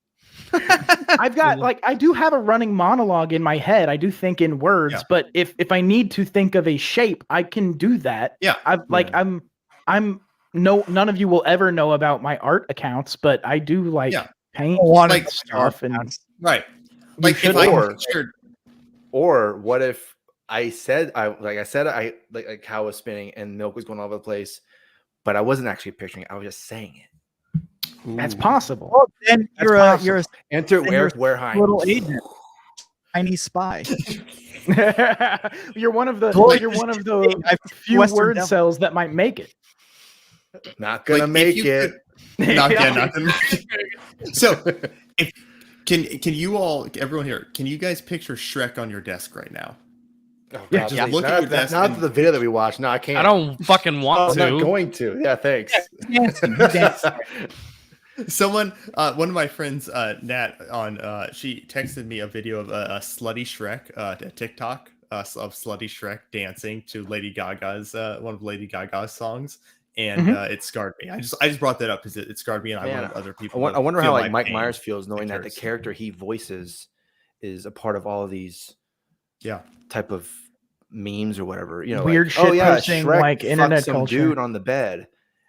[SPEAKER 2] I've got I do have a running monologue in my head. I do think in words, but if I need to think of a shape, I can do that.
[SPEAKER 4] Yeah.
[SPEAKER 2] I'm none of you will ever know about my art accounts, but I do paint stuff and
[SPEAKER 4] right.
[SPEAKER 2] Like
[SPEAKER 4] if
[SPEAKER 1] or what if I said like cow was spinning and milk was going all over the place, but I wasn't actually picturing it. I was just saying it.
[SPEAKER 2] That's possible.
[SPEAKER 5] Well, then you're a
[SPEAKER 1] enter Eric Wareheim.
[SPEAKER 5] little agent, Chinese spy.
[SPEAKER 2] You're one of the few
[SPEAKER 5] Western
[SPEAKER 2] word
[SPEAKER 5] devil.
[SPEAKER 2] cells that might make it.
[SPEAKER 1] Not gonna make it.
[SPEAKER 4] Not gonna make it. So, can you all, everyone here, can you guys picture Shrek on your desk right now?
[SPEAKER 1] Oh,
[SPEAKER 4] Yeah,
[SPEAKER 1] God,
[SPEAKER 4] just
[SPEAKER 1] please.
[SPEAKER 4] look at your desk
[SPEAKER 1] Not
[SPEAKER 4] and-
[SPEAKER 1] the video that we watched. No, I can't.
[SPEAKER 3] I don't fucking want to.
[SPEAKER 1] I'm not going to. Yeah, thanks.
[SPEAKER 4] Someone, one of my friends, Nat, she texted me a video of a slutty Shrek, a TikTok of slutty Shrek dancing to Lady Gaga's one of Lady Gaga's songs, and it scarred me. I just brought that up because it scarred me, and I wanted other people.
[SPEAKER 1] I wonder
[SPEAKER 4] feel
[SPEAKER 1] how
[SPEAKER 4] my
[SPEAKER 1] Mike
[SPEAKER 4] pain
[SPEAKER 1] Myers feels knowing
[SPEAKER 4] and
[SPEAKER 1] that the
[SPEAKER 4] hers.
[SPEAKER 1] character he voices is a part of all of these type of memes or whatever. You know,
[SPEAKER 2] Weird shit posting,
[SPEAKER 1] Shrek
[SPEAKER 2] like,
[SPEAKER 1] fucked
[SPEAKER 2] internet
[SPEAKER 1] some
[SPEAKER 2] culture.
[SPEAKER 1] dude on the bed.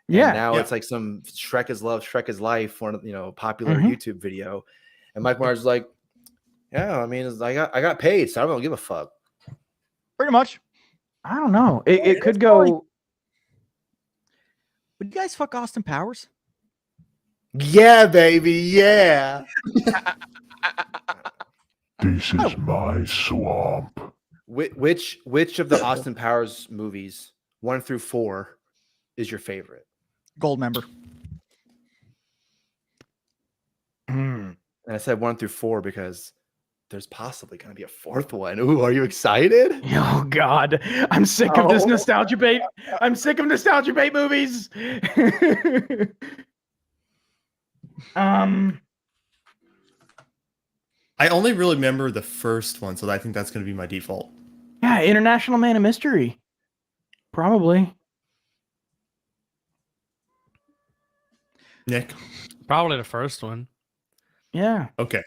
[SPEAKER 2] Yeah.
[SPEAKER 1] And now it's like some Shrek is love, Shrek is life, one of popular YouTube video. And Mike Myers is like, yeah, I mean, I got paid, so I don't give a fuck.
[SPEAKER 5] Pretty much.
[SPEAKER 2] I don't know. It could go.
[SPEAKER 5] Would you guys fuck Austin Powers?
[SPEAKER 1] Yeah, baby, yeah.
[SPEAKER 7] This is my swamp.
[SPEAKER 1] Which of the Austin Powers movies, 1 through 4, is your favorite?
[SPEAKER 5] Gold member.
[SPEAKER 1] And I said 1 through 4 because there's possibly going to be a 4th one. Ooh, are you excited?
[SPEAKER 2] Oh God, I'm sick of this nostalgia bait. I'm sick of nostalgia bait movies.
[SPEAKER 4] I only really remember the first one, so I think that's going to be my default.
[SPEAKER 2] Yeah, International Man of Mystery. Probably.
[SPEAKER 4] Nick?
[SPEAKER 3] Probably the first one.
[SPEAKER 2] Yeah.
[SPEAKER 4] Okay.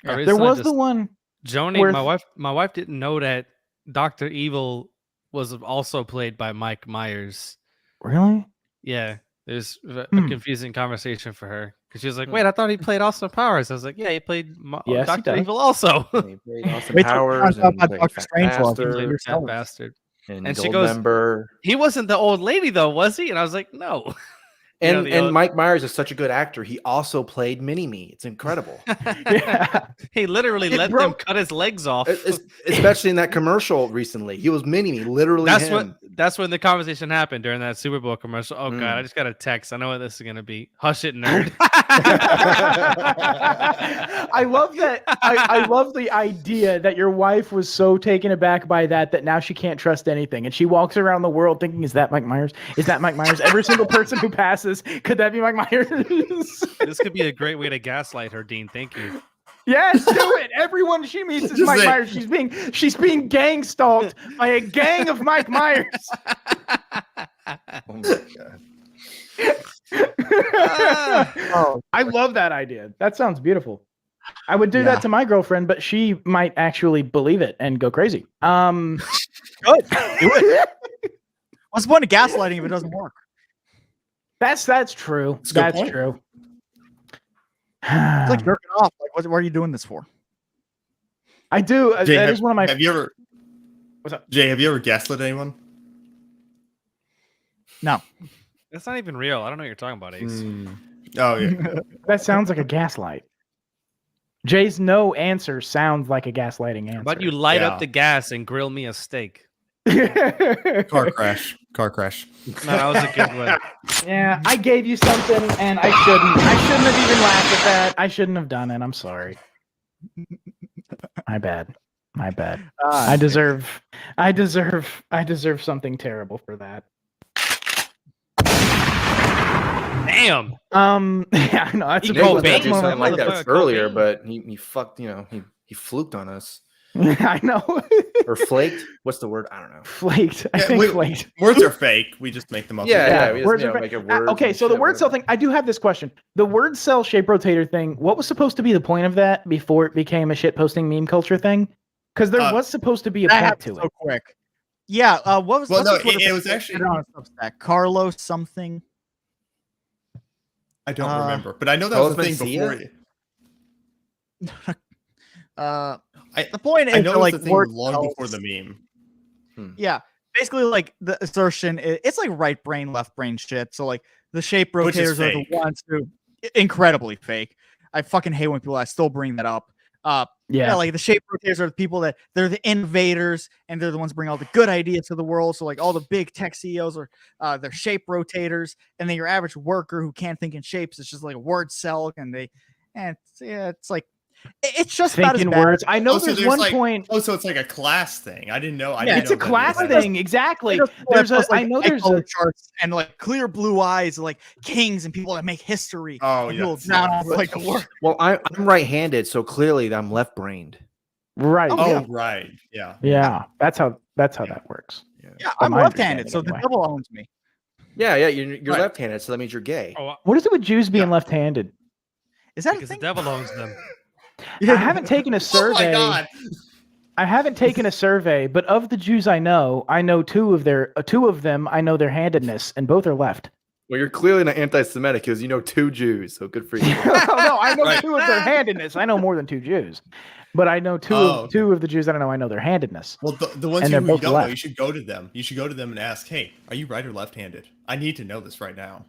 [SPEAKER 2] There was the one.
[SPEAKER 3] Joni,
[SPEAKER 2] where
[SPEAKER 3] my wife didn't know that Dr. Evil was also played by Mike Myers.
[SPEAKER 2] Really?
[SPEAKER 3] Yeah. There's a confusing conversation for her because she was like, "Wait, I thought he played Austin Powers." I was like, "Yeah, he played
[SPEAKER 2] Yes, he
[SPEAKER 3] Dr.
[SPEAKER 2] does.
[SPEAKER 3] Evil also."
[SPEAKER 1] He played Austin
[SPEAKER 5] Wait till
[SPEAKER 1] Powers
[SPEAKER 5] you find out
[SPEAKER 1] and
[SPEAKER 5] about
[SPEAKER 1] played
[SPEAKER 5] Dr.
[SPEAKER 1] Fat
[SPEAKER 5] Strangelove.
[SPEAKER 1] Bastard
[SPEAKER 3] Played Fat
[SPEAKER 5] yourself.
[SPEAKER 3] Bastard.
[SPEAKER 1] and
[SPEAKER 3] And she
[SPEAKER 1] Gold
[SPEAKER 3] goes,
[SPEAKER 1] Member.
[SPEAKER 3] "He wasn't the old lady though, was he?" And I was like, "No."
[SPEAKER 1] And Mike Myers is such a good actor. He also played Mini-Me. It's incredible.
[SPEAKER 3] He literally let them cut his legs off.
[SPEAKER 1] Especially in that commercial recently. He was Mini-Me, literally
[SPEAKER 3] That's when the conversation happened during that Super Bowl commercial. Oh, God, I just got a text. I know what this is going to be. Hush it, nerd.
[SPEAKER 2] I love that. I love the idea that your wife was so taken aback by that now she can't trust anything. And she walks around the world thinking, is that Mike Myers? Is that Mike Myers? Every single person who passes, could that be Mike Myers?
[SPEAKER 3] This could be a great way to gaslight her, Dean. Thank you.
[SPEAKER 2] Yes, do it. Everyone she meets is Mike Myers. She's being gang stalked by a gang of Mike Myers.
[SPEAKER 1] Oh my God.
[SPEAKER 2] I love that idea. That sounds beautiful. I would do that to my girlfriend, but she might actually believe it and go crazy.
[SPEAKER 5] Good. Do it. What's the point of gaslighting if it doesn't work?
[SPEAKER 2] That's true. That's true.
[SPEAKER 5] It's like jerking off. Like, what are you doing this for?
[SPEAKER 2] I do.
[SPEAKER 4] Jay,
[SPEAKER 2] that is one of my.
[SPEAKER 4] Have you ever? What's up, Jay? Have you ever gaslit anyone?
[SPEAKER 5] No.
[SPEAKER 3] That's not even real. I don't know what you're talking about, Ace.
[SPEAKER 4] Oh yeah.
[SPEAKER 2] That sounds like a gaslight. Jay's no answer sounds like a gaslighting answer.
[SPEAKER 3] But you light up the gas and grill me a steak.
[SPEAKER 4] Car crash. No,
[SPEAKER 3] that was a good one.
[SPEAKER 2] Yeah, I gave you something, and I shouldn't have even laughed at that. I shouldn't have done it. I'm sorry. My bad. I deserve something terrible for that.
[SPEAKER 3] Damn.
[SPEAKER 2] Yeah, I know. That's
[SPEAKER 1] He
[SPEAKER 2] a
[SPEAKER 1] did do something like that earlier,
[SPEAKER 3] Cobain.
[SPEAKER 1] but he fucked. He fluked on us.
[SPEAKER 2] I know.
[SPEAKER 1] Or flaked. What's the word? I don't know.
[SPEAKER 2] Flaked. I think flaked.
[SPEAKER 4] Words are fake. We just make them up.
[SPEAKER 1] Yeah. We just,
[SPEAKER 2] words are
[SPEAKER 1] make a word.
[SPEAKER 2] Okay, so the word cell thing. I do have this question. The word cell shape rotator thing. What was supposed to be the point of that before it became a shit posting meme culture thing? Because there was supposed to be a point to it.
[SPEAKER 5] So quick. Yeah. What was?
[SPEAKER 4] Well, no, it was actually
[SPEAKER 5] on Substack. Carlos something.
[SPEAKER 4] I don't remember, but I know that was the thing before.
[SPEAKER 5] The point is,
[SPEAKER 4] I know
[SPEAKER 5] like,
[SPEAKER 4] the thing long before the meme.
[SPEAKER 5] Yeah, basically, like the assertion, it's like right brain, left brain shit. So like the shape rotators are the ones who incredibly fake. I fucking hate when people. I still bring that up. Yeah, like the shape rotators are the people that they're the innovators and they're the ones bring all the good ideas to the world. So like all the big tech CEOs are they're shape rotators, and then your average worker who can't think in shapes is just like a word cell, and it's like it's just about as bad.
[SPEAKER 2] Words. I know there's one point.
[SPEAKER 4] Oh, so it's like a class thing. I didn't know.
[SPEAKER 2] It's a class thing. Exactly. There's
[SPEAKER 5] charts and like clear blue eyes, like kings and people that make history.
[SPEAKER 4] Oh,
[SPEAKER 5] yeah. Like
[SPEAKER 1] well, I'm right-handed, so clearly I'm left-brained.
[SPEAKER 2] Right.
[SPEAKER 4] Oh, right. Yeah.
[SPEAKER 2] Yeah. That's how that works.
[SPEAKER 5] Yeah, I'm left-handed, so the devil owns me.
[SPEAKER 1] Yeah. You're left-handed, so that means you're gay.
[SPEAKER 2] What is it with Jews being left-handed?
[SPEAKER 5] Is that
[SPEAKER 3] because the devil owns them?
[SPEAKER 2] I haven't taken a survey.
[SPEAKER 4] Oh my God.
[SPEAKER 2] I haven't taken a survey, but of the Jews I know two of them I know their handedness, and both are left.
[SPEAKER 1] Well, you're clearly not anti-Semitic because you know 2 Jews, so good for you.
[SPEAKER 2] No, I know 2 of their handedness. I know more than 2 Jews, but I know two of the Jews that I know their handedness.
[SPEAKER 4] Well, the ones who you don't know, you should go to them. You should go to them and ask, "Hey, are you right or left-handed? I need to know this right now."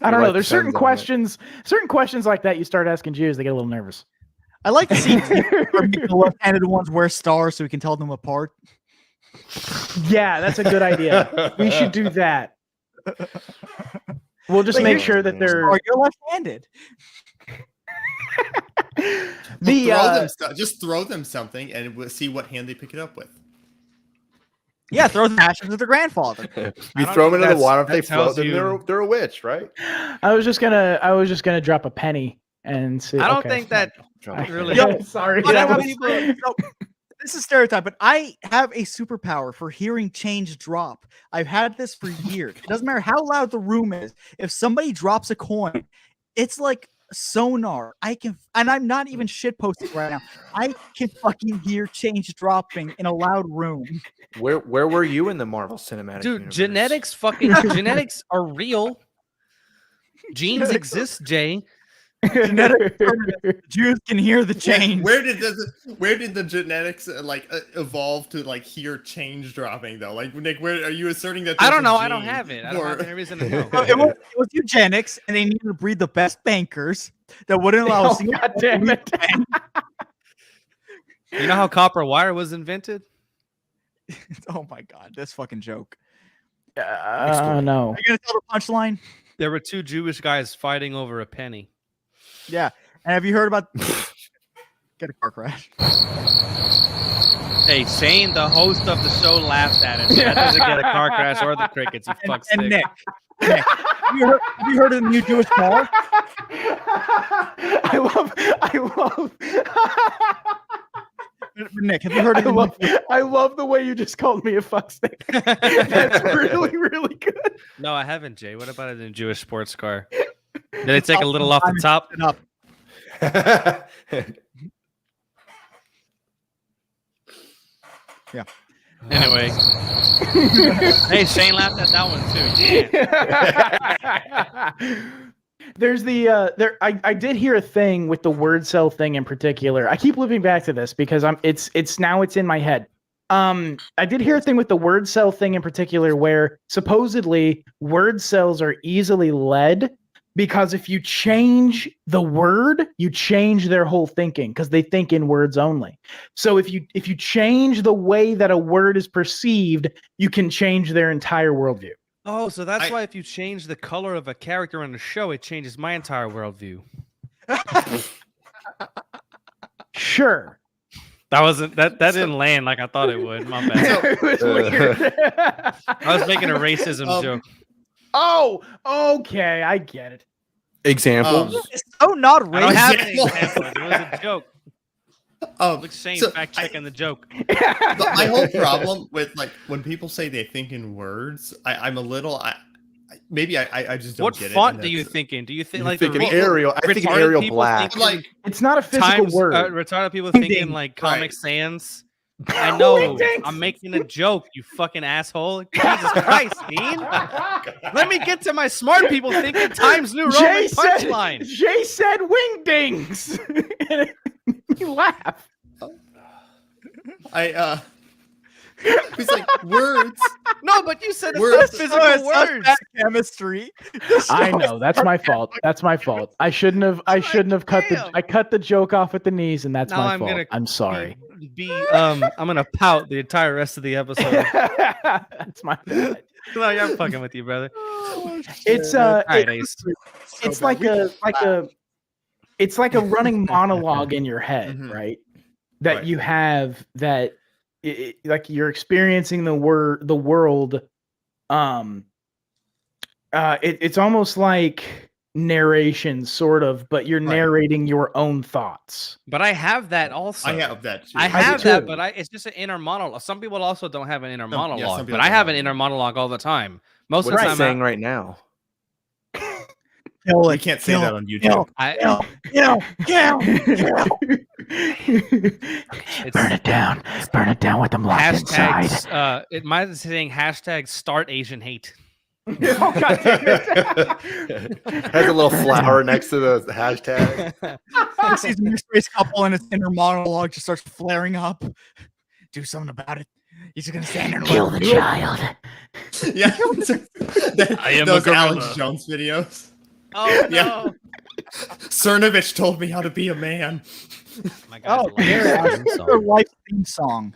[SPEAKER 2] I don't know. There's certain questions like that you start asking Jews, they get a little nervous.
[SPEAKER 5] I like to see the left-handed ones wear stars so we can tell them apart.
[SPEAKER 2] Yeah, that's a good idea. We should do that. We'll just make sure that they're.
[SPEAKER 5] You're left-handed.
[SPEAKER 4] Just throw them something and we'll see what hand they pick it up with.
[SPEAKER 5] Yeah, throw the ashes at their grandfather.
[SPEAKER 1] You throw them into the water if they float, then they're a witch, right?
[SPEAKER 2] I was just gonna drop a penny and see.
[SPEAKER 3] I don't think that really.
[SPEAKER 2] Sorry.
[SPEAKER 5] This is stereotype, but I have a superpower for hearing change drop. I've had this for years. It doesn't matter how loud the room is. If somebody drops a coin, it's like sonar. I can, and I'm not even shit posting right now. I can fucking hear change dropping in a loud room.
[SPEAKER 1] Where were you in the Marvel Cinematic Universe?
[SPEAKER 3] Genetics are real. Genes exist, Jay.
[SPEAKER 5] Genetic determinants. Jews can hear the change.
[SPEAKER 4] Where did the genetics evolve to like hear change dropping though? Like Nick, where are you asserting that?
[SPEAKER 3] I don't know.
[SPEAKER 4] there's a
[SPEAKER 3] I don't
[SPEAKER 4] gene
[SPEAKER 3] have it. I don't have any reason to know.
[SPEAKER 5] So it was eugenics, and they needed to breed the best bankers that wouldn't allow.
[SPEAKER 2] Oh, God damn it!
[SPEAKER 3] You know how copper wire was invented?
[SPEAKER 5] Oh my god, this fucking joke.
[SPEAKER 2] No.
[SPEAKER 5] Are you gonna tell the punchline?
[SPEAKER 3] There were two Jewish guys fighting over a penny.
[SPEAKER 5] Yeah. And have you heard about get a car crash?
[SPEAKER 3] Hey, Shaine, the host of the show, laughed at it. So that doesn't get a car crash or the crickets. You fuck stick.
[SPEAKER 5] And Nick, have you heard of the new Jewish mall?
[SPEAKER 2] I love.
[SPEAKER 5] Nick, have you heard of
[SPEAKER 2] I love the way you just called me a fuckstick. That's really, really good.
[SPEAKER 3] No, I haven't, Jay. What about it in Jewish sports car? Did it take a little off the top?
[SPEAKER 5] Yeah.
[SPEAKER 3] Anyway. Hey, Shaine laughed at that one too.
[SPEAKER 2] There's I did hear a thing with the word cell thing in particular. I keep looping back to this because it's in my head. I did hear a thing with the word cell thing in particular where supposedly word cells are easily led because if you change the word, you change their whole thinking because they think in words only. So if you change the way that a word is perceived, you can change their entire worldview.
[SPEAKER 3] Oh, so that's why if you change the color of a character on the show, it changes my entire worldview.
[SPEAKER 2] Sure.
[SPEAKER 3] That didn't land like I thought it would. My bad.
[SPEAKER 2] It was weird.
[SPEAKER 3] I was making a racism joke.
[SPEAKER 2] Oh, okay, I get it.
[SPEAKER 1] Examples?
[SPEAKER 5] It's so not racist.
[SPEAKER 3] I don't have any examples. It was a joke. Look, Shaine fact checking the joke.
[SPEAKER 4] My whole problem with like when people say they think in words, I'm a little. Maybe I just don't
[SPEAKER 3] what
[SPEAKER 4] get it.
[SPEAKER 3] What font do you think in? Do you think like
[SPEAKER 1] thinking Arial? I think in Arial Black.
[SPEAKER 4] Like
[SPEAKER 2] it's not a physical word.
[SPEAKER 3] Retarded people thinking like Comic Sans. I know. I'm making a joke. You fucking asshole. Jesus Christ, Dean. Let me get to my smart people thinking Times New Roman punchline.
[SPEAKER 2] Jay said wingdings. You laugh.
[SPEAKER 4] It's like words.
[SPEAKER 3] No, but you said
[SPEAKER 4] Words.
[SPEAKER 3] it's physical words.
[SPEAKER 5] Chemistry.
[SPEAKER 2] I know that's my fault. That's my fault. I shouldn't have I cut the joke off at the knees, and that's my fault. I'm sorry.
[SPEAKER 3] I'm gonna pout the entire rest of the episode.
[SPEAKER 2] That's my fault.
[SPEAKER 3] No, I'm fucking with you, brother.
[SPEAKER 2] It's it's like a running monologue in your head, right? That you have that like you're experiencing the world. It's almost like narration, sort of, but you're narrating your own thoughts.
[SPEAKER 3] But I have that also.
[SPEAKER 4] I have that too.
[SPEAKER 3] I have that, but it's just an inner monologue. Some people also don't have an inner monologue, but I have an inner monologue all the time. Most of the time,
[SPEAKER 1] saying right now.
[SPEAKER 4] We can't say that on YouTube.
[SPEAKER 2] Burn it down. Burn it down with them locked inside.
[SPEAKER 3] Mine is saying hashtag start Asian hate.
[SPEAKER 2] Oh, God damn it.
[SPEAKER 1] Has a little flower next to the hashtag.
[SPEAKER 5] He sees a mixed-race couple and his inner monologue just starts flaring up. Do something about it. He's just gonna stand there and
[SPEAKER 2] kill the child.
[SPEAKER 4] Yeah,
[SPEAKER 3] I am
[SPEAKER 4] those
[SPEAKER 3] a
[SPEAKER 4] Alex Jones videos.
[SPEAKER 3] Oh no!
[SPEAKER 5] Cernovich told me how to be a man.
[SPEAKER 3] My God,
[SPEAKER 5] their life theme song.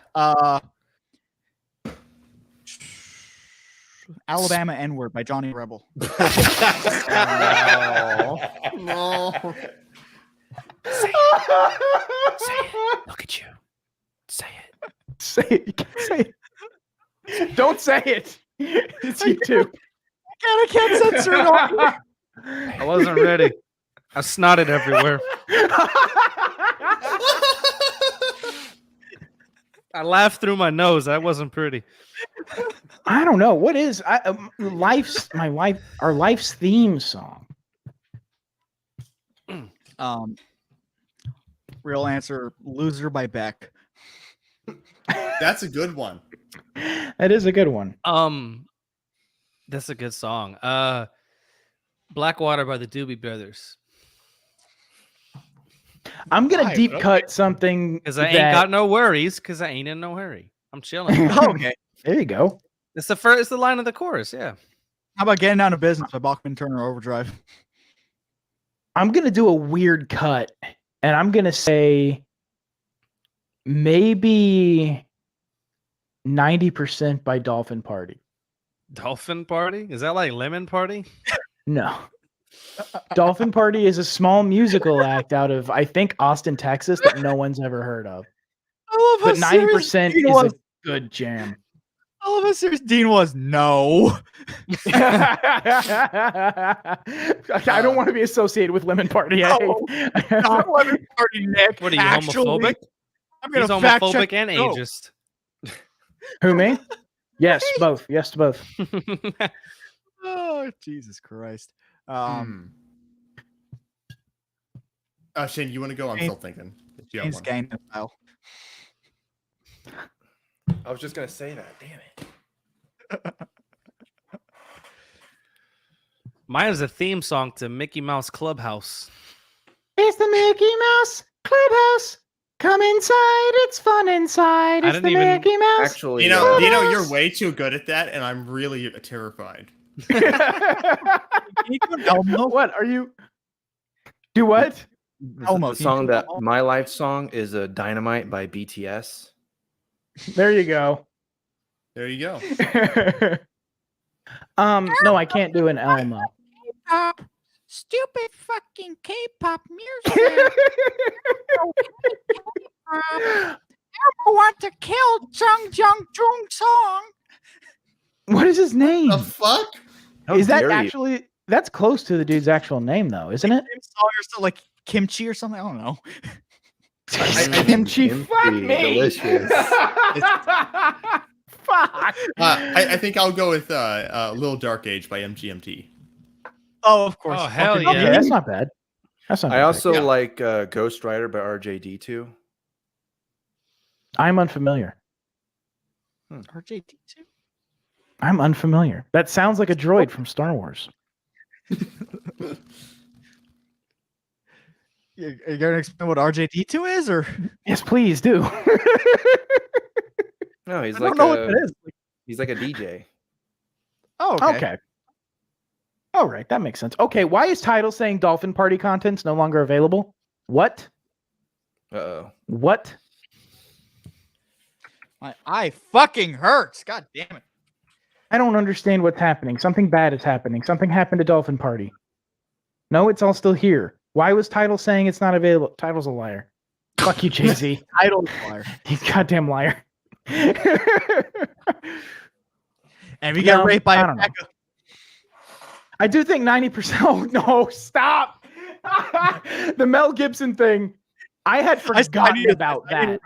[SPEAKER 5] Alabama N-word by Johnny Rebel.
[SPEAKER 4] No.
[SPEAKER 2] Say it.
[SPEAKER 1] Look at you. Say it.
[SPEAKER 2] Say it. You can't say it. Don't say it. It's you too.
[SPEAKER 5] I can't censor it all.
[SPEAKER 3] I wasn't ready. I snotted everywhere. I laughed through my nose. That wasn't pretty.
[SPEAKER 2] I don't know what is our life's theme song.
[SPEAKER 5] Real answer: "Loser" by Beck.
[SPEAKER 4] That's a good one.
[SPEAKER 2] That is a good one.
[SPEAKER 3] That's a good song. Blackwater by the Doobie Brothers.
[SPEAKER 2] I'm gonna
[SPEAKER 5] Why?
[SPEAKER 2] deep
[SPEAKER 5] Okay.
[SPEAKER 2] cut something
[SPEAKER 3] Because I ain't got no worries. Because I ain't in no hurry. I'm chilling.
[SPEAKER 5] Okay.
[SPEAKER 2] There you go.
[SPEAKER 3] It's the first. It's the line of the chorus. Yeah.
[SPEAKER 5] How about Getting Down to Business by Bachman Turner Overdrive?
[SPEAKER 2] I'm gonna do a weird cut, and I'm gonna say maybe 90% by Dolphin Party.
[SPEAKER 3] Dolphin Party? Is that like Lemon Party?
[SPEAKER 2] No. Dolphin Party is a small musical act out of, I think, Austin, Texas that no one's ever heard of.
[SPEAKER 5] I love
[SPEAKER 2] But 90% is a good jam.
[SPEAKER 5] I love how serious Dean was. No.
[SPEAKER 2] I don't want to be associated with Lemon Party.
[SPEAKER 5] Not Lemon Party, Nick.
[SPEAKER 3] What are you,
[SPEAKER 5] Actually,
[SPEAKER 3] homophobic?
[SPEAKER 5] I'm
[SPEAKER 3] He's
[SPEAKER 5] gonna fact
[SPEAKER 3] homophobic
[SPEAKER 5] check
[SPEAKER 3] and
[SPEAKER 5] the show.
[SPEAKER 3] ageist.
[SPEAKER 2] Who, me? Yes, both. Yes to both.
[SPEAKER 5] Oh, Jesus Christ.
[SPEAKER 4] Shane, you want to go? I'm still thinking. If you have
[SPEAKER 5] James
[SPEAKER 4] one.
[SPEAKER 5] Gang style.
[SPEAKER 1] I was just gonna say that. Damn it.
[SPEAKER 3] Mine is a theme song to Mickey Mouse Clubhouse.
[SPEAKER 2] It's the Mickey Mouse Clubhouse. Come inside. It's fun inside.
[SPEAKER 3] I
[SPEAKER 2] It's the
[SPEAKER 3] didn't even-
[SPEAKER 2] Mickey Mouse.
[SPEAKER 1] Actually,
[SPEAKER 4] Dino, you're way too good at that, and I'm really terrified.
[SPEAKER 2] What are you? Do what?
[SPEAKER 1] the song that my life song is a Dynamite by BTS.
[SPEAKER 2] There you go.
[SPEAKER 4] There you go.
[SPEAKER 2] No, I can't do an Elmo.
[SPEAKER 5] K-pop. Stupid fucking K-pop music. Elmo want to kill Jung Jung Song.
[SPEAKER 2] What is his name?
[SPEAKER 4] The fuck?
[SPEAKER 2] Is that
[SPEAKER 1] dare you.
[SPEAKER 2] actually? That's close to the dude's actual name, though, isn't it?
[SPEAKER 5] Song or so like kimchi or something. I don't know.
[SPEAKER 2] Kimchi, fuck me.
[SPEAKER 1] Delicious.
[SPEAKER 2] Fuck.
[SPEAKER 4] I think I'll go with Little Dark Age by MGMT.
[SPEAKER 5] Oh, of course.
[SPEAKER 3] Oh, hell
[SPEAKER 5] Okay.
[SPEAKER 3] yeah.
[SPEAKER 2] Okay, that's not bad. That's not.
[SPEAKER 1] I
[SPEAKER 2] bad.
[SPEAKER 1] also
[SPEAKER 4] Yeah.
[SPEAKER 1] like Ghost Rider by RJD2.
[SPEAKER 2] I'm unfamiliar.
[SPEAKER 5] RJD2.
[SPEAKER 2] I'm unfamiliar. That sounds like a droid from Star Wars.
[SPEAKER 5] You gonna explain what RJD2 is, or
[SPEAKER 2] Yes, please do.
[SPEAKER 1] No, he's
[SPEAKER 5] I
[SPEAKER 1] like
[SPEAKER 5] don't know what that is.
[SPEAKER 1] he's like a DJ.
[SPEAKER 5] Oh,
[SPEAKER 2] Okay. All right, that makes sense. Okay, why is title saying Dolphin Party contents no longer available? What?
[SPEAKER 1] Uh-oh.
[SPEAKER 2] What?
[SPEAKER 5] My eye fucking hurts. God damn it.
[SPEAKER 2] I don't understand what's happening. Something bad is happening. Something happened to Dolphin Party. No, it's all still here. Why was title saying it's not available? Title's a liar. Fuck you, Jay-Z.
[SPEAKER 5] Idol liar.
[SPEAKER 2] He's a goddamn liar.
[SPEAKER 5] And we got
[SPEAKER 2] No,
[SPEAKER 5] raped by
[SPEAKER 2] I
[SPEAKER 5] a
[SPEAKER 2] don't know.
[SPEAKER 5] Becca.
[SPEAKER 2] I do think 90%. Oh, no, stop. The Mel Gibson thing. I had forgotten about that.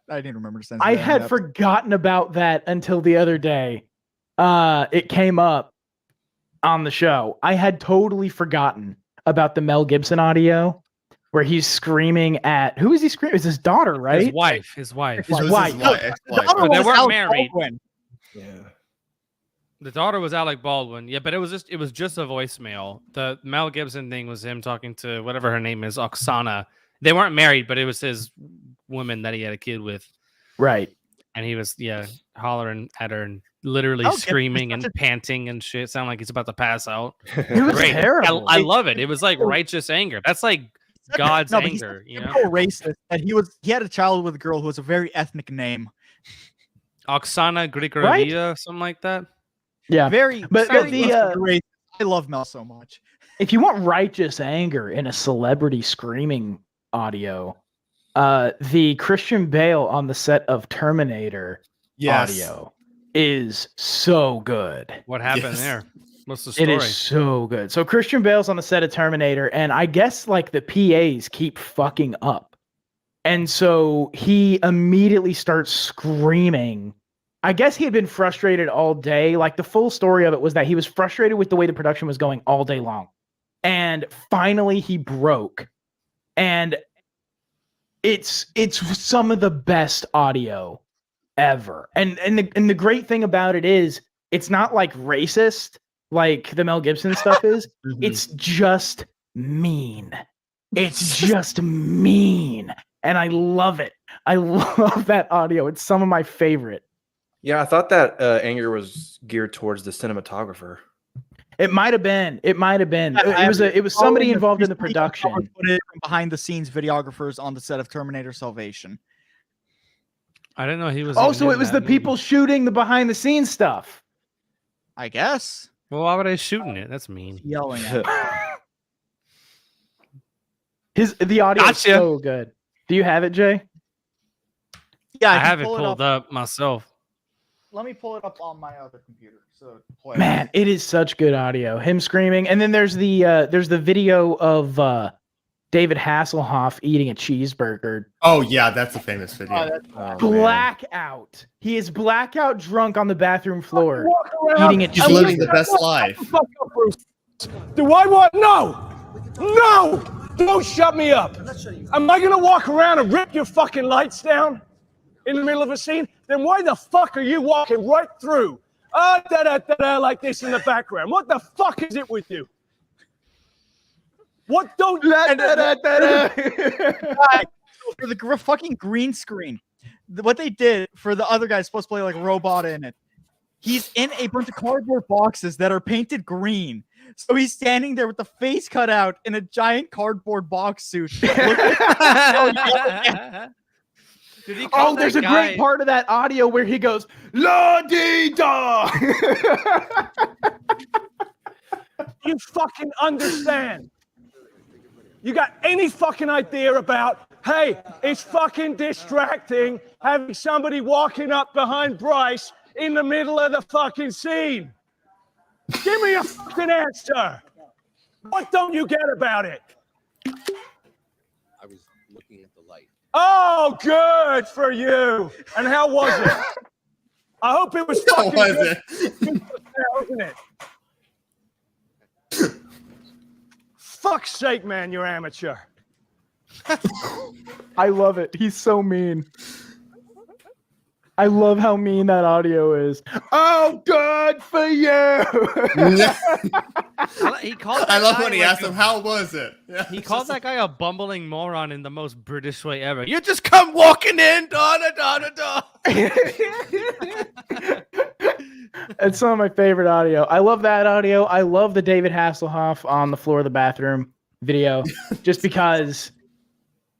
[SPEAKER 5] I didn't remember to censor
[SPEAKER 2] I
[SPEAKER 5] that in
[SPEAKER 2] had
[SPEAKER 5] the
[SPEAKER 2] forgotten about that until the other day. It came up on the show. I had totally forgotten about the Mel Gibson audio where he's screaming at who is he screaming? It's his daughter, right?
[SPEAKER 3] His wife. His wife.
[SPEAKER 2] His
[SPEAKER 4] It was
[SPEAKER 2] wife.
[SPEAKER 4] his wife.
[SPEAKER 3] Oh, they weren't
[SPEAKER 5] Alec
[SPEAKER 3] married.
[SPEAKER 5] Baldwin.
[SPEAKER 1] Yeah.
[SPEAKER 3] The daughter was Alec Baldwin. Yeah, but it was just a voicemail. The Mel Gibson thing was him talking to whatever her name is, Oksana. They weren't married, but it was his woman that he had a kid with.
[SPEAKER 2] Right.
[SPEAKER 3] And he was, hollering at her and literally
[SPEAKER 5] Okay,
[SPEAKER 3] screaming
[SPEAKER 5] that's
[SPEAKER 3] and panting and shit. Sound like he's about to pass out.
[SPEAKER 2] It was
[SPEAKER 3] Great.
[SPEAKER 2] terrible.
[SPEAKER 3] I love it. It was like righteous anger. That's like God's
[SPEAKER 5] No, but he's
[SPEAKER 3] anger, you know?
[SPEAKER 5] typical racist, and he had a child with a girl who was a very ethnic name.
[SPEAKER 3] Oksana Grigorovia, something like that.
[SPEAKER 2] Yeah.
[SPEAKER 5] Very,
[SPEAKER 2] But
[SPEAKER 5] very
[SPEAKER 2] the,
[SPEAKER 5] racist. I love Mel so much.
[SPEAKER 2] If you want righteous anger in a celebrity screaming audio, the Christian Bale on the set of Terminator audio is so good.
[SPEAKER 3] What happened
[SPEAKER 4] Yes.
[SPEAKER 3] there? What's the
[SPEAKER 2] It
[SPEAKER 3] story?
[SPEAKER 2] is so good. So Christian Bale's on the set of Terminator, and I guess like the PAs keep fucking up. And so he immediately starts screaming. I guess he had been frustrated all day. Like the full story of it was that he was frustrated with the way the production was going all day long. And finally he broke. And it's some of the best audio ever. And the great thing about it is it's not like racist like the Mel Gibson stuff is. It's just mean. It's just mean, and I love it. I love that audio. It's some of my favorite.
[SPEAKER 1] Yeah, I thought that anger was geared towards the cinematographer.
[SPEAKER 2] It might have been. It might have been. It was somebody involved in the production.
[SPEAKER 5] Behind the scenes videographers on the set of Terminator Salvation.
[SPEAKER 3] I didn't know he was.
[SPEAKER 2] Also, it was the people shooting the behind the scenes stuff.
[SPEAKER 5] I guess.
[SPEAKER 3] Well, why were they shooting it? That's mean.
[SPEAKER 5] Yelling at
[SPEAKER 2] the audio is so good. Do you have it, Jay?
[SPEAKER 3] Yeah, I have it pulled up myself.
[SPEAKER 5] Let me pull it up on my other computer. So
[SPEAKER 2] man, it is such good audio. Him screaming, and then there's the video of David Hasselhoff eating a cheeseburger.
[SPEAKER 4] Oh yeah, that's a famous video.
[SPEAKER 2] Blackout. He is blackout drunk on the bathroom floor, eating a cheeseburger.
[SPEAKER 4] He's living the best life.
[SPEAKER 11] Do I want? No! Don't shut me up. Am I gonna walk around and rip your fucking lights down in the middle of a scene? Then why the fuck are you walking right through? Like this in the background. What the fuck is it with you? What don't
[SPEAKER 5] for the fucking green screen? What they did for the other guy supposed to play like a robot in it. He's in a bunch of cardboard boxes that are painted green. So he's standing there with the face cut out in a giant cardboard box suit.
[SPEAKER 2] There's a great part of that audio where he goes, La-dee-da!
[SPEAKER 11] You fucking understand? You got any fucking idea about, hey, it's fucking distracting having somebody walking up behind Bryce in the middle of the fucking scene? Give me a fucking answer. What don't you get about it?
[SPEAKER 12] I was looking at the light.
[SPEAKER 11] Oh, good for you. And how was it? I hope it was fucking good. Wasn't it? Fuck's sake, man, you're amateur.
[SPEAKER 2] I love it. He's so mean. I love how mean that audio is. Oh, good for you.
[SPEAKER 4] I love when he asked him, how was it? Yeah,
[SPEAKER 3] he called that guy a bumbling moron in the most British way ever. You just come walking in, da-da-da-da-da.
[SPEAKER 2] It's some of my favorite audio. I love that audio. I love the David Hasselhoff on the floor of the bathroom video, just because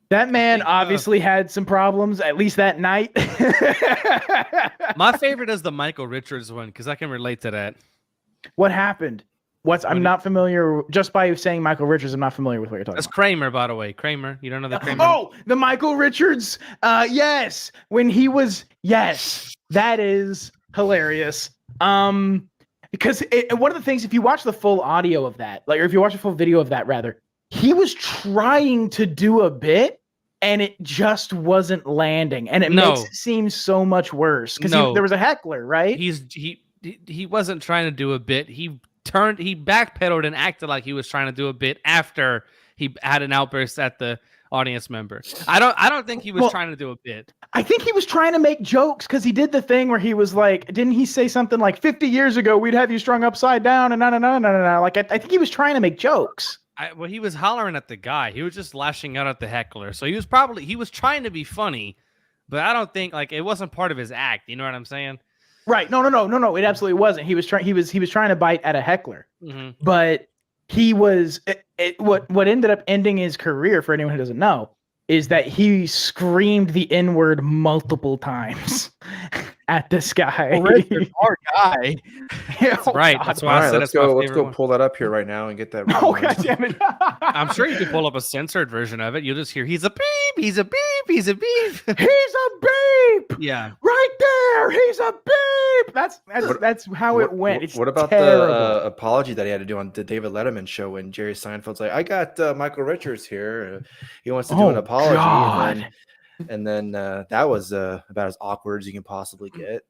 [SPEAKER 2] that man obviously had some problems, at least that night.
[SPEAKER 3] My favorite is the Michael Richards one, because I can relate to that.
[SPEAKER 2] What happened? I'm not familiar. Just by saying Michael Richards, I'm not familiar with what you're talking about.
[SPEAKER 3] That's Kramer, by the way. Kramer. You don't know that Kramer?
[SPEAKER 2] Oh, the Michael Richards. Yes. When he was, yes, that is hilarious. Because one of the things, if you watch the full audio of that, or if you watch a full video of that, rather, he was trying to do a bit, and it just wasn't landing, and it makes it seem so much worse because there was a heckler, right?
[SPEAKER 3] He wasn't trying to do a bit. He backpedaled and acted like he was trying to do a bit after he had an outburst at the audience member. I don't think he was trying to do a bit.
[SPEAKER 2] I think he was trying to make jokes because he did the thing where he was like, didn't he say something like 50 years ago we'd have you strung upside down and no. Like I think he was trying to make jokes.
[SPEAKER 3] Well, he was hollering at the guy. He was just lashing out at the heckler. So he was trying to be funny, but I don't think it wasn't part of his act. You know what I'm saying?
[SPEAKER 2] Right. No. It absolutely wasn't. He was trying to bite at a heckler, but he was what ended up ending his career, for anyone who doesn't know, is that he screamed the N-word multiple times at this guy.
[SPEAKER 5] Our guy.
[SPEAKER 3] That's right. That's why I said
[SPEAKER 1] let's go pull that up here right now and get that.
[SPEAKER 2] Oh, God damn it.
[SPEAKER 3] I'm sure you can pull up a censored version of it. You'll just hear, he's a beep, he's a beep, he's a beep.
[SPEAKER 2] He's a beep.
[SPEAKER 3] Yeah.
[SPEAKER 2] Right there. He's a beep. That's how it went. It's
[SPEAKER 1] what about the apology that he had to do on the David Letterman show when Jerry Seinfeld's like, I got Michael Richards here. He wants to do an apology.
[SPEAKER 2] God.
[SPEAKER 1] And then that was about as awkward as you can possibly get.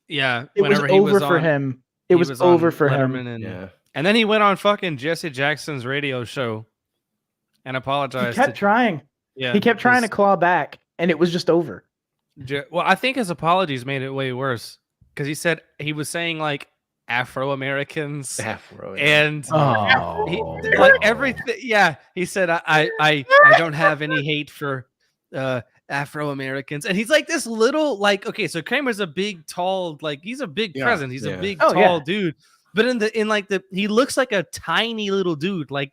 [SPEAKER 3] Yeah.
[SPEAKER 2] It was over for him. It was over for him.
[SPEAKER 3] And then he went on fucking Jesse Jackson's radio show and apologized.
[SPEAKER 2] He kept trying.
[SPEAKER 3] Yeah.
[SPEAKER 2] He kept trying to claw back, and it was just over.
[SPEAKER 3] Well, I think his apologies made it way worse, because he said he was saying like, 50 years ago we'd have you strung upside down and no. Like I think he was trying to be funny, but I don't think he was trying to do a bit. He was trying to be funny.
[SPEAKER 2] Right. No.
[SPEAKER 3] He was saying like, he was saying Afro Americans.
[SPEAKER 1] Afro.
[SPEAKER 3] And like everything. Yeah, he said, I don't have any hate for Afro Americans. And he's like this little, like, okay, so Kramer's a big, tall, like he's a big presence. He's a big, tall dude. But he looks like a tiny little dude, like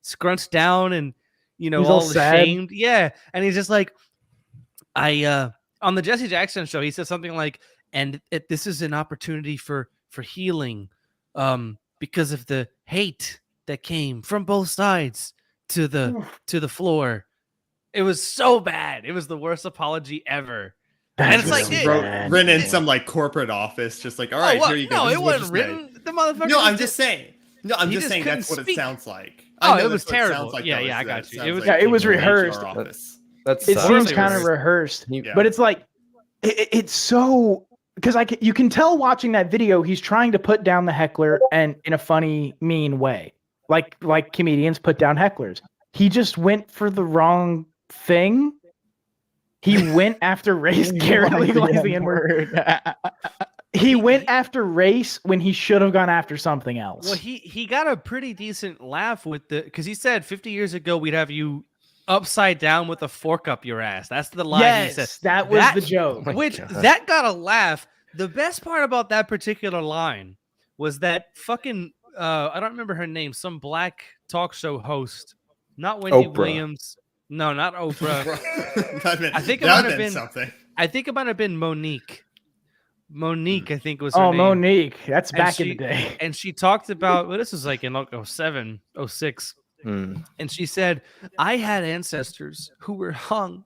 [SPEAKER 3] scrunched down and he's all ashamed. Yeah. And he's just like, on the Jesse Jackson show, he said something like, and this is an opportunity for healing, because of the hate that came from both sides to the floor. It was so bad. It was the worst apology ever. And it's like
[SPEAKER 4] written in some like corporate office, just like, all right, here you go.
[SPEAKER 3] No, it wasn't written. The motherfucker.
[SPEAKER 4] No, I'm just saying. No, I'm just saying that's what it sounds like.
[SPEAKER 3] It was terrible. Like, yeah, I got you.
[SPEAKER 2] It was rehearsed.
[SPEAKER 1] It
[SPEAKER 2] seems kind of rehearsed, but it's like it's so, because you can tell watching that video he's trying to put down the heckler and in a funny, mean way, like comedians put down hecklers. He just went for the wrong thing. He went after race. Garrett legalized the N-word. He went after race when he should have gone after something else.
[SPEAKER 3] Well, he got a pretty decent laugh with because he said 50 years ago we'd have you upside down with a fork up your ass. That's the line he said.
[SPEAKER 2] That was the joke.
[SPEAKER 3] That got a laugh. The best part about that particular line was that fucking I don't remember her name, some black talk show host, not Wendy Williams. No, not Oprah. I think it might have been something. I think it might have been Monique. Monique, I think was her name.
[SPEAKER 2] Monique. That's back in the day.
[SPEAKER 3] And she talked about, this was like in 07, 06. And she said, I had ancestors who were hung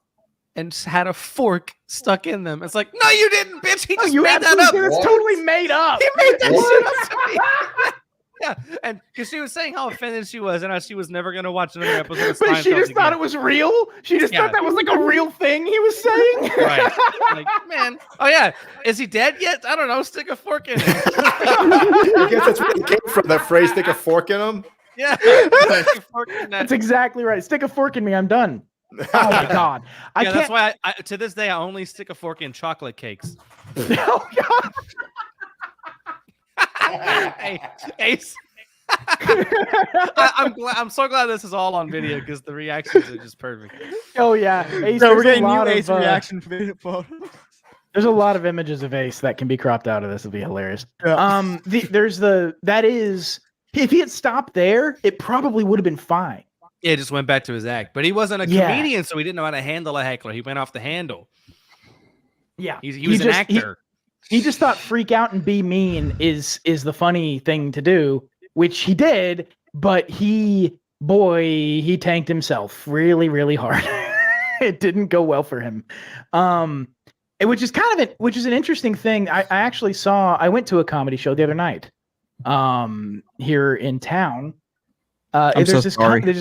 [SPEAKER 3] and had a fork stuck in them. It's like, no, you didn't, bitch. He just made that up.
[SPEAKER 2] It's totally made up.
[SPEAKER 3] He made that shit up to me. Yeah, and because she was saying how offended she was and how she was never going to watch another episode of
[SPEAKER 2] But she just thought it was real? She just thought that was like a real thing he was saying?
[SPEAKER 3] Right. Like, man. Oh, yeah. Is he dead yet? I don't know. Stick a fork in him.
[SPEAKER 1] I guess that's where it came from, that phrase, stick a fork in him?
[SPEAKER 3] Yeah.
[SPEAKER 2] That's exactly right. Stick a fork in me. I'm done. Oh, my God.
[SPEAKER 3] That's why I to this day, I only stick a fork in chocolate cakes.
[SPEAKER 2] Oh, God.
[SPEAKER 3] Hey, Ace. I'm so glad this is all on video because the reactions are just perfect.
[SPEAKER 2] Oh yeah, Ace.
[SPEAKER 5] So we're getting new Ace reaction photos.
[SPEAKER 2] There's a lot of images of Ace that can be cropped out of this. It'll be hilarious.
[SPEAKER 5] Yeah.
[SPEAKER 2] If he had stopped there, it probably would have been fine.
[SPEAKER 3] Yeah, it just went back to his act. But he wasn't a comedian, so he didn't know how to handle a heckler. He went off the handle.
[SPEAKER 2] Yeah,
[SPEAKER 3] he was an actor.
[SPEAKER 2] He just thought freak out and be mean is the funny thing to do, which he did, but he tanked himself really, really hard. It didn't go well for him. Which is an interesting thing. I went to a comedy show the other night here in town. There's this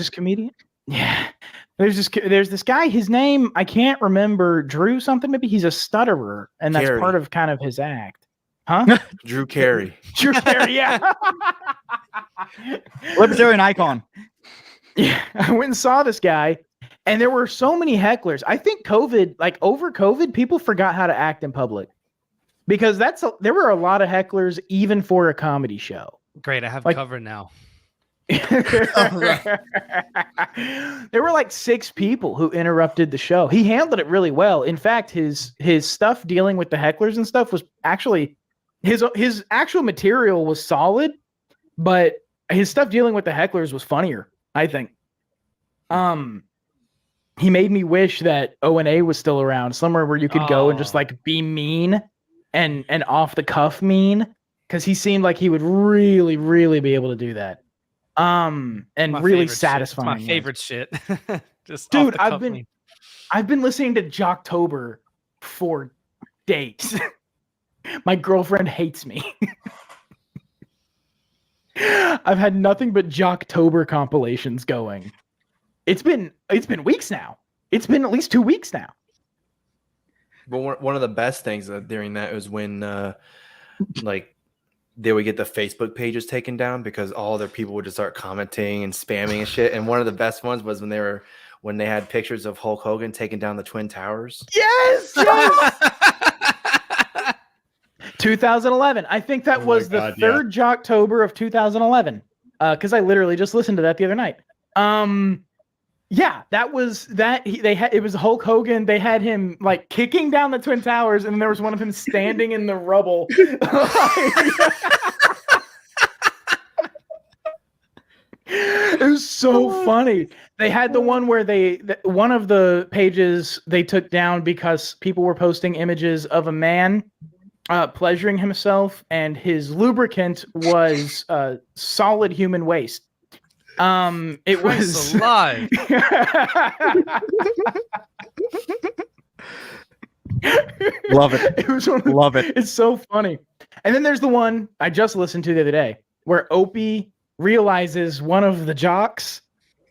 [SPEAKER 2] comedian. Yeah. There's this guy, his name, I can't remember, Drew something, maybe he's a stutterer, and that's part of kind of his act. Huh?
[SPEAKER 1] Drew Carey.
[SPEAKER 2] Drew Carey, yeah.
[SPEAKER 5] Libertarian icon.
[SPEAKER 2] Yeah, I went and saw this guy, and there were so many hecklers. I think over COVID, people forgot how to act in public. Because there were a lot of hecklers even for a comedy show.
[SPEAKER 3] Great, I have cover now.
[SPEAKER 2] There were like 6 people who interrupted the show. He handled it really well. In fact, his stuff dealing with the hecklers and stuff was actually his actual material was solid, but his stuff dealing with the hecklers was funnier, I think. He made me wish that O&A was still around, somewhere where you could go and just like be mean and off the cuff mean, because he seemed like he would really, really be able to do that. And really satisfying.
[SPEAKER 3] It's my favorite shit. Just
[SPEAKER 2] dude, I've been listening to Jocktober for days. My girlfriend hates me. I've had nothing but Jocktober compilations going. It's been weeks now. It's been at least 2 weeks now.
[SPEAKER 1] But one of the best things during that was when they would get the Facebook pages taken down because all their people would just start commenting and spamming and shit. And one of the best ones was when they had pictures of Hulk Hogan taking down the Twin Towers.
[SPEAKER 2] Yes. 2011. I think that was the 3rd Jocktober of 2011. Because I literally just listened to that the other night. Yeah, that was that. It was Hulk Hogan. They had him like kicking down the Twin Towers, and there was one of him standing in the rubble. It was so funny. They had the one where one of the pages they took down because people were posting images of a man pleasuring himself, and his lubricant was solid human waste. It was
[SPEAKER 3] alive.
[SPEAKER 5] Love it.
[SPEAKER 2] It was
[SPEAKER 5] love it.
[SPEAKER 2] It's so funny. And then there's the one I just listened to the other day where Opie realizes one of the jocks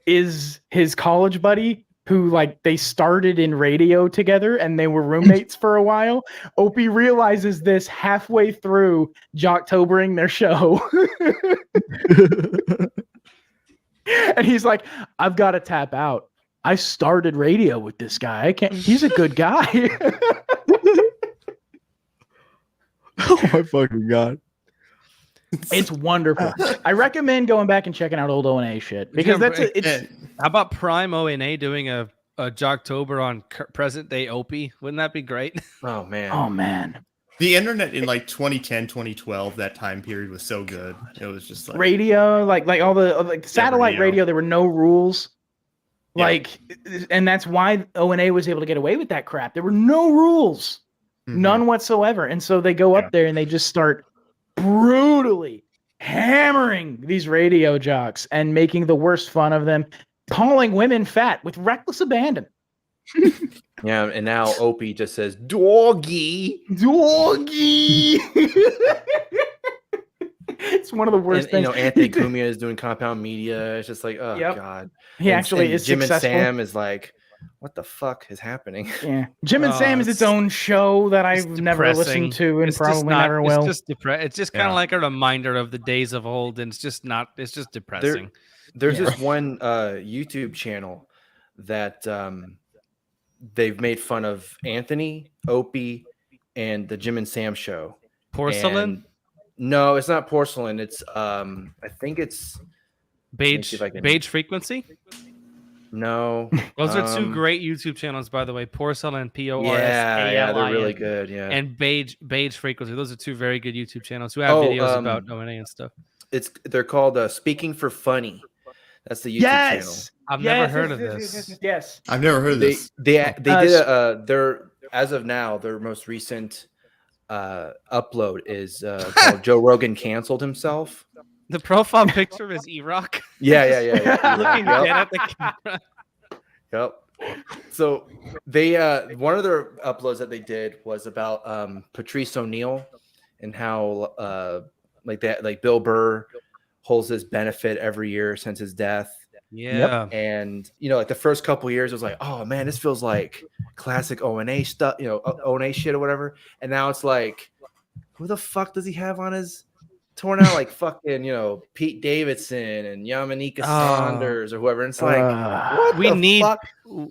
[SPEAKER 2] is his college buddy who like they started in radio together and they were roommates for a while. Opie realizes this halfway through Jocktobering their show. And he's like, I've got to tap out. I started radio with this guy. He's a good guy.
[SPEAKER 5] Oh my fucking God.
[SPEAKER 2] It's wonderful. I recommend going back and checking out old O&A shit because
[SPEAKER 3] how about Prime O&A doing a Jocktober on present day Opie? Wouldn't that be great?
[SPEAKER 1] Oh man.
[SPEAKER 2] Oh man.
[SPEAKER 4] The internet in like 2010, 2012, that time period was so good. It was just like
[SPEAKER 2] radio, like all the like satellite radio. There were no rules.
[SPEAKER 4] Yeah.
[SPEAKER 2] Like, and that's why O&A was able to get away with that crap. There were no rules, none whatsoever. And so they go up there and they just start brutally hammering these radio jocks and making the worst fun of them, calling women fat with reckless abandon.
[SPEAKER 1] Yeah, and now Opie just says doggy.
[SPEAKER 2] It's one of the worst things.
[SPEAKER 1] You know, Anthony Cumia is doing Compound Media. It's just like, oh God.
[SPEAKER 2] He actually is
[SPEAKER 1] Jim
[SPEAKER 2] successful.
[SPEAKER 1] and Sam is like, what the fuck is happening?
[SPEAKER 2] Yeah, Jim and Sam is its own show that I've never listened to and probably never will.
[SPEAKER 3] It's just kind of like a reminder of the days of old, and it's just depressing.
[SPEAKER 1] There's this one YouTube channel that they've made fun of Anthony, Opie, and the Jim and Sam show.
[SPEAKER 3] Porcelain?
[SPEAKER 1] And no, it's not Porcelain. It's I think it's
[SPEAKER 3] Beige Frequency.
[SPEAKER 1] No,
[SPEAKER 3] those are two great YouTube channels, by the way. Porcelain, Porsalin.
[SPEAKER 1] Yeah, they're really good. Yeah,
[SPEAKER 3] and Beige Frequency. Those are two very good YouTube channels who have videos about O&A and stuff.
[SPEAKER 1] They're called Speaking for Funny. That's the YouTube channel.
[SPEAKER 3] I've never heard of this.
[SPEAKER 2] Yes,
[SPEAKER 4] I've never heard of this.
[SPEAKER 1] They did their as of now their most recent upload is called Joe Rogan Canceled Himself.
[SPEAKER 3] The profile picture is E-Rock.
[SPEAKER 1] Yeah.
[SPEAKER 3] Looking dead at the camera.
[SPEAKER 1] Yep. So they one of their uploads that they did was about Patrice O'Neal and how like Bill Burr holds this benefit every year since his death.
[SPEAKER 3] Yeah.
[SPEAKER 1] And you know, like the first couple years it was like, oh man, this feels like classic O&A stuff, you know, O&A shit or whatever. And now it's like, who the fuck does he have on his torn out, like fucking, you know, Pete Davidson and Yamanika Saunders or whoever. And it's like,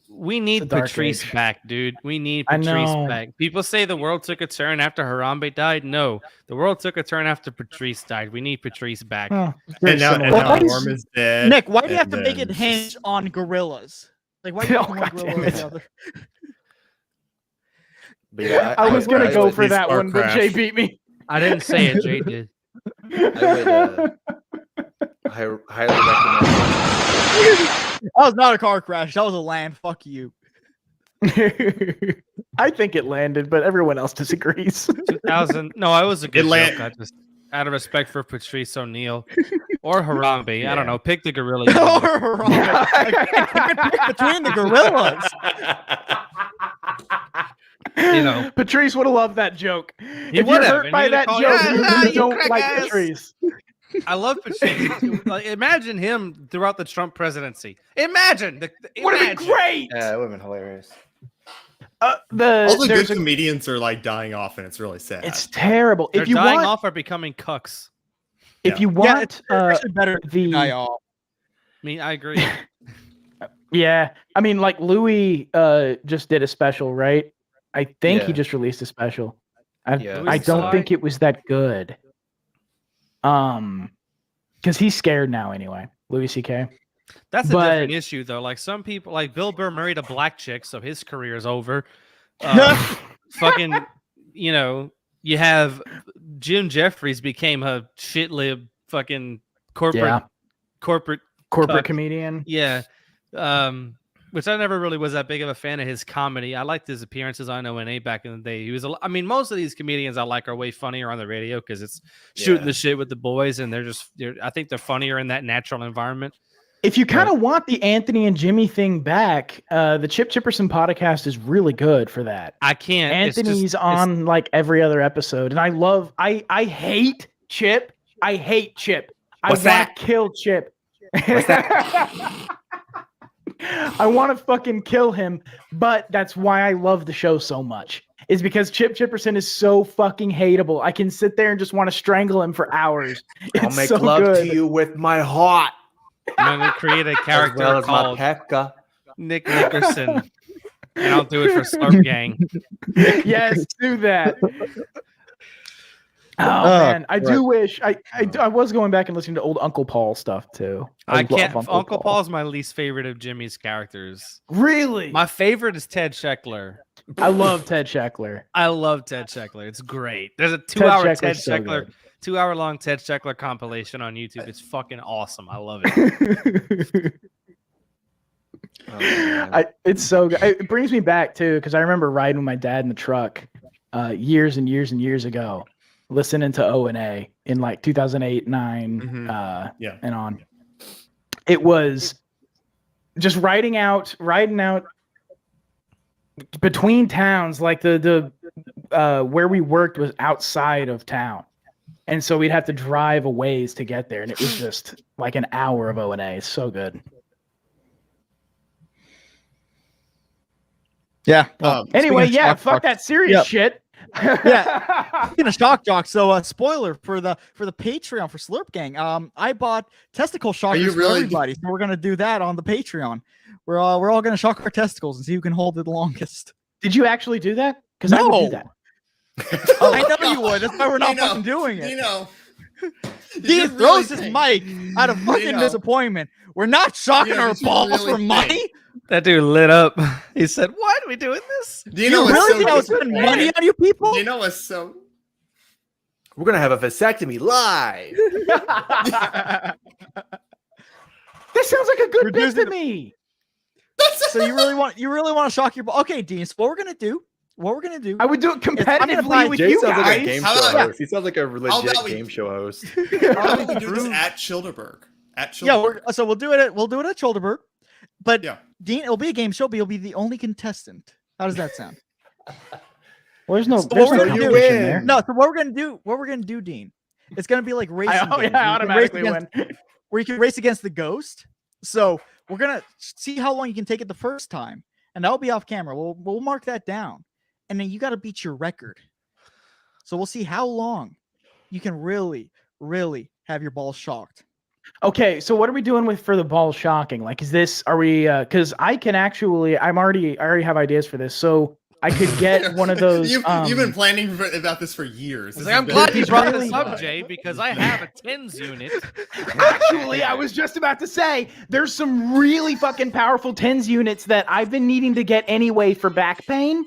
[SPEAKER 3] we need Patrice back, dude. We need Patrice back. People say the world took a turn after Harambe died. No, the world took a turn after Patrice died. We need Patrice back.
[SPEAKER 4] And now Norm is dead.
[SPEAKER 5] Nick, why do you have to make it hinge on gorillas? Like, why do you have to one gorilla or the other?
[SPEAKER 1] But yeah,
[SPEAKER 2] I was gonna go for that one, but Jay beat me.
[SPEAKER 3] I didn't say it. Jay did.
[SPEAKER 1] I would highly recommend.
[SPEAKER 5] That was not a car crash. That was a land. Fuck you.
[SPEAKER 2] I think it landed, but everyone else disagrees.
[SPEAKER 3] 2000. No, I was a good joke. I just, out of respect for Patrice O'Neal or Harambe, I don't know. Pick the gorilla.
[SPEAKER 5] Or Harambe. I could pick between the gorillas.
[SPEAKER 3] You know,
[SPEAKER 2] Patrice would have loved that joke. If
[SPEAKER 3] you're
[SPEAKER 2] hurt by that joke, you don't like Patrice.
[SPEAKER 3] I love Patrice. Like, imagine him throughout the Trump presidency. Imagine.
[SPEAKER 2] Would have been great.
[SPEAKER 1] Yeah, it would have been hilarious.
[SPEAKER 4] All the good comedians are like dying off, and it's really sad.
[SPEAKER 2] It's terrible.
[SPEAKER 3] They're dying off or becoming cucks.
[SPEAKER 2] If you want,
[SPEAKER 5] it's better
[SPEAKER 2] the
[SPEAKER 5] die off.
[SPEAKER 3] I mean, I agree.
[SPEAKER 2] Yeah, I mean, like Louis just did a special, right? I think he just released a special. I don't think it was that good. Because he's scared now anyway. Louis C.K.
[SPEAKER 3] That's a different issue though. Like some people, like Bill Burr married a black chick, so his career is over. Fucking, you have Jim Jeffries became a shit-lib fucking corporate
[SPEAKER 2] comedian.
[SPEAKER 3] Yeah. Which I never really was that big of a fan of his comedy. I liked his appearances on O&A back in the day. He was, most of these comedians I like are way funnier on the radio because it's shooting the shit with the boys, and I think they're funnier in that natural environment.
[SPEAKER 2] If you kind of want the Anthony and Jimmy thing back, the Chip Chipperson podcast is really good for that.
[SPEAKER 3] I can't.
[SPEAKER 2] Anthony's on like every other episode, and I hate Chip. I hate Chip. I want to kill Chip.
[SPEAKER 1] What's that?
[SPEAKER 2] I want to fucking kill him, but that's why I love the show so much. Is because Chip Chipperson is so fucking hateable. I can sit there and just want to strangle him for hours.
[SPEAKER 1] I'll make love to you with my heart.
[SPEAKER 3] I'm going to create a character called Nick Nickerson, and I'll do it for Slurp Gang.
[SPEAKER 2] Yes, do that. Oh man, I do wish I was going back and listening to old Uncle Paul stuff too.
[SPEAKER 3] I can't. Uncle Paul's my least favorite of Jimmy's characters.
[SPEAKER 2] Really?
[SPEAKER 3] My favorite is Ted Scheckler.
[SPEAKER 2] I love Ted Scheckler.
[SPEAKER 3] It's great. There's a 2-hour Ted Scheckler, 2-hour-long Ted Scheckler compilation on YouTube. It's fucking awesome. I love it.
[SPEAKER 2] It's so good. It brings me back too because I remember riding with my dad in the truck years and years and years ago, listening to O&A in like 2008, 9, and on. It was just riding out between towns. Like the where we worked was outside of town, and so we'd have to drive a ways to get there, and it was just like an hour of O&A. It's so good.
[SPEAKER 5] Yeah.
[SPEAKER 2] Anyway, fuck that serious shit.
[SPEAKER 5] Speaking of shock jock, so spoiler for the Patreon for Slurp Gang. I bought testicle shockers for everybody, so we're gonna do that on the Patreon. We're all gonna shock our testicles and see who can hold it the longest.
[SPEAKER 2] Did you actually do that? Because I would do that.
[SPEAKER 5] I know you would. That's why we're not fucking doing it. He throws his mic out of fucking disappointment. We're not shocking our balls for money.
[SPEAKER 3] That dude lit up. He said, "Why are we doing this?
[SPEAKER 5] Do you know really think I was spending money on you people?
[SPEAKER 4] You know what's so?
[SPEAKER 1] We're gonna have a vasectomy live."
[SPEAKER 2] This sounds like a good bit to me.
[SPEAKER 5] So you really want to shock your ball? Okay, Dean. So what we're gonna do? I
[SPEAKER 2] would do it competitively with you guys.
[SPEAKER 1] Like a game show host. He sounds like a legit game show host.
[SPEAKER 4] How about we do this at Childerberg?
[SPEAKER 5] So we'll do it at Childerberg. But Dean, it'll be a game show, but you'll be the only contestant. How does that sound?
[SPEAKER 2] Well, there's no
[SPEAKER 5] competition
[SPEAKER 2] there.
[SPEAKER 5] No, so what we're gonna do, Dean, it's gonna be like racing.
[SPEAKER 2] I automatically win.
[SPEAKER 5] Where you can race against the ghost. So we're gonna see how long you can take it the first time, and that'll be off camera. We'll mark that down, and then you got to beat your record. So we'll see how long you can really have your balls shocked.
[SPEAKER 2] Okay, so what are we doing for the ball shocking? Like, are we, because I already have ideas for this. So I could get one of those.
[SPEAKER 4] You've been planning about this for years.
[SPEAKER 3] I'm glad you brought this up, Jay, because I have a TENS unit.
[SPEAKER 2] Actually, I was just about to say, there's some really fucking powerful TENS units that I've been needing to get anyway for back pain.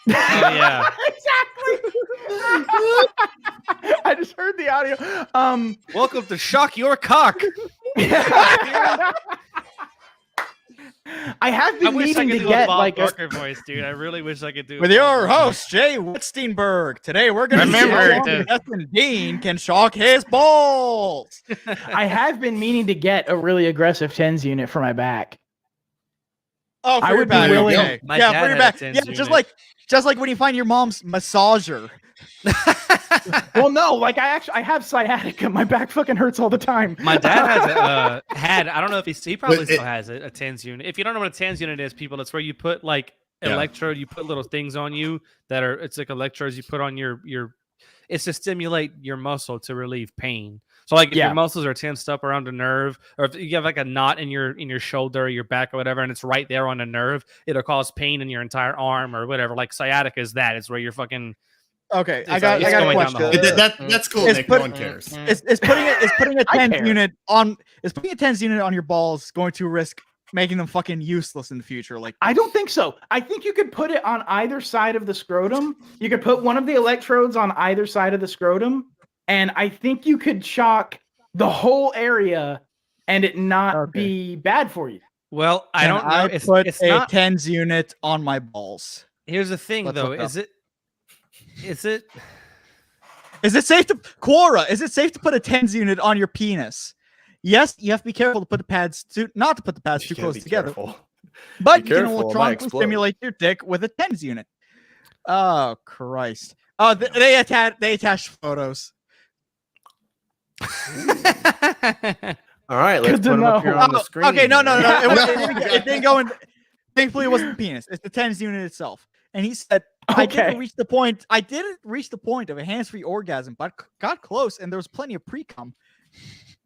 [SPEAKER 3] Oh, yeah.
[SPEAKER 2] Exactly. I just heard the audio.
[SPEAKER 3] Welcome to Shock Your Cock.
[SPEAKER 2] I have been needing to get
[SPEAKER 3] like a darker voice, dude. I really wish I could do it.
[SPEAKER 5] With your host, Jay Witsteinberg. Today we're going to see how Dean can shock his balls.
[SPEAKER 2] I have been meaning to get a really aggressive TENS unit for my back.
[SPEAKER 5] Oh, for
[SPEAKER 2] I
[SPEAKER 5] your
[SPEAKER 2] would
[SPEAKER 5] back.
[SPEAKER 2] be willing.
[SPEAKER 5] Okay. Yeah, for your back. Yeah, just like when you find your mom's massager.
[SPEAKER 2] Well, no, like I have sciatica. My back fucking hurts all the time.
[SPEAKER 3] My dad had I don't know if he probably still has a TENS unit. If you don't know what a TENS unit is, people, it's where you put like electrode, you put little things on you it's like electrodes you put on your it's to stimulate your muscle to relieve pain. So like if your muscles are tensed up around a nerve, or if you have like a knot in your shoulder or your back or whatever, and it's right there on a nerve, it'll cause pain in your entire arm or whatever. Like sciatica is that. It's where you're fucking.
[SPEAKER 5] Okay, I got a question.
[SPEAKER 4] That's cool, Nick. No one cares.
[SPEAKER 5] Is putting a TENS unit on your balls going to risk making them fucking useless in the future? Like,
[SPEAKER 2] I don't think so. I think you could put it on either side of the scrotum. You could put one of the electrodes on either side of the scrotum, and I think you could shock the whole area and it not be bad for you.
[SPEAKER 3] Well, I don't know.
[SPEAKER 5] It's not a TENS unit on my balls.
[SPEAKER 3] Here's the thing, though. Is it
[SPEAKER 5] safe to Quora? Is it safe to put a TENS unit on your penis? Yes, you have to be careful to put the pads not to put the pads too close together. But you can electronically stimulate your dick with a TENS unit. Oh Christ! Oh, they attached photos.
[SPEAKER 1] All right, let's put them up here on the screen.
[SPEAKER 5] Okay, no. It didn't go in. Thankfully, it wasn't the penis. It's the TENS unit itself. And he said, I didn't reach the point of a hands-free orgasm, but got close, and there was plenty of pre-cum.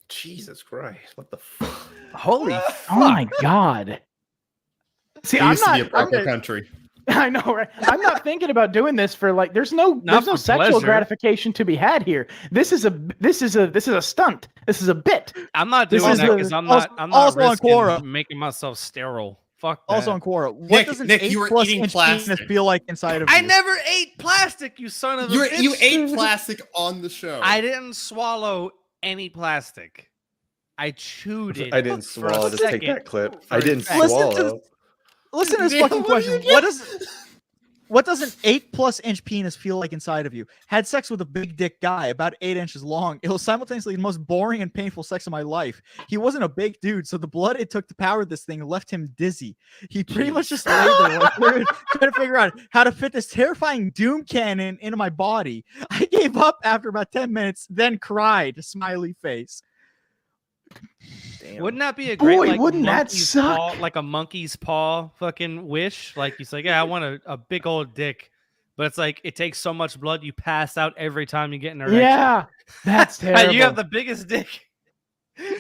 [SPEAKER 1] Jesus Christ! What the fuck?
[SPEAKER 2] Holy! Oh my God! See,
[SPEAKER 4] I'm not. Be a proper country.
[SPEAKER 2] I know, right? I'm not thinking about doing this for like. There's no sexual gratification to be had here. This is a stunt. This is a bit.
[SPEAKER 3] I'm not doing that because I'm not risking making myself sterile. Fuck that.
[SPEAKER 5] Also on Quora, what does an 8+ inch penis feel like inside of you?
[SPEAKER 3] I never ate plastic, you son of a bitch.
[SPEAKER 4] You ate plastic on the show.
[SPEAKER 3] I didn't swallow any plastic. I chewed it.
[SPEAKER 1] I didn't swallow. Just take that clip. I didn't swallow.
[SPEAKER 5] Listen to this fucking question. What does an 8+ inch penis feel like inside of you? Had sex with a big dick guy about 8 inches long. It was simultaneously the most boring and painful sex of my life. He wasn't a big dude, so the blood it took to power this thing left him dizzy. He pretty much just laid there like, trying to figure out how to fit this terrifying doom cannon into my body. I gave up after about 10 minutes, then cried, smiley face.
[SPEAKER 3] Damn. Wouldn't that be a great like
[SPEAKER 2] wouldn't that suck?
[SPEAKER 3] Paw, like a monkey's paw fucking wish? Like he's like, yeah, I want a big old dick. But it's like it takes so much blood you pass out every time you get an erection.
[SPEAKER 2] Yeah, that's terrible.
[SPEAKER 3] You have the biggest dick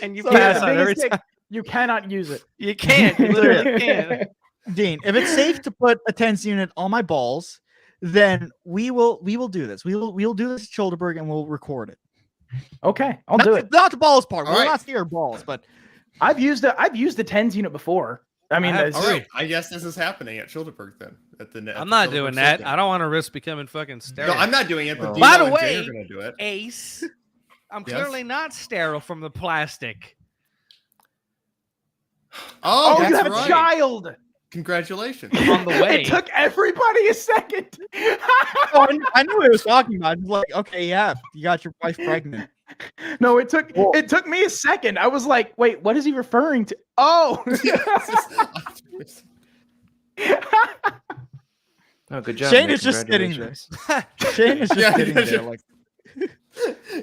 [SPEAKER 3] and you pass out every time.
[SPEAKER 2] You cannot use it.
[SPEAKER 3] You can't. You literally can't.
[SPEAKER 5] Dean, if it's safe to put a TENS unit on my balls, then we will do this. We'll do this at Childerberg and we'll record it.
[SPEAKER 2] Okay, I'll do it.
[SPEAKER 5] Not the balls part. We're not scared balls, but
[SPEAKER 2] I've used the TENS unit before. I mean,
[SPEAKER 4] all right. I guess this is happening at Childerberg then.
[SPEAKER 3] I'm not doing that. I don't want to risk becoming fucking sterile.
[SPEAKER 4] No, I'm not doing it. But
[SPEAKER 3] by the way,
[SPEAKER 4] are gonna do it.
[SPEAKER 3] Ace, I'm clearly not sterile from the plastic.
[SPEAKER 4] Oh,
[SPEAKER 2] you have a child.
[SPEAKER 4] Congratulations.
[SPEAKER 3] On the way.
[SPEAKER 2] It took everybody a second.
[SPEAKER 5] I knew what he was talking about. Like, okay, yeah, you got your wife pregnant.
[SPEAKER 2] No, it took me a second. I was like, wait, what is he referring to? Oh.
[SPEAKER 1] Oh, good job.
[SPEAKER 5] Shaine is just sitting there. Shaine is just sitting there like.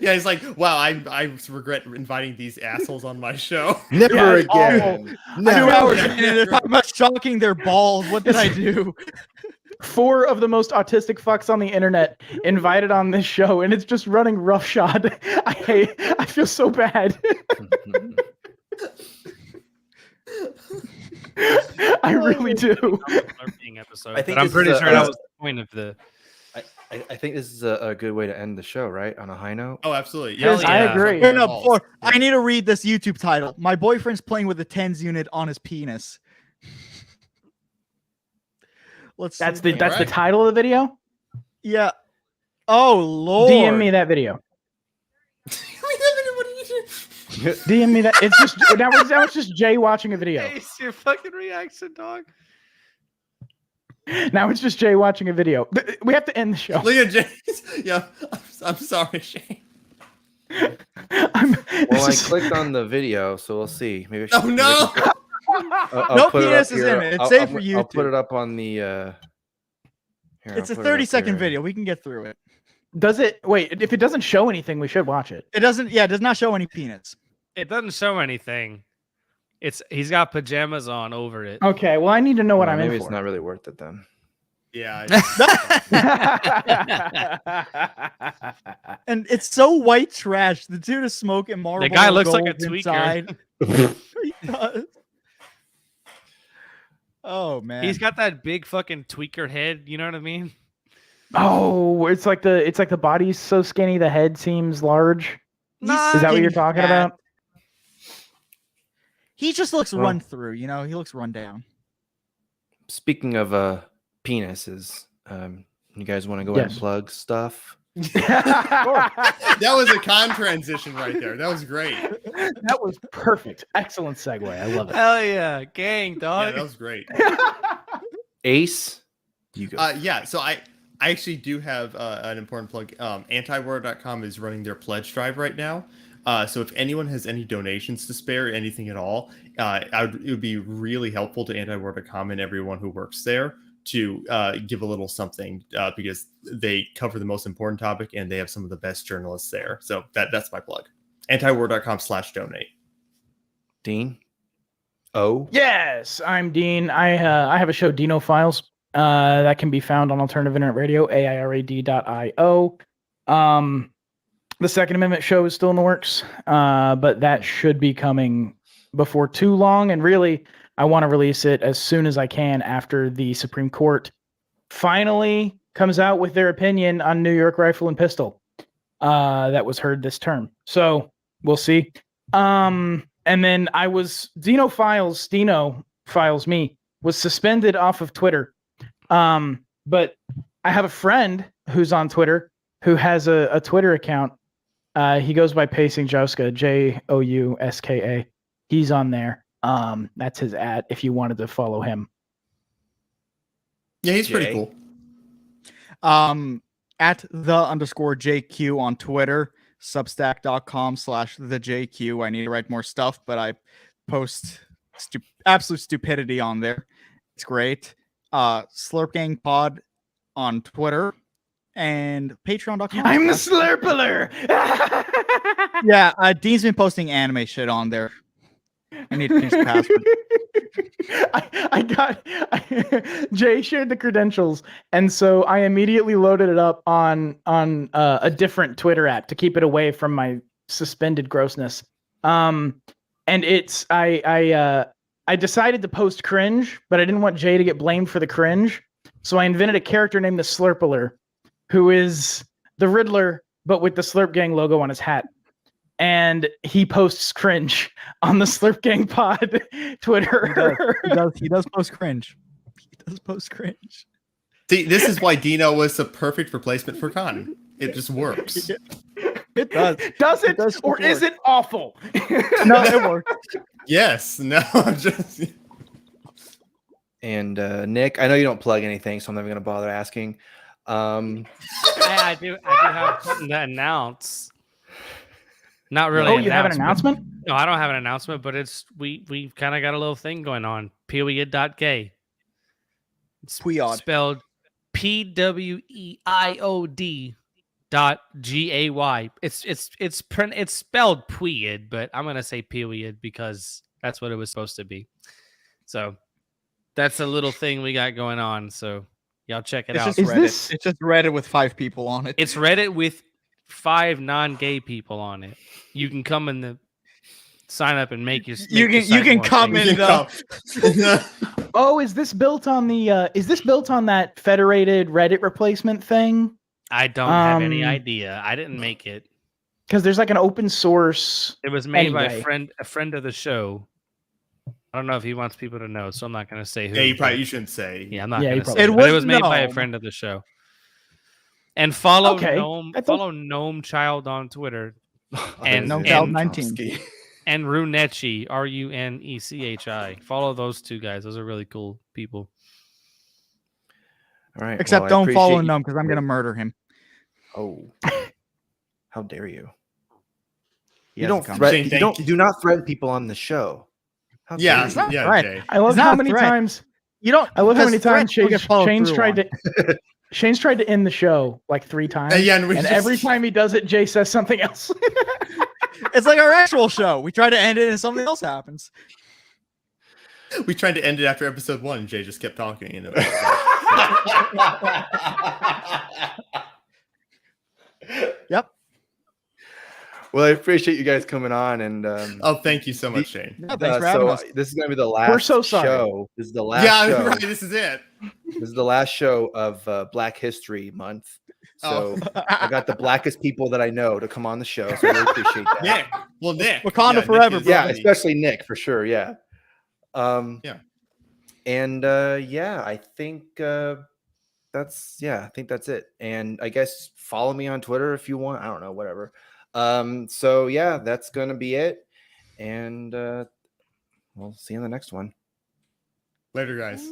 [SPEAKER 4] Yeah, he's like, wow, I regret inviting these assholes on my show.
[SPEAKER 1] Never again.
[SPEAKER 5] 2 hours in, they're talking about shocking their balls. What did I do?
[SPEAKER 2] 4 of the most autistic fucks on the internet invited on this show, and it's just running roughshod. I feel so bad. I really do.
[SPEAKER 1] I think
[SPEAKER 3] I'm pretty sure that was the point of the.
[SPEAKER 1] I think this is a good way to end the show, right? On a high note.
[SPEAKER 4] Oh, absolutely.
[SPEAKER 2] Yes, I agree.
[SPEAKER 5] No, I need to read this YouTube title. My boyfriend's playing with a TENS unit on his penis.
[SPEAKER 2] That's the title of the video?
[SPEAKER 5] Yeah. Oh Lord.
[SPEAKER 2] DM me that video. DM me that. It's just that was just Jay watching a video.
[SPEAKER 3] It's your fucking reaction, dog.
[SPEAKER 2] Now it's just Jay watching a video. We have to end the show.
[SPEAKER 4] Look at Jay. Yeah, I'm sorry, Shaine.
[SPEAKER 1] I clicked on the video, so we'll see. Maybe.
[SPEAKER 4] Oh no!
[SPEAKER 5] No penis is in it. It's safe for you.
[SPEAKER 1] I'll put it up on the.
[SPEAKER 5] It's a 30-second video. We can get through it.
[SPEAKER 2] Does it? Wait, if it doesn't show anything, we should watch it.
[SPEAKER 5] It doesn't. Yeah, it does not show any penis.
[SPEAKER 3] It doesn't show anything. He's got pajamas on over it.
[SPEAKER 2] Okay, well, I need to know what I'm in for.
[SPEAKER 1] Maybe it's not really worth it then.
[SPEAKER 4] Yeah.
[SPEAKER 5] And it's so white trash. The dude is smoking Marlboro.
[SPEAKER 3] The guy looks like a
[SPEAKER 5] Gold
[SPEAKER 3] tweaker.
[SPEAKER 5] inside. He does. Oh man.
[SPEAKER 3] He's got that big fucking tweaker head. You know what I mean?
[SPEAKER 2] Oh, it's like the body's so skinny, the head seems large. Is that what you're talking about?
[SPEAKER 5] He just looks run through, you know. He looks run down.
[SPEAKER 1] Speaking of penises, you guys want to go ahead and plug stuff?
[SPEAKER 4] That was a con transition right there. That was great.
[SPEAKER 2] That was perfect. Excellent segue. I love it.
[SPEAKER 3] Hell yeah, gang, dog.
[SPEAKER 4] Yeah, that was great.
[SPEAKER 1] Ace, you go.
[SPEAKER 4] Yeah. So I actually do have an important plug. Antiwar.com is running their pledge drive right now. So if anyone has any donations to spare, anything at all, it would be really helpful to Antiwar.com and everyone who works there to give a little something because they cover the most important topic and they have some of the best journalists there. So that's my plug. Antiwar.com/donate.
[SPEAKER 1] Dean? Oh?
[SPEAKER 2] Yes, I'm Dean. I have a show, Dino Files, that can be found on Alternative Internet Radio, AIRAD.io. The Second Amendment show is still in the works, but that should be coming before too long. And really, I want to release it as soon as I can after the Supreme Court finally comes out with their opinion on New York Rifle and Pistol that was heard this term. So we'll see. And then Dino Files me, was suspended off of Twitter. But I have a friend who's on Twitter who has a Twitter account. He goes by Pacing Jouska, Jouska. He's on there. That's his @ if you wanted to follow him.
[SPEAKER 4] Yeah, he's pretty cool.
[SPEAKER 5] At @the_JQ on Twitter, substack.com/thejq. I need to write more stuff, but I post absolute stupidity on there. It's great. Slurp Gang Pod on Twitter and patreon.com.
[SPEAKER 2] I'm the Slurpler.
[SPEAKER 5] Yeah, Dean's been posting anime shit on there. I need to change the password.
[SPEAKER 2] Jay shared the credentials, and so I immediately loaded it up on a different Twitter app to keep it away from my suspended grossness. And it's I decided to post cringe, but I didn't want Jay to get blamed for the cringe, so I invented a character named the Slurpler, who is the Riddler but with the Slurp Gang logo on his hat. And he posts cringe on the Slurp Gang Pod Twitter.
[SPEAKER 5] He does post cringe. He does post cringe.
[SPEAKER 4] See, this is why Dino was the perfect replacement for Con. It just works.
[SPEAKER 5] It does.
[SPEAKER 2] Does it? Or is it awful?
[SPEAKER 5] No, it works.
[SPEAKER 4] Yes. No, just...
[SPEAKER 1] And Nick, I know you don't plug anything, so I'm never going to bother asking.
[SPEAKER 3] I do have something to announce. Not really.
[SPEAKER 2] Oh, you have an announcement?
[SPEAKER 3] No, I don't have an announcement, but we kind of got a little thing going on. Period.gay. It's spelled PWEIOD.GAY. It's spelled period, but I'm gonna say period because that's what it was supposed to be. So that's a little thing we got going on. So y'all check it out.
[SPEAKER 5] It's just Reddit with 5 people on it.
[SPEAKER 3] It's Reddit with 5 non-gay people on it. You can come in the sign up and make your.
[SPEAKER 5] You can come in though.
[SPEAKER 2] Oh, is this built on the? Is this built on that federated Reddit replacement thing?
[SPEAKER 3] I don't have any idea. I didn't make it
[SPEAKER 2] because there's like an open source.
[SPEAKER 3] It was made by a friend of the show. I don't know if he wants people to know, so I'm not going to say who.
[SPEAKER 4] Yeah, you shouldn't say.
[SPEAKER 3] Yeah, I'm not going to say. But it was made by a friend of the show. And follow Gnome Child on Twitter. And
[SPEAKER 5] Gnome Child 19.
[SPEAKER 3] And Runechi, RUNECHI. Follow those 2 guys. Those are really cool people.
[SPEAKER 1] All right.
[SPEAKER 5] Except don't follow Gnome because I'm going to murder him.
[SPEAKER 1] Oh. How dare you?
[SPEAKER 5] You
[SPEAKER 1] do not threaten people on the show.
[SPEAKER 4] Yeah,
[SPEAKER 5] right.
[SPEAKER 4] Jay.
[SPEAKER 2] I love how many times I love how many times Shaine's tried to end the show like 3 times. And every time he does it, Jay says something else.
[SPEAKER 5] It's like our actual show. We try to end it and something else happens.
[SPEAKER 4] We tried to end it after episode 1 and Jay just kept talking.
[SPEAKER 5] Yep.
[SPEAKER 1] Well, I appreciate you guys coming on, and
[SPEAKER 4] oh, thank you so much, Shaine.
[SPEAKER 5] Yeah, thanks for having us.
[SPEAKER 1] This is gonna be the last
[SPEAKER 2] We're so sorry.
[SPEAKER 1] show. This is the last show.
[SPEAKER 4] Right. This is it.
[SPEAKER 1] This is the last show of Black History Month. So I got the blackest people that I know to come on the show. So I really appreciate that.
[SPEAKER 4] Nick. Well, Nick.
[SPEAKER 5] Wakanda forever,
[SPEAKER 4] Nick
[SPEAKER 5] bro.
[SPEAKER 1] Yeah, especially Nick for sure. Yeah.
[SPEAKER 4] Yeah.
[SPEAKER 1] And I think that's it. And I guess follow me on Twitter if you want. I don't know, whatever. So yeah, that's gonna be it. And we'll see you in the next one.
[SPEAKER 4] Later, guys.